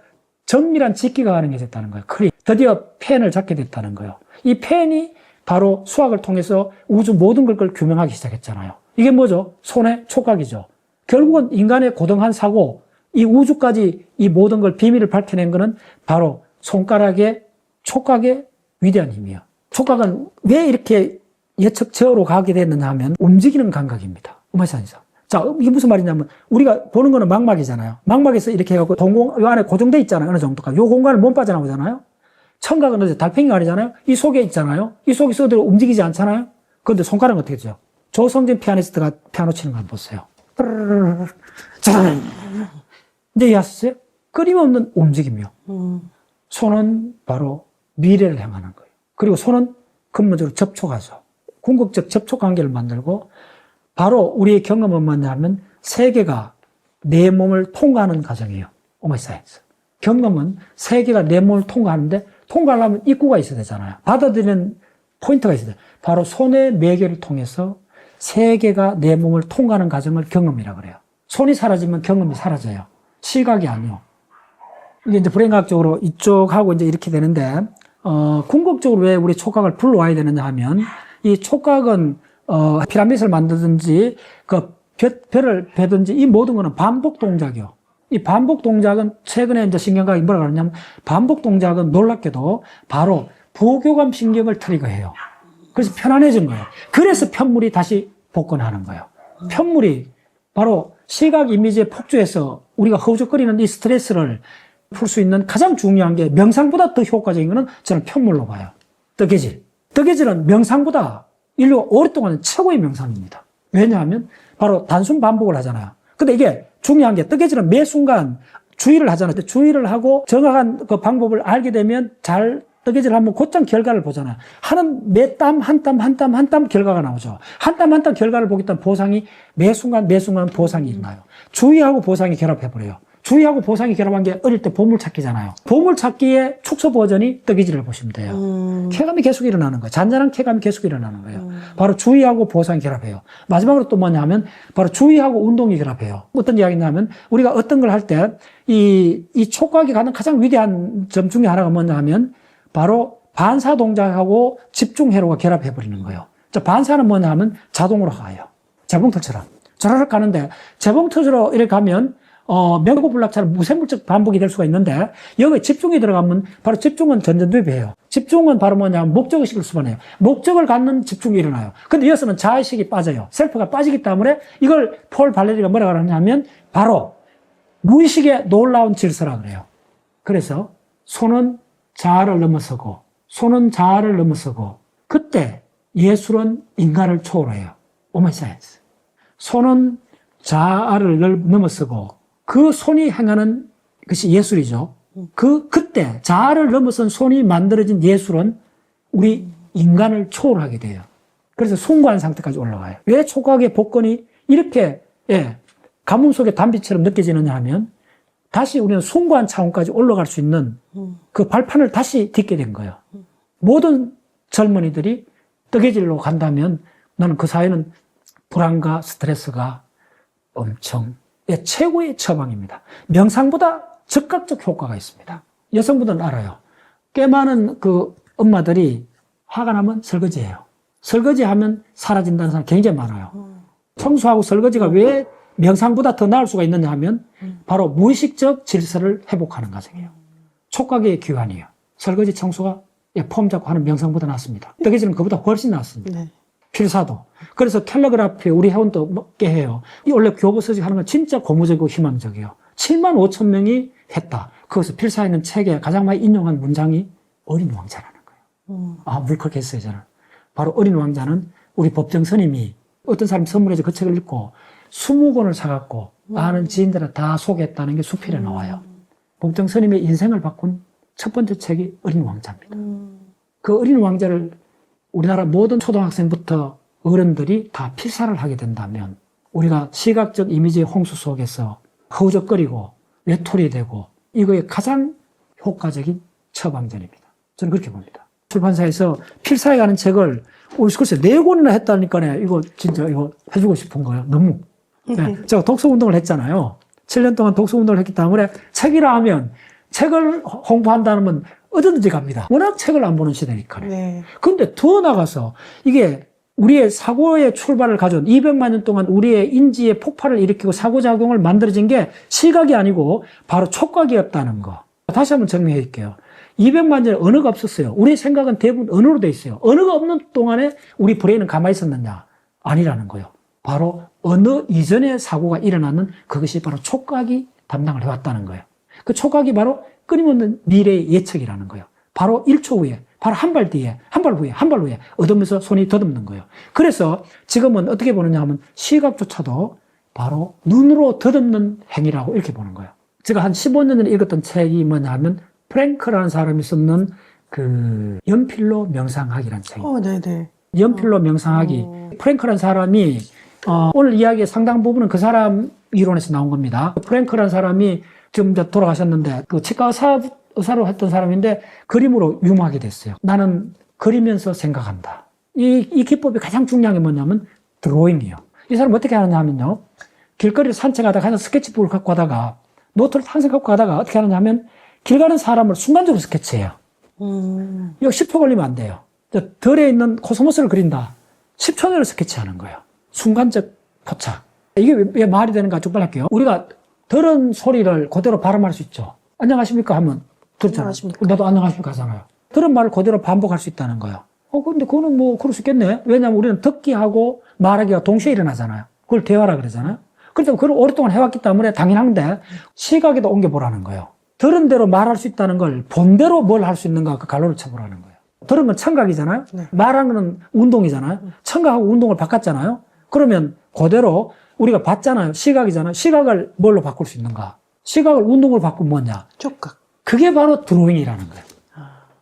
Speaker 1: 정밀한 짓기가 가능해졌다는 거예요. 크립. 드디어 펜을 잡게 됐다는 거예요. 이 펜이 바로 수학을 통해서 우주 모든 걸 규명하기 시작했잖아요. 이게 뭐죠? 손의 촉각이죠. 결국은 인간의 고등한 사고, 이 우주까지 이 모든 걸 비밀을 밝혀낸 것은 바로 손가락의 촉각의 위대한 힘이에요. 촉각은 왜 이렇게 예측저어로 가게 됐느냐 하면 움직이는 감각입니다. 음악사에서. 자, 이게 무슨 말이냐면 우리가 보는 거는 망막이잖아요. 망막에서 이렇게 해갖고 요 안에 고정돼 있잖아요. 어느 정도까지. 요 공간을 못 빠져나오잖아요. 청각은 어디 달팽이가 아니잖아요. 이 속에 있잖아요. 이 속에서 어디로 움직이지 않잖아요. 그런데 손가락은 어떻게 되죠? 조성진 피아니스트가 피아노 치는 거 한번 보세요. 이제 이해하셨어요? 끊임없는 움직임이요. 손은 바로 미래를 향하는 거예요. 그리고 손은 근본적으로 접촉하죠. 궁극적 접촉 관계를 만들고 바로 우리의 경험은 뭐냐면 세계가 내 몸을 통과하는 과정이에요. 오마이 사이언스. 경험은 세계가 내 몸을 통과하는데 통과하려면 입구가 있어야 되잖아요. 받아들이는 포인트가 있어야 돼요. 바로 손의 매개를 통해서 세계가 내 몸을 통과하는 과정을 경험이라고 그래요. 손이 사라지면 경험이 사라져요. 시각이 아니요. 이게 이제 브레인과학적으로 이쪽하고 이제 이렇게 되는데, 궁극적으로 왜 우리 촉각을 불러와야 되느냐 하면, 이 촉각은, 피라미드를 만들든지, 별을 베든지, 이 모든 거는 반복 동작이요. 이 반복 동작은 최근에 이제 신경과학이 뭐라 그러냐면, 반복 동작은 놀랍게도 바로 부교감 신경을 트리거해요. 그래서 편안해진 거예요. 그래서 편물이 다시 복근하는 거예요. 편물이 바로 시각 이미지의 폭주에서 우리가 허우적거리는 이 스트레스를 풀 수 있는 가장 중요한 게 명상보다 더 효과적인 거는 저는 편물로 봐요. 뜨개질. 뜨개질은 명상보다 인류가 오랫동안 최고의 명상입니다. 왜냐하면 바로 단순 반복을 하잖아요. 근데 이게 중요한 게 뜨개질은 매 순간 주의를 하잖아요. 주의를 하고 정확한 그 방법을 알게 되면 잘 뜨개질을 하면 곧장 결과를 보잖아요. 하는 매 땀, 한 땀, 한 땀, 한 땀 결과가 나오죠. 한 땀, 한 땀 결과를 보기 때문에 보상이 매 순간, 매 순간 보상이 일어나요. 주의하고 보상이 결합해버려요. 주의하고 보상이 결합한 게 어릴 때 보물찾기잖아요. 보물찾기의 축소 버전이 뜨개질을 보시면 돼요. 쾌감이 계속 일어나는 거예요. 잔잔한 쾌감이 계속 일어나는 거예요. 바로 주의하고 보상이 결합해요. 마지막으로 또 뭐냐면 바로 주의하고 운동이 결합해요. 어떤 이야기냐면 우리가 어떤 걸 할 때 이 촉각이 가는 가장 위대한 점 중에 하나가 뭐냐 하면 바로 반사 동작하고 집중 회로가 결합해버리는 거예요. 반사는 뭐냐 하면 자동으로 가요. 재봉틀처럼. 저렇게 가는데 재봉틀처럼 이렇게 가면 명고불락처럼 무생물적 반복이 될 수가 있는데 여기에 집중이 들어가면 바로 집중은 전전두입이에요. 집중은 바로 뭐냐면 목적의식을 수반해요. 목적을 갖는 집중이 일어나요. 근데 여기서는 자의식이 빠져요. 셀프가 빠지기 때문에 이걸 폴 발레리가 뭐라고 하냐면 바로 무의식의 놀라운 질서라 그래요. 그래서 손은 자아를 넘어서고 손은 자아를 넘어서고 그때 예술은 인간을 초월해요. 오마이 사이언스. 손은 자아를 넘어서고 그 손이 행하는 것이 예술이죠. 그때 자아를 넘어선 손이 만들어진 예술은 우리 인간을 초월하게 돼요. 그래서 숭고한 상태까지 올라가요. 왜 촉각의 복근이 이렇게 가뭄 속의 단비처럼 느껴지느냐 하면 다시 우리는 숭고한 차원까지 올라갈 수 있는 그 발판을 다시 딛게 된 거예요. 모든 젊은이들이 뜨개질로 간다면 나는 그 사회는 불안과 스트레스가 엄청 최고의 처방입니다. 명상보다 즉각적 효과가 있습니다. 여성분들은 알아요. 꽤 많은 그 엄마들이 화가 나면 설거지해요. 설거지하면 사라진다는 사람 굉장히 많아요. 청소하고 설거지가 왜 명상보다 더 나을 수가 있느냐 하면 바로 무의식적 질서를 회복하는 과정이에요. 촉각의 귀환이에요. 설거지 청소가 폼 잡고 하는 명상보다 낫습니다. 뜨개질은 그보다 훨씬 낫습니다. 네. 필사도. 그래서 캘리그라피 우리 회원도 꽤 해요. 이 원래 교보 서식 하는 건 진짜 고무적이고 희망적이에요. 7만 5천 명이 했다. 그것을 필사하는 책에 가장 많이 인용한 문장이 어린 왕자라는 거예요. 아, 물컥했어요, 저는. 바로 어린 왕자는 우리 법정 스님이 어떤 사람이 선물해서 그 책을 읽고 20권을 사갖고 아는 지인들을 다 소개했다는 게 수필에 나와요. 법정 스님의 인생을 바꾼 첫 번째 책이 어린 왕자입니다. 그 어린 왕자를 우리나라 모든 초등학생부터 어른들이 다 필사를 하게 된다면 우리가 시각적 이미지의 홍수 속에서 허우적거리고 외톨이 되고 이거의 가장 효과적인 처방전입니다. 저는 그렇게 봅니다. 출판사에서 필사에 가는 책을 글쎄 4권이나 했다니까요. 이거 진짜 이거 해주고 싶은 거예요. 너무. 네, 제가 독서운동을 했잖아요. 7년 동안 독서운동을 했기 때문에 책이라 하면 책을 홍보한다면 어디든지 갑니다. 워낙 책을 안 보는 시대니까요.
Speaker 2: 네.
Speaker 1: 근데 더 나가서 이게 우리의 사고의 출발을 가져온 200만 년 동안 우리의 인지의 폭발을 일으키고 사고작용을 만들어진 게 시각이 아니고 바로 촉각이었다는 거. 다시 한번 정리해 드릴게요. 200만 년에 언어가 없었어요. 우리의 생각은 대부분 언어로 돼 있어요. 언어가 없는 동안에 우리 브레인은 가만히 있었느냐? 아니라는 거예요. 바로 언어 이전의 사고가 일어나는 그것이 바로 촉각이 담당을 해왔다는 거예요. 그 촉각이 바로 끊임없는 미래의 예측이라는 거예요. 바로 1초 후에, 바로 한 발 뒤에, 한 발 후에, 한 발 후에 얻으면서 손이 더듬는 거예요. 그래서 지금은 어떻게 보느냐 하면 시각조차도 바로 눈으로 더듬는 행위라고 이렇게 보는 거예요. 제가 한 15년 전에 읽었던 책이 뭐냐 하면 프랭크라는 사람이 썼는 그 연필로 명상학이라는 책이에요.
Speaker 2: 네네.
Speaker 1: 연필로 명상하기. 프랭크라는 사람이 오늘 이야기의 상당 부분은 그 사람 이론에서 나온 겁니다. 프랭크라는 사람이 지금 이제 돌아가셨는데 그 치과 의사로 했던 사람인데 그림으로 유명하게 됐어요. 나는 그리면서 생각한다. 이 기법이 가장 중요한 게 뭐냐면 드로잉이에요. 이 사람은 어떻게 하느냐 하면요. 길거리를 산책하다가 그냥 스케치북을 갖고 가다가 노트를 항상 갖고 가다가 어떻게 하느냐 하면 길 가는 사람을 순간적으로 스케치해요. 이거 10초 걸리면 안 돼요. 덜에 있는 코스모스를 그린다. 10초 내로 스케치하는 거예요. 순간적 포착. 이게 왜 말이 되는가 쭉 빨리 할게요. 우리가 들은 소리를 그대로 발음할 수 있죠. 안녕하십니까 하면 들었잖아요.
Speaker 2: 안녕하십니까.
Speaker 1: 나도 안녕하십니까 하잖아요. 들은 말을 그대로 반복할 수 있다는 거예요. 근데 그거는 뭐 그럴 수 있겠네. 왜냐하면 우리는 듣기하고 말하기가 동시에 일어나잖아요. 그걸 대화라 그러잖아요. 그렇다면 그걸 오랫동안 해왔기 때문에 당연한데 시각에도 옮겨보라는 거예요. 들은 대로 말할 수 있다는 걸 본대로 뭘 할 수 있는가 그 갈로를 쳐보라는 거예요. 들은 건 청각이잖아요.
Speaker 2: 네.
Speaker 1: 말하는 건 운동이잖아요. 청각하고 운동을 바꿨잖아요. 그러면 그대로 우리가 봤잖아요. 시각이잖아요. 시각을 뭘로 바꿀 수 있는가? 시각을 운동으로 바꾸면 뭐냐?
Speaker 2: 촉각.
Speaker 1: 그게 바로 드로잉이라는 거예요.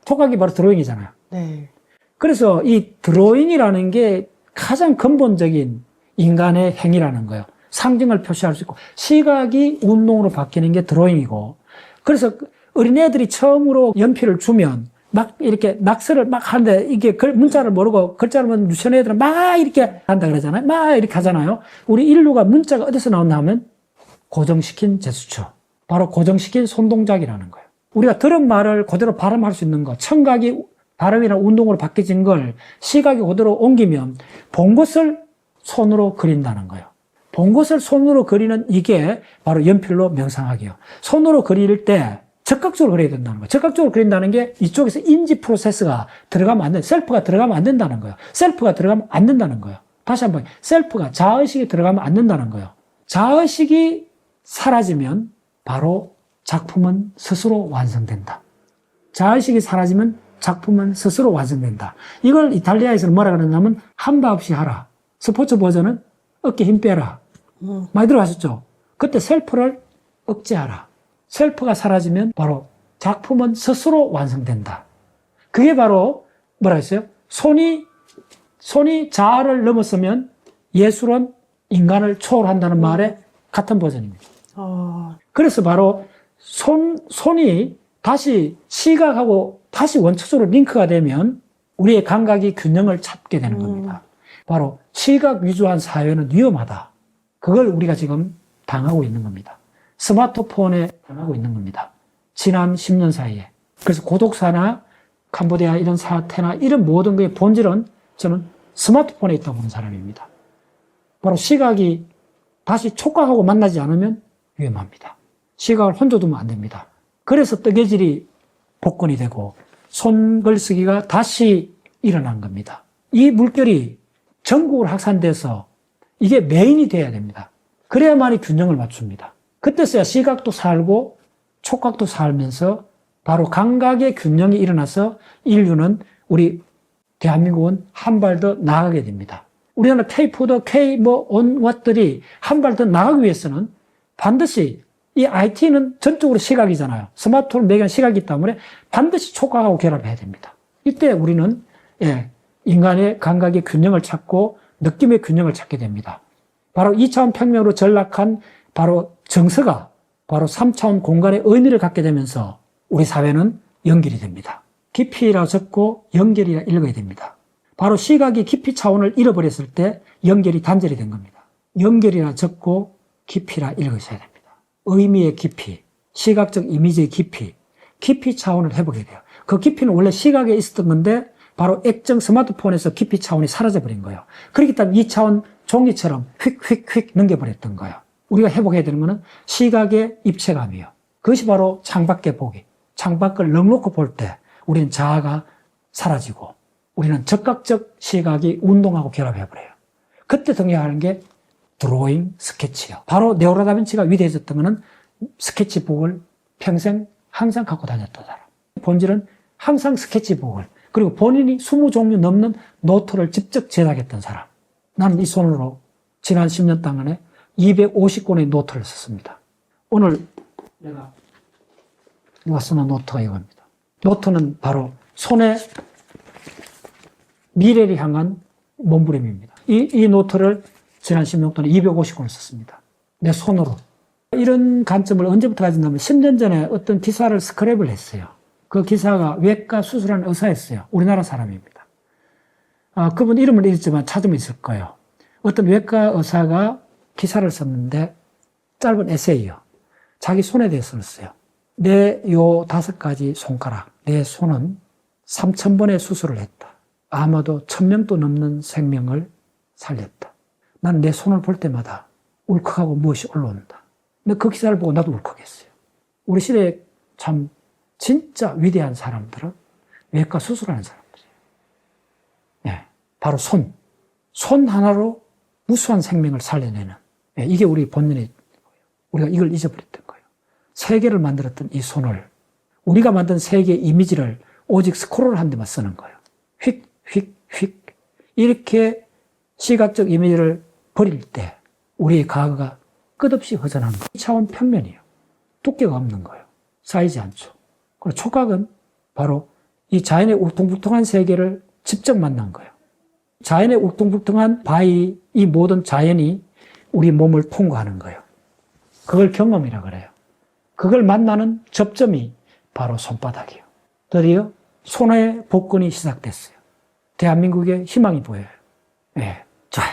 Speaker 1: 촉각이 바로 드로잉이잖아요.
Speaker 2: 네.
Speaker 1: 그래서 이 드로잉이라는 게 가장 근본적인 인간의 행위라는 거예요. 상징을 표시할 수 있고 시각이 운동으로 바뀌는 게 드로잉이고 그래서 어린애들이 처음으로 연필을 주면 막 이렇게 낙서를 막 하는데 이게 문자를 모르고 글자를 모르는 유치원 애들은 막 이렇게 한다 그러잖아요. 막 이렇게 하잖아요. 우리 인류가 문자가 어디서 나왔나 하면 고정시킨 제스처. 바로 고정시킨 손동작이라는 거예요. 우리가 들은 말을 그대로 발음할 수 있는 것. 청각이 발음이나 운동으로 바뀌어진 걸 시각이 그대로 옮기면 본 것을 손으로 그린다는 거예요. 본 것을 손으로 그리는 이게 바로 연필로 명상하기예요. 손으로 그릴 때 적극적으로 그려야 된다는 거예요. 적극적으로 그린다는 게 이쪽에서 인지 프로세스가 들어가면 안 돼. 셀프가 들어가면 안 된다는 거예요. 셀프가 들어가면 안 된다는 거예요. 다시 한번 셀프가 자의식이 들어가면 안 된다는 거예요. 자의식이 사라지면 바로 작품은 스스로 완성된다. 자의식이 사라지면 작품은 스스로 완성된다. 이걸 이탈리아에서는 뭐라 그러냐면 한 바 없이 하라. 스포츠 버전은 어깨 힘 빼라. 많이 들어가셨죠? 그때 셀프를 억제하라. 셀프가 사라지면 바로 작품은 스스로 완성된다. 그게 바로 뭐라 했어요? 손이 자아를 넘었으면 예술은 인간을 초월한다는 말의 같은 버전입니다. 그래서 바로 손이 다시 시각하고 다시 원초적으로 링크가 되면 우리의 감각이 균형을 찾게 되는 겁니다. 바로 시각 위주한 사회는 위험하다. 그걸 우리가 지금 당하고 있는 겁니다. 스마트폰에 당하고 있는 겁니다. 지난 10년 사이에. 그래서 고독사나 캄보디아 이런 사태나 이런 모든 것의 본질은 저는 스마트폰에 있다고 보는 사람입니다. 바로 시각이 다시 촉각하고 만나지 않으면 위험합니다. 시각을 혼자 두면 안 됩니다. 그래서 뜨개질이 복권이 되고 손글쓰기가 다시 일어난 겁니다. 이 물결이 전국으로 확산돼서 이게 메인이 돼야 됩니다. 그래야만이 균형을 맞춥니다. 그때서야 시각도 살고 촉각도 살면서 바로 감각의 균형이 일어나서 인류는 우리 대한민국은 한 발 더 나아가게 됩니다. 우리나라 K푸드, 온 것들이 한 발 더 나가기 위해서는 반드시 이 IT는 전적으로 시각이잖아요. 스마트폰 매개는 시각이기 때문에 반드시 촉각하고 결합해야 됩니다. 이때 우리는 인간의 감각의 균형을 찾고 느낌의 균형을 찾게 됩니다. 바로 2차원 평면으로 전락한 바로 정서가 바로 3차원 공간의 의미를 갖게 되면서 우리 사회는 연결이 됩니다. 깊이라 적고 연결이라 읽어야 됩니다. 바로 시각이 깊이 차원을 잃어버렸을 때 연결이 단절이 된 겁니다. 연결이라 적고 깊이라 읽으셔야 됩니다. 의미의 깊이, 시각적 이미지의 깊이 차원을 해보게 돼요. 그 깊이는 원래 시각에 있었던 건데 바로 액정 스마트폰에서 깊이 차원이 사라져버린 거예요. 그렇기 때문에 2차원 종이처럼 휙휙휙 넘겨버렸던 거예요. 우리가 회복해야 되는 것은 시각의 입체감이에요. 그것이 바로 창밖에 보기. 창밖을 넉넉히 볼 때 우리는 자아가 사라지고 우리는 적각적 시각이 운동하고 결합해버려요. 그때 등장하는 게 드로잉, 스케치요. 바로 레오나르도 다빈치가 위대해졌던 것은 스케치북을 평생 항상 갖고 다녔던 사람. 본질은 항상 스케치북을, 그리고 본인이 20종류 넘는 노트를 직접 제작했던 사람. 나는 이 손으로 지난 10년 동안에 250권의 노트를 썼습니다. 오늘 내가 쓰는 노트가 이겁니다. 노트는 바로 손의 미래를 향한 몸부림입니다. 이 노트를 지난 10년 동안 250권을 썼습니다. 내 손으로. 이런 관점을 언제부터 가졌냐면 10년 전에 어떤 기사를 스크랩을 했어요. 그 기사가 외과 수술하는 의사였어요. 우리나라 사람입니다. 그분 이름을 잃었지만 찾으면 있을 거예요. 어떤 외과 의사가 기사를 썼는데 짧은 에세이요. 자기 손에 대해서 썼어요. 내 요 5가지 손가락, 내 손은 3,000번의 수술을 했다. 아마도 1,000명도 넘는 생명을 살렸다. 나는 내 손을 볼 때마다 울컥하고 무엇이 올라온다. 근데 그 기사를 보고 나도 울컥했어요. 우리 시대에 참 진짜 위대한 사람들은 외과 수술하는 사람들이에요. 네, 바로 손. 손 하나로 무수한 생명을 살려내는, 이게 우리 본연의 거예요. 우리가 이걸 잊어버렸던 거예요. 세계를 만들었던 이 손을, 우리가 만든 세계의 이미지를 오직 스크롤 한 대만 쓰는 거예요. 휙, 휙, 휙. 이렇게 시각적 이미지를 버릴 때 우리의 과거가 끝없이 허전한 거예요. 2차원 평면이에요. 두께가 없는 거예요. 쌓이지 않죠. 그리고 촉각은 바로 이 자연의 울퉁불퉁한 세계를 직접 만난 거예요. 자연의 울퉁불퉁한 바위, 이 모든 자연이 우리 몸을 통과하는 거예요. 그걸 경험이라 그래요. 그걸 만나는 접점이 바로 손바닥이에요. 드디어 손의 복근이 시작됐어요. 대한민국의 희망이 보여요. 네, 좋아요.